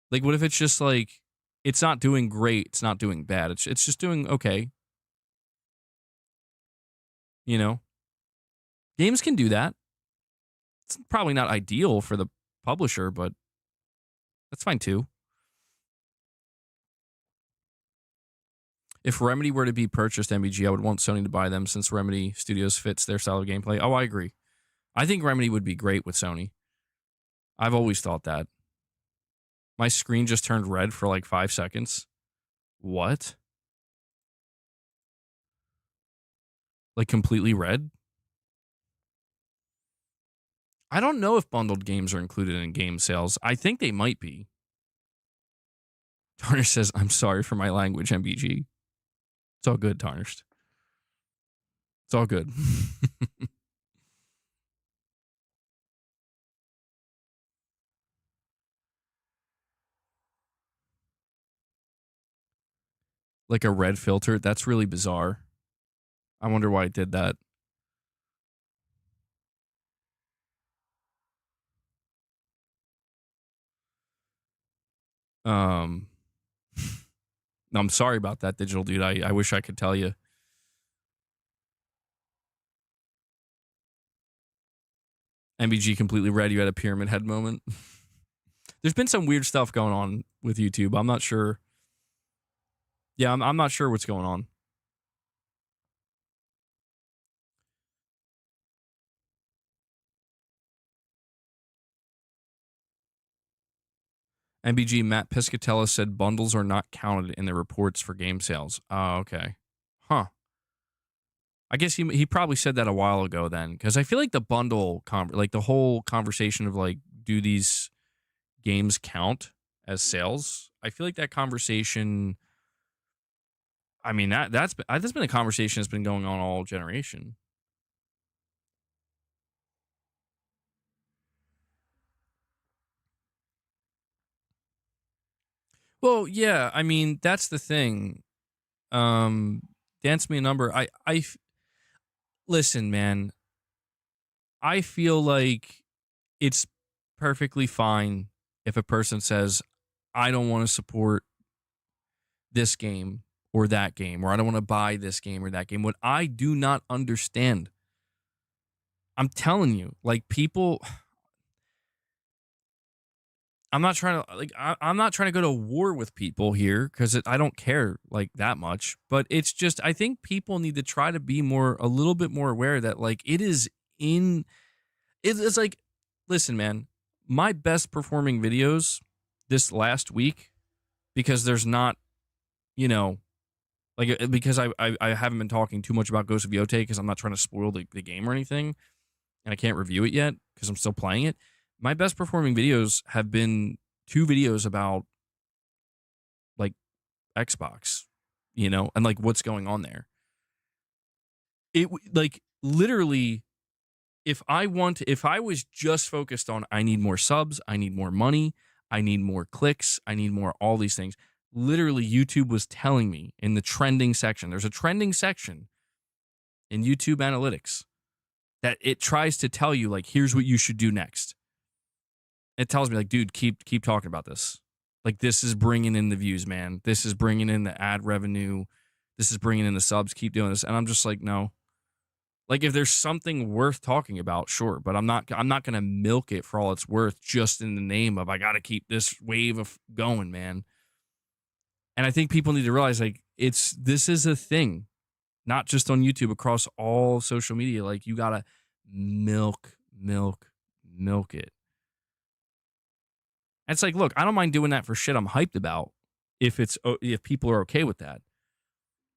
like, what if it's just like it's not doing great, it's not doing bad, it's just doing okay. You know, games can do that. It's probably not ideal for the publisher, but that's fine too. If Remedy were to be purchased MBG, I would want Sony to buy them since Remedy Studios fits their style of gameplay. Oh, I agree. I think Remedy would be great with Sony. I've always thought that. My screen just turned red for like 5 seconds. What? Like completely red? I don't know if bundled games are included in game sales. I think they might be. Tarnished says, I'm sorry for my language, MBG. It's all good, Tarnished. It's all good. Like a red filter? That's really bizarre. I wonder why it did that. No, I'm sorry about that, digital dude. I wish I could tell you. MBG completely red. You had a pyramid head moment. There's been some weird stuff going on with YouTube. I'm not sure. Yeah, I'm not sure what's going on. MBG Matt Piscatella said bundles are not counted in the reports for game sales. Oh, okay. Huh. I guess he probably said that a while ago then, because I feel like the bundle, like the whole conversation of like, do these games count as sales? I feel like that conversation. I mean that's been a conversation that's been going on all generation. Well, yeah. I mean that's the thing. Dance me a number. Listen, man. I feel like it's perfectly fine if a person says, I don't want to support this game or that game, or I don't want to buy this game or that game. What I do not understand, I'm telling you, like people, I'm not trying to I'm not trying to go to war with people here because I don't care like that much. But it's just I think people need to try to be a little bit more aware that like it is in it's like, listen, man, my best performing videos this last week, because there's not, you know, like, because I haven't been talking too much about Ghost of Yotei because I'm not trying to spoil the game or anything, and I can't review it yet because I'm still playing it. My best performing videos have been 2 videos about, like, Xbox, you know, and, like, what's going on there. Like, literally, if I was just focused on I need more subs, I need more money, I need more clicks, I need more all these things, literally YouTube was telling me in the trending section, there's a trending section in YouTube analytics that it tries to tell you like, here's what you should do next. It tells me like, dude, keep talking about this. Like, this is bringing in the views, man. This is bringing in the ad revenue. This is bringing in the subs. Keep doing this. And I'm just like, no. Like, if there's something worth talking about, sure, but I'm not going to milk it for all it's worth just in the name of I got to keep this wave of going, man. And I think people need to realize like this is a thing, not just on YouTube, across all social media. Like, you got to milk it. And it's like, look, I don't mind doing that for shit I'm hyped about if people are okay with that.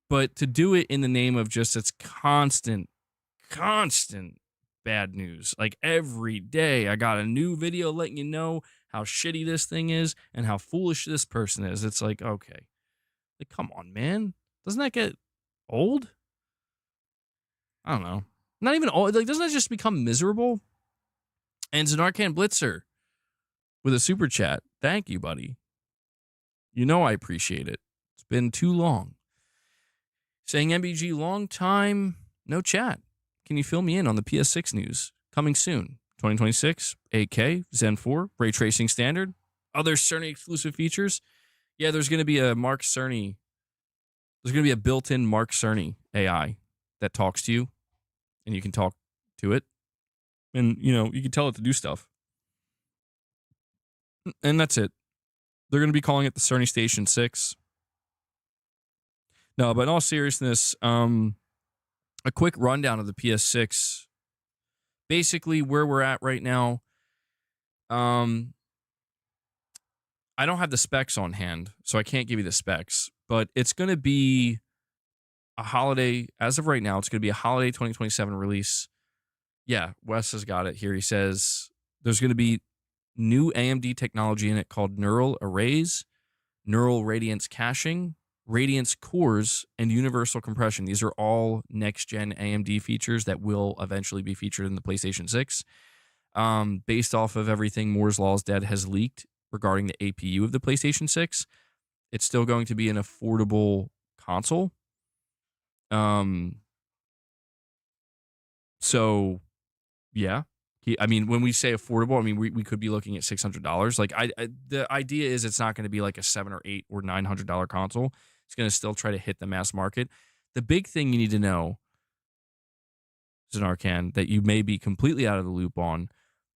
But to do it in the name of just it's constant bad news. Like, every day I got a new video letting you know how shitty this thing is and how foolish this person is. It's like, okay. Like, come on, man. Doesn't that get old? I don't know. Not even old. Like, doesn't that just become miserable? And Zanarkand Blitzer. with a super chat. Thank you, buddy. You know I appreciate it. It's been too long. Saying MBG, long time, no chat. Can you fill me in on the PS6 news? Coming soon. 2026, 8K, Zen 4, ray tracing standard, other Cerny exclusive features. Yeah, there's going to be a Mark Cerny. There's going to be a built-in Mark Cerny AI that talks to you, and you can talk to it. And, you can tell it to do stuff. And that's it. They're going to be calling it the Cerny Station 6. No, but in all seriousness, a quick rundown of the PS6. Basically, where we're at right now. I don't have the specs on hand, so I can't give you the specs. But it's going to be a holiday. As of right now, it's going to be a holiday 2027 release. Yeah, Wes has got it here. He says there's going to be new AMD technology in it called neural arrays, neural radiance caching, radiance cores, and universal compression. These are all next-gen AMD features that will eventually be featured in the PlayStation 6. Based off of everything Moore's Law's Dead has leaked regarding the APU of the PlayStation 6, it's still going to be an affordable console. So, yeah. I mean, when we say affordable, I mean, we could be looking at $600. Like, the idea is it's not going to be like a $700 or $800 or $900 console. It's going to still try to hit the mass market. The big thing you need to know, Zanarkand, that you may be completely out of the loop on,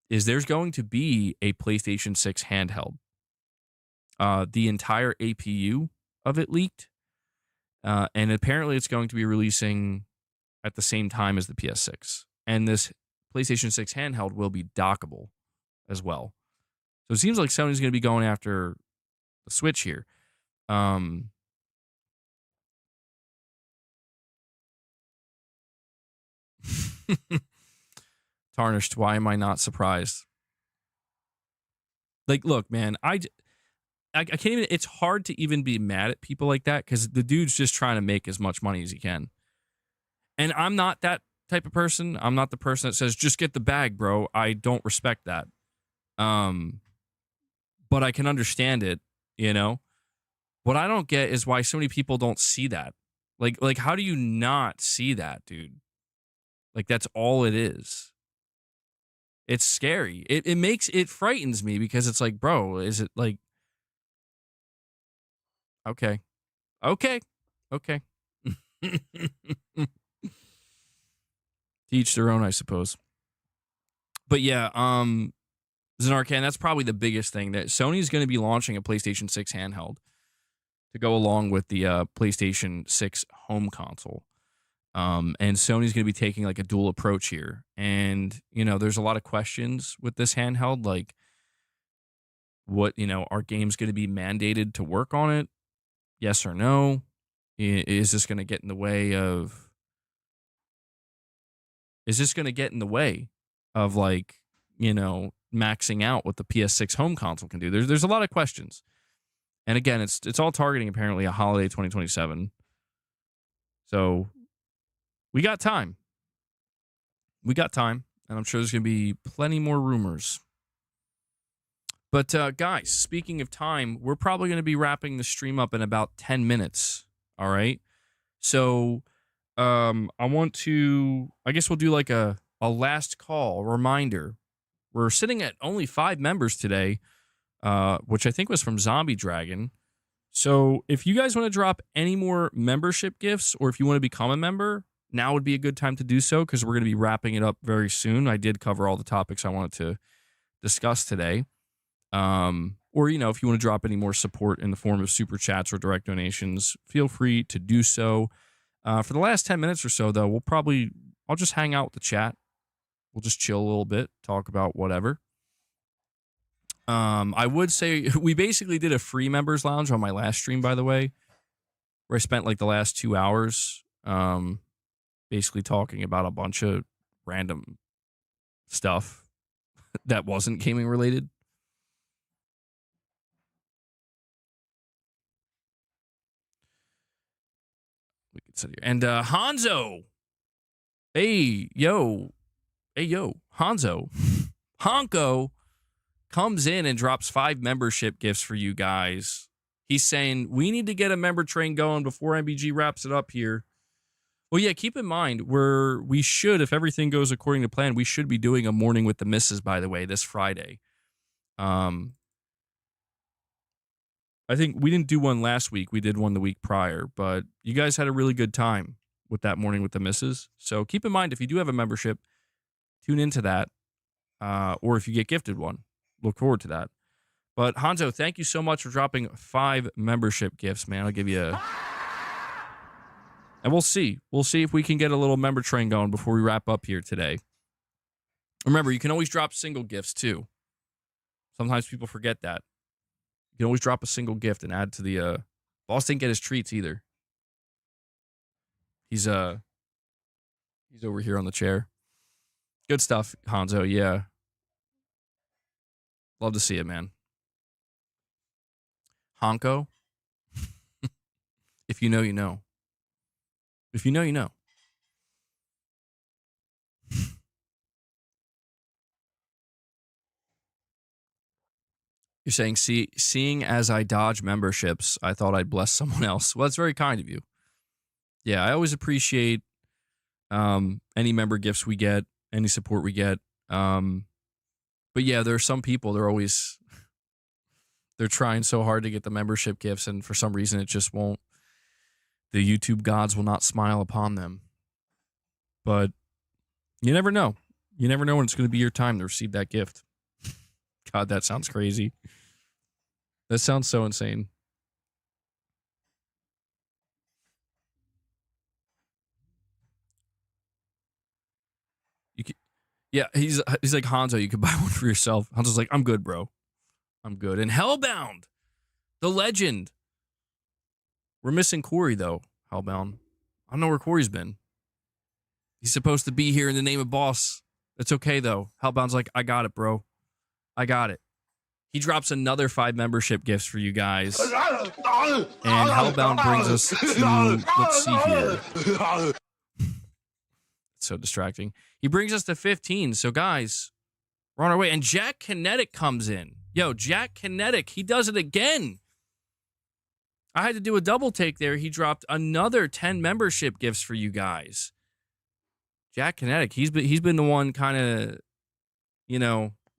is there's going to be a PlayStation 6 handheld. The entire APU of it leaked, and apparently it's going to be releasing at the same time as the PS6. And this PlayStation 6 handheld will be dockable as well. So it seems like Sony's going to be going after the Switch here. Tarnished, why am I not surprised? Like, look, man, I can't even, it's hard to even be mad at people like that because the dude's just trying to make as much money as he can. And I'm not that type of person. I'm not the person that says, just get the bag, bro. I don't respect that. But I can understand it, What I don't get is why so many people don't see that. Like, how do you not see that, dude? Like, that's all it is. It's scary. It frightens me because it's like, bro, is it like, okay. To each their own, I suppose. But yeah, Zanarkand, that's probably the biggest thing, that Sony's going to be launching a PlayStation 6 handheld to go along with the PlayStation 6 home console. And Sony's going to be taking like a dual approach here. And, there's a lot of questions with this handheld, like what, are games going to be mandated to work on it? Yes or no? Is this going to get in the way of like, maxing out what the PS6 home console can do? There's a lot of questions. And again, it's all targeting apparently a holiday 2027. So we got time. And I'm sure there's going to be plenty more rumors. But guys, speaking of time, we're probably going to be wrapping the stream up in about 10 minutes. All right. So I guess we'll do like a last call reminder. We're sitting at only 5 members today, which I think was from Zombie Dragon. So if you guys want to drop any more membership gifts, or if you want to become a member, now would be a good time to do so, because we're going to be wrapping it up very soon. I did cover all the topics I wanted to discuss today. Or, if you want to drop any more support in the form of super chats or direct donations, feel free to do so. For the last 10 minutes or so, though, I'll just hang out with the chat. We'll just chill a little bit, talk about whatever. I would say we basically did a free members lounge on my last stream, by the way, where I spent like the last 2 hours, basically talking about a bunch of random stuff that wasn't gaming related. We could sit here. And Hanzo. Hey, yo. Hanzo. Honko. comes in and drops 5 membership gifts for you guys. He's saying, we need to get a member train going before MBG wraps it up here. Well, yeah, keep in mind, we should, if everything goes according to plan, we should be doing a morning with the missus, by the way, this Friday. I think we didn't do one last week. We did one the week prior, but you guys had a really good time with that morning with the missus. So keep in mind, if you do have a membership, tune into that. Or if you get gifted one, look forward to that. But Hanzo, thank you so much for dropping 5 membership gifts, man. I'll give you a... And we'll see. We'll see if we can get a little member train going before we wrap up here today. Remember, you can always drop single gifts, too. Sometimes people forget that. You can always drop a single gift and add to the... Boss didn't get his treats, either. He's over here on the chair. Good stuff, Hanzo, yeah. Love to see it, man. Honko? If you know, you know. If you know, you know. You're saying, seeing as I dodge memberships, I thought I'd bless someone else. Well, that's very kind of you. Yeah, I always appreciate any member gifts we get, any support we get. But yeah, there are some people, they're trying so hard to get the membership gifts, and for some reason it just won't. The YouTube gods will not smile upon them. But you never know. You never know when it's going to be your time to receive that gift. God, that sounds crazy. That sounds so insane. Yeah, he's like, Hanzo, you could buy one for yourself. Hanzo's like, I'm good, bro. I'm good. And Hellbound, the legend. We're missing Corey, though, Hellbound. I don't know where Corey's been. He's supposed to be here in the name of boss. It's okay, though. Hellbound's like, I got it, bro. I got it. He drops another 5 membership gifts for you guys. And Hellbound brings us to, let's see here. It's so distracting. He brings us to 15. So, guys, we're on our way. And Jack Kinetic comes in. Yo, Jack Kinetic, he does it again. I had to do a double take there. He dropped another 10 membership gifts for you guys. Jack Kinetic, he's been the one kind of,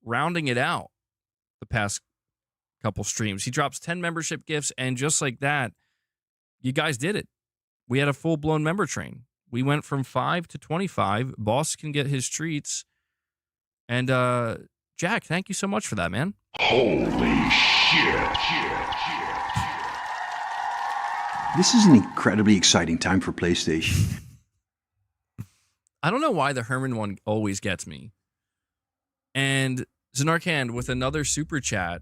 rounding it out the past couple streams. He drops 10 membership gifts, and just like that, you guys did it. We had a full-blown member train. We went from 5 to 25. Boss can get his treats. And, Jack, thank you so much for that, man. Holy shit. This is an incredibly exciting time for PlayStation. I don't know why the Herman one always gets me. And Zanarkand with another super chat.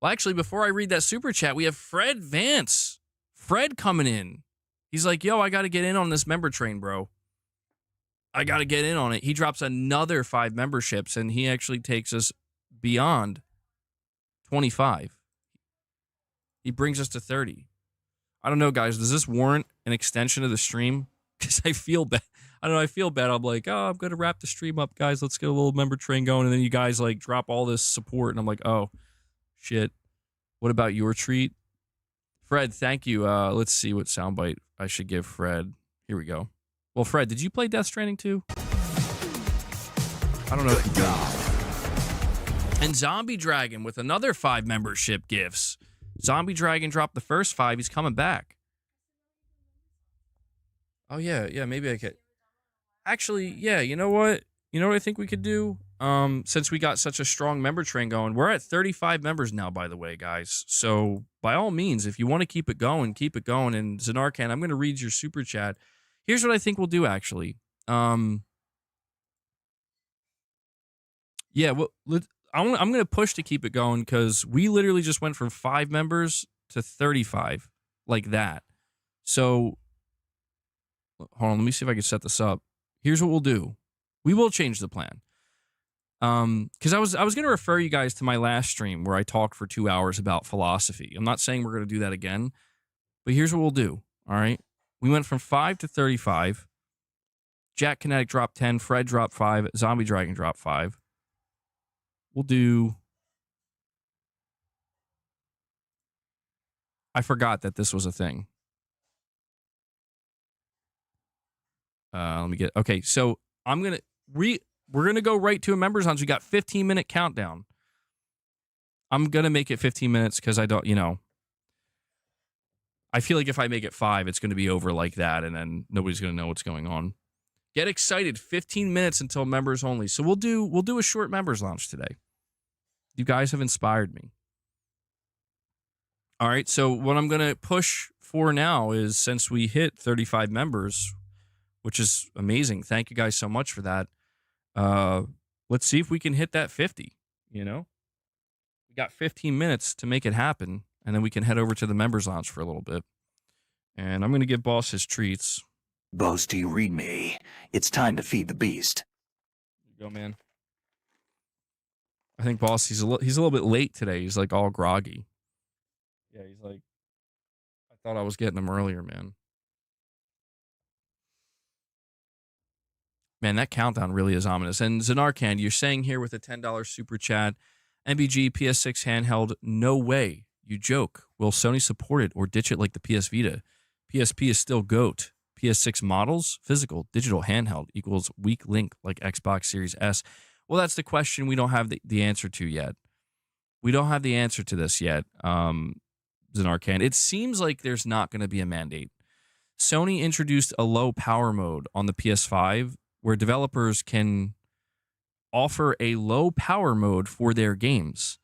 Well, actually, before I read that super chat, we have Fred Vance. Fred coming in. He's like, yo, I got to get in on this member train, bro. I got to get in on it. He drops another 5 memberships, and he actually takes us beyond 25. He brings us to 30. I don't know, guys. Does this warrant an extension of the stream? Because I feel bad. I don't know. I feel bad. I'm like, oh, I'm going to wrap the stream up, guys. Let's get a little member train going. And then you guys, like, drop all this support. And I'm like, oh, shit. What about your treat? Fred, thank you. Let's see what soundbite I should give Fred. Here we go. Well, Fred, did you play Death Stranding 2? I don't know if you did. And Zombie Dragon with another 5 membership gifts. Zombie Dragon dropped the first 5. He's coming back. Oh, yeah, maybe I could. Actually, yeah, you know what? You know what I think we could do? Since we got such a strong member train going, we're at 35 members now, by the way, guys. So, by all means, if you want to keep it going, keep it going. And Zanarkand, I'm going to read your super chat. Here's what I think we'll do, actually. Yeah, well, I'm going to push to keep it going because we literally just went from 5 members to 35, like that. So, hold on, let me see if I can set this up. Here's what we'll do. We will change the plan. Because I was going to refer you guys to my last stream where I talked for 2 hours about philosophy. I'm not saying we're going to do that again, but here's what we'll do. All right, we went from 5 to 35. Jack Kinetic dropped 10. Fred dropped 5. Zombie Dragon dropped 5. We'll do. I forgot that this was a thing. Let me get. Okay, so I'm gonna we're gonna go right to a members lounge. We got 15-minute countdown. I'm gonna make it 15 minutes because I don't, I feel like if I make it 5, it's gonna be over like that, and then nobody's gonna know what's going on. Get excited! 15 minutes until members only. So we'll do a short members launch today. You guys have inspired me. All right, so what I'm gonna push for now is, since we hit 35 members, which is amazing. Thank you guys so much for that. Let's see if we can hit that 50. We got 15 minutes to make it happen, and then we can head over to the members lounge for a little bit. And I'm gonna give Boss his treats. Boss, do you read me? It's time to feed the beast. Here you go, man. I think Boss, he's a little bit late today. He's like all groggy. Yeah, he's like, I thought I was getting him earlier, man. Man, that countdown really is ominous. And Zanarkand, you're saying here with a $10 super chat, MBG PS6 handheld, no way. You joke. Will Sony support it or ditch it like the PS Vita? PSP is still GOAT. PS6 models, physical, digital, handheld equals weak link like Xbox Series S. Well, that's the question we don't have the answer to yet. We don't have the answer to this yet, Zanarkand. It seems like there's not going to be a mandate. Sony introduced a low power mode on the PS5 where developers can offer a low power mode for their games.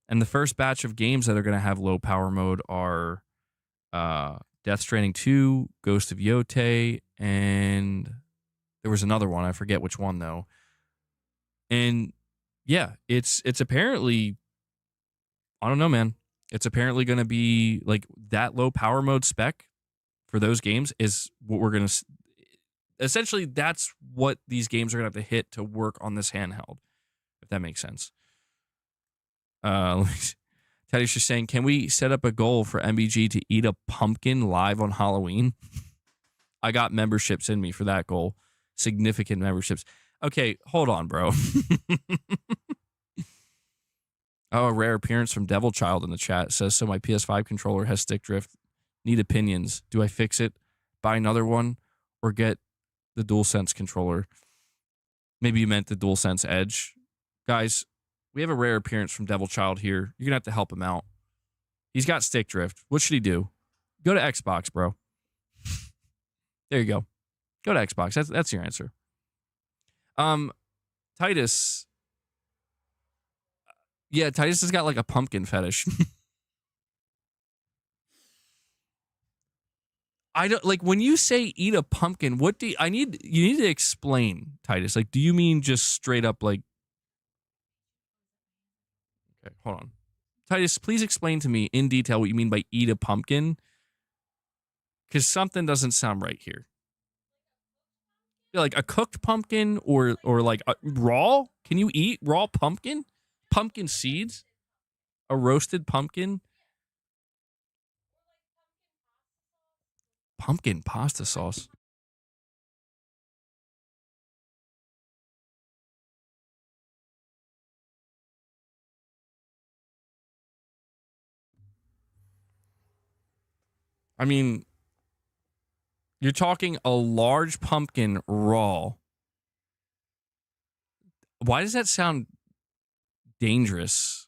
And the first batch of games that are going to have low power mode are Death Stranding 2, Ghost of Yotei, and there was another one. I forget which one, though. And yeah, it's apparently, I don't know, man. It's apparently going to be like that low power mode spec for those games is what we're going to... Essentially, that's what these games are going to have to hit to work on this handheld, if that makes sense. Teddy's just saying, can we set up a goal for MBG to eat a pumpkin live on Halloween? I got memberships in me for that goal. Significant memberships. Okay, hold on, bro. Oh, a rare appearance from Devil Child in the chat. Says, so my PS5 controller has stick drift. Need opinions. Do I fix it, buy another one, or get the DualSense controller? Maybe you meant the DualSense Edge. Guys, we have a rare appearance from Devil Child here. You're going to have to help him out. He's got stick drift. What should he do? Go to Xbox, bro. There you go. Go to Xbox. That's your answer. Titus. Yeah, Titus has got like a pumpkin fetish. I don't like when you say eat a pumpkin. What do you need to explain, Titus? Like, do you mean just straight up like? Okay, hold on, Titus. Please explain to me in detail what you mean by eat a pumpkin, because something doesn't sound right here. Like a cooked pumpkin or like raw? Can you eat raw pumpkin? Pumpkin seeds? A roasted pumpkin? Pumpkin pasta sauce. I mean, you're talking a large pumpkin raw. Why does that sound dangerous?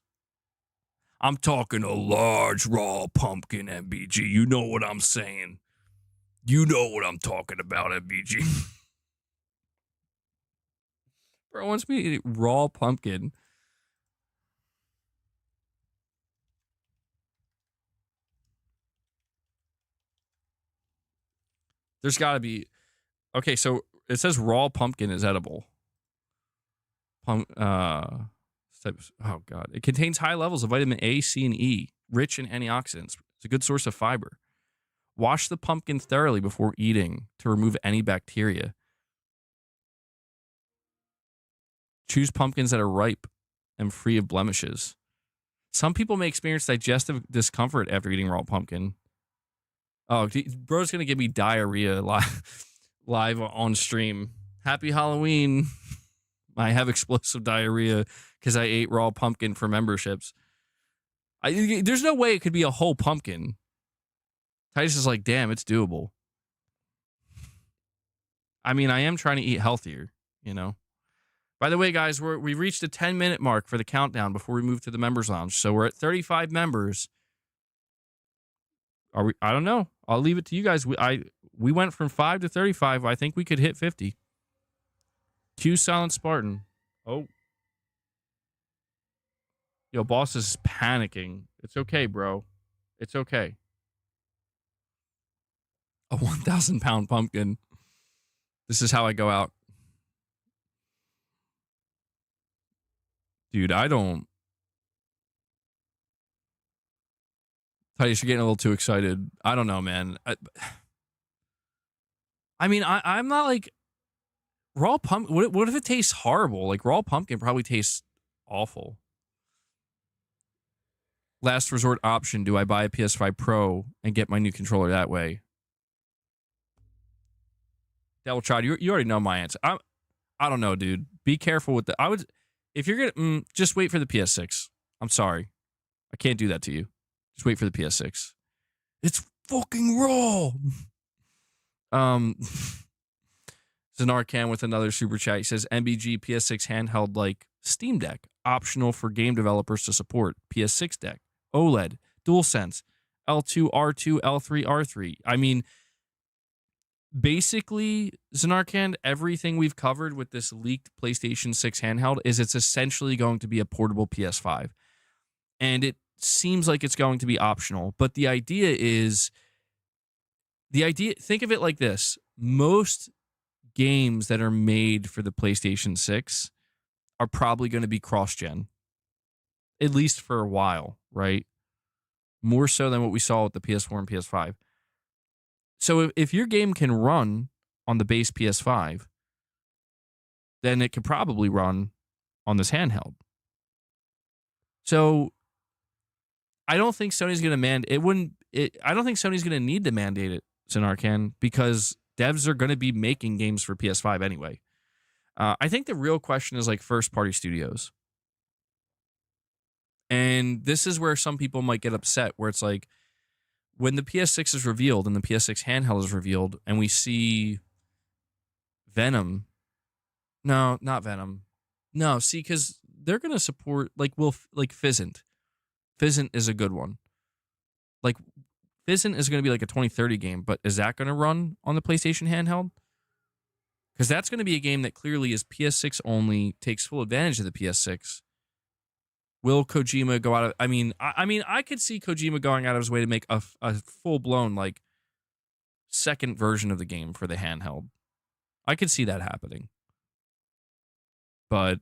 I'm talking a large raw pumpkin, MBG. You know what I'm saying. You know what I'm talking about, MBG. Bro wants me to eat raw pumpkin. There's got to be... Okay, so it says raw pumpkin is edible. Oh, God. It contains high levels of vitamin A, C, and E, rich in antioxidants. It's a good source of fiber. Wash the pumpkin thoroughly before eating to remove any bacteria. Choose pumpkins that are ripe and free of blemishes. Some people may experience digestive discomfort after eating raw pumpkin. Oh, bro's going to give me diarrhea live on stream. Happy Halloween, I have explosive diarrhea because I ate raw pumpkin for memberships. There's no way it could be a whole pumpkin. Titus is like, damn, it's doable. I mean, I am trying to eat healthier, you know. By the way, guys, we reached the 10-minute mark for the countdown before we move to the members lounge. So we're at 35 members. Are we? I don't know. I'll leave it to you guys. We went from 5 to 35. I think we could hit 50. Q Silent Spartan. Oh. Yo, boss is panicking. It's okay, bro. It's okay. A 1,000-pound pumpkin. This is how I go out. Dude, I don't. Titus, you're getting a little too excited. I don't know, man. I mean, I'm not like raw pumpkin. What if it tastes horrible? Like raw pumpkin probably tastes awful. Last resort option. Do I buy a PS5 Pro and get my new controller that way? Devil Child, you already know my answer. I don't know, dude. Be careful with the. I would, if you're gonna just wait for the PS6. I'm sorry, I can't do that to you. Just wait for the PS6. It's fucking raw. Zanarcan with another super chat. He says MBG PS6 handheld like Steam Deck, optional for game developers to support. PS6 deck, OLED, DualSense, L2, R2, L3, R3. I mean, basically, Zanarcan, everything we've covered with this leaked PlayStation 6 handheld is it's essentially going to be a portable PS5. And it seems like it's going to be optional. But the idea is, think of it like this. Most games that are made for the PlayStation 6 are probably going to be cross-gen. At least for a while, right? More so than what we saw with the PS4 and PS5. So if your game can run on the base PS5, then it could probably run on this handheld. So I don't think Sony's going to I don't think Sony's going to need to mandate it, Zanarcan, because devs are going to be making games for PS5 anyway. I think the real question is like first-party studios. And this is where some people might get upset, where it's like, when the PS6 is revealed and the PS6 handheld is revealed, and we see Venom. No, not Venom. No, see, because they're going to support, like Fizzant. Fizzant is a good one. Like, Fizzant is going to be like a 2030 game, but is that going to run on the PlayStation handheld? Because that's going to be a game that clearly is PS6 only, takes full advantage of the PS6. Will Kojima go out of... I mean, I could see Kojima going out of his way to make a full-blown, like, second version of the game for the handheld. I could see that happening. But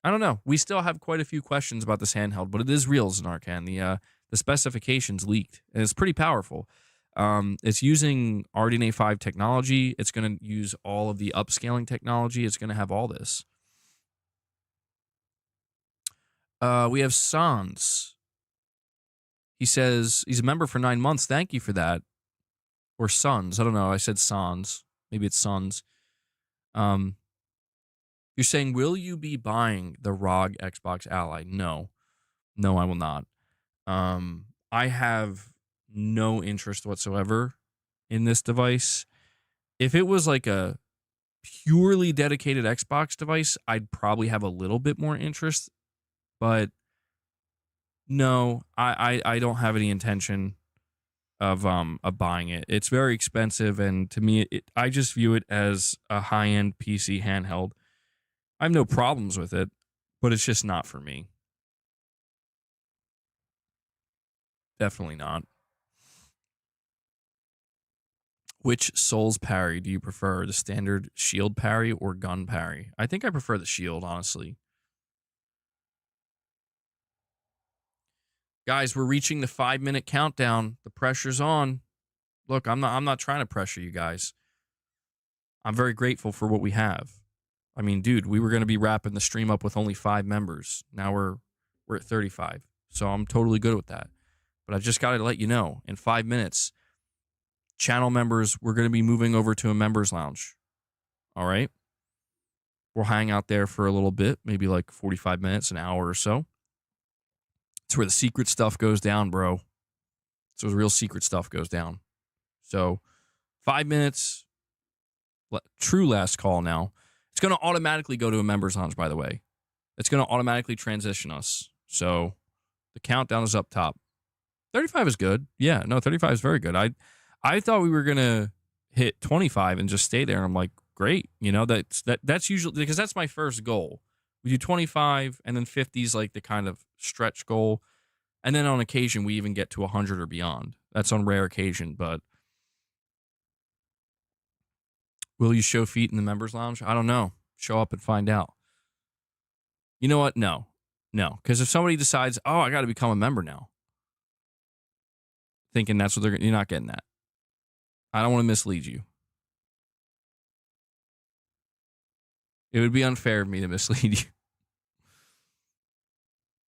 I don't know. We still have quite a few questions about this handheld, but it is real, Zanarcan. The specifications leaked, and it's pretty powerful. It's using RDNA 5 technology. It's going to use all of the upscaling technology. It's going to have all this. We have Sans. He says he's a member for 9 months. Thank you for that. Or Sons. I don't know. I said Sans. Maybe it's Sons. You're saying, will you be buying the ROG Xbox Ally? No. No, I will not. I have no interest whatsoever in this device. If it was like a purely dedicated Xbox device, I'd probably have a little bit more interest. But no, I don't have any intention of buying it. It's very expensive, and to me, I just view it as a high-end PC handheld. I have no problems with it, but it's just not for me. Definitely not. Which Souls parry do you prefer? The standard shield parry or gun parry? I think I prefer the shield, honestly. Guys, we're reaching the 5-minute countdown. The pressure's on. Look, I'm not trying to pressure you guys. I'm very grateful for what we have. I mean, dude, we were going to be wrapping the stream up with only 5 members. Now we're at 35. So I'm totally good with that. But I just got to let you know, in 5 minutes, channel members, we're going to be moving over to a members lounge. All right? We'll hang out there for a little bit, maybe like 45 minutes, an hour or so. It's where the secret stuff goes down, bro. It's where the real secret stuff goes down. So 5 minutes, true last call now. It's going to automatically go to a members lounge, by the way. It's going to automatically transition us. So the countdown is up top. 35 is good. Yeah, no, 35 is very good. I thought we were going to hit 25 and just stay there. I'm like, great. You know, that's usually, because that's my first goal. We do 25 and then 50 is like the kind of stretch goal. And then on occasion, we even get to 100 or beyond. That's on rare occasion, but will you show feet in the members lounge? I don't know. Show up and find out. You know what? No. Because if somebody decides, oh, I got to become a member now, thinking that's what you're not getting that. I don't want to mislead you. It would be unfair of me to mislead you.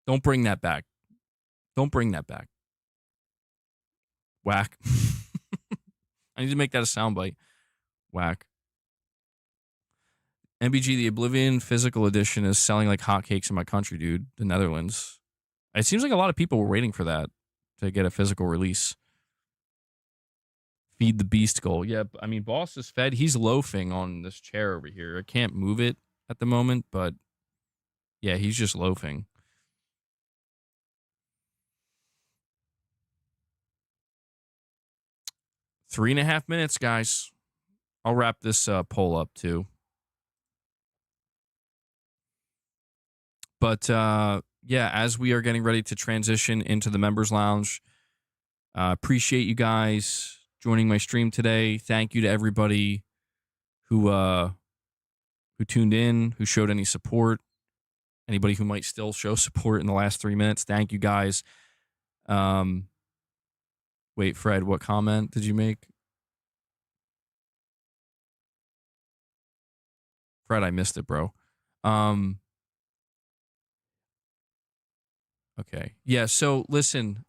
Don't bring that back. Don't bring that back. Whack. I need to make that a soundbite. Whack. MBG, the Oblivion physical edition is selling like hotcakes in my country, dude. The Netherlands. It seems like a lot of people were waiting for that to get a physical release. Feed the beast goal. Yeah, I mean, boss is fed. He's loafing on this chair over here. I can't move it at the moment, but yeah, he's just loafing. Three and a half minutes, guys. I'll wrap this poll up too. But yeah, as we are getting ready to transition into the members lounge, appreciate you guys joining my stream today. Thank you to everybody who tuned in, who showed any support. Anybody who might still show support in the last 3 minutes, thank you guys. Wait, Fred, what comment did you make? Fred, I missed it, bro. Okay. Yeah, so listen,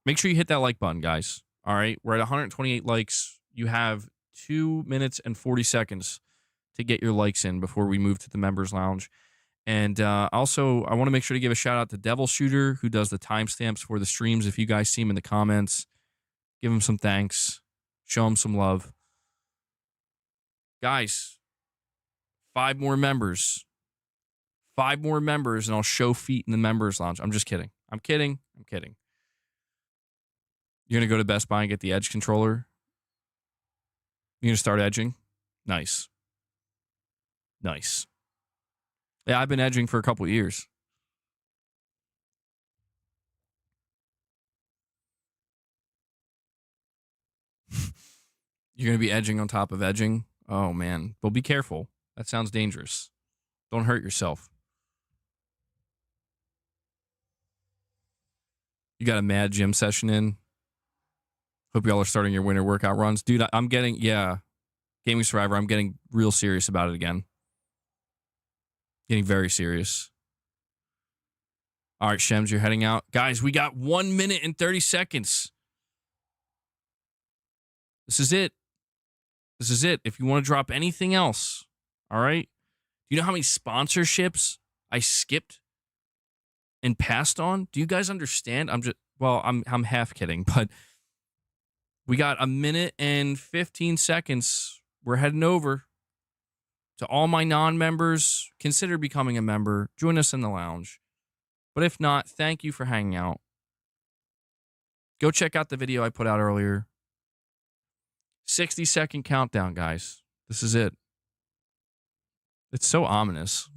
make sure you hit that like button, guys. All right? We're at 128 likes. You have 2 minutes and 40 seconds to get your likes in before we move to the members lounge. And also, I want to make sure to give a shout out to Devil Shooter, who does the timestamps for the streams. If you guys see him in the comments, give him some thanks. Show him some love. Guys, 5 more members. 5 more members, and I'll show feet in the members lounge. I'm just kidding. I'm kidding. You're going to go to Best Buy and get the Edge controller? You're going to start edging? Nice. Yeah, I've been edging for a couple years. You're going to be edging on top of edging? Oh, man. But be careful. That sounds dangerous. Don't hurt yourself. You got a mad gym session in? Hope y'all are starting your winter workout runs. Dude, I'm getting, yeah. Gaming Survivor, I'm getting real serious about it again. Getting very serious. All right, Shems, you're heading out. Guys, we got 1 minute and 30 seconds. This is it. If you want to drop anything else, all right? Do you know how many sponsorships I skipped and passed on? Do you guys understand? I'm half kidding, but we got 1 minute and 15 seconds. We're heading over. To all my non-members, consider becoming a member. Join us in the lounge. But if not, thank you for hanging out. Go check out the video I put out earlier. 60-second countdown, guys. This is it. It's so ominous.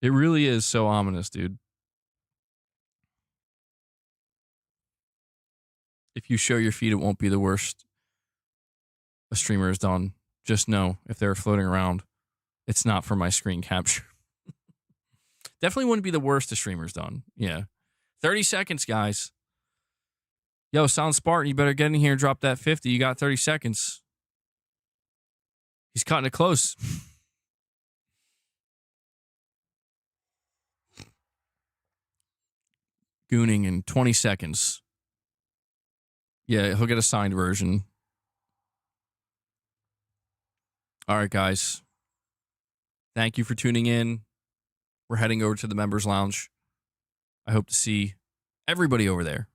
It really is so ominous, dude. If you show your feet, it won't be the worst a streamer has done. Just know, if they're floating around, it's not for my screen capture. Definitely wouldn't be the worst a streamer's done. Yeah. 30 seconds, guys. Yo, Silent Spartan, you better get in here and drop that 50. You got 30 seconds. He's cutting it close. Gooning in 20 seconds. Yeah, he'll get a signed version. All right, guys. Thank you for tuning in. We're heading over to the members lounge. I hope to see everybody over there.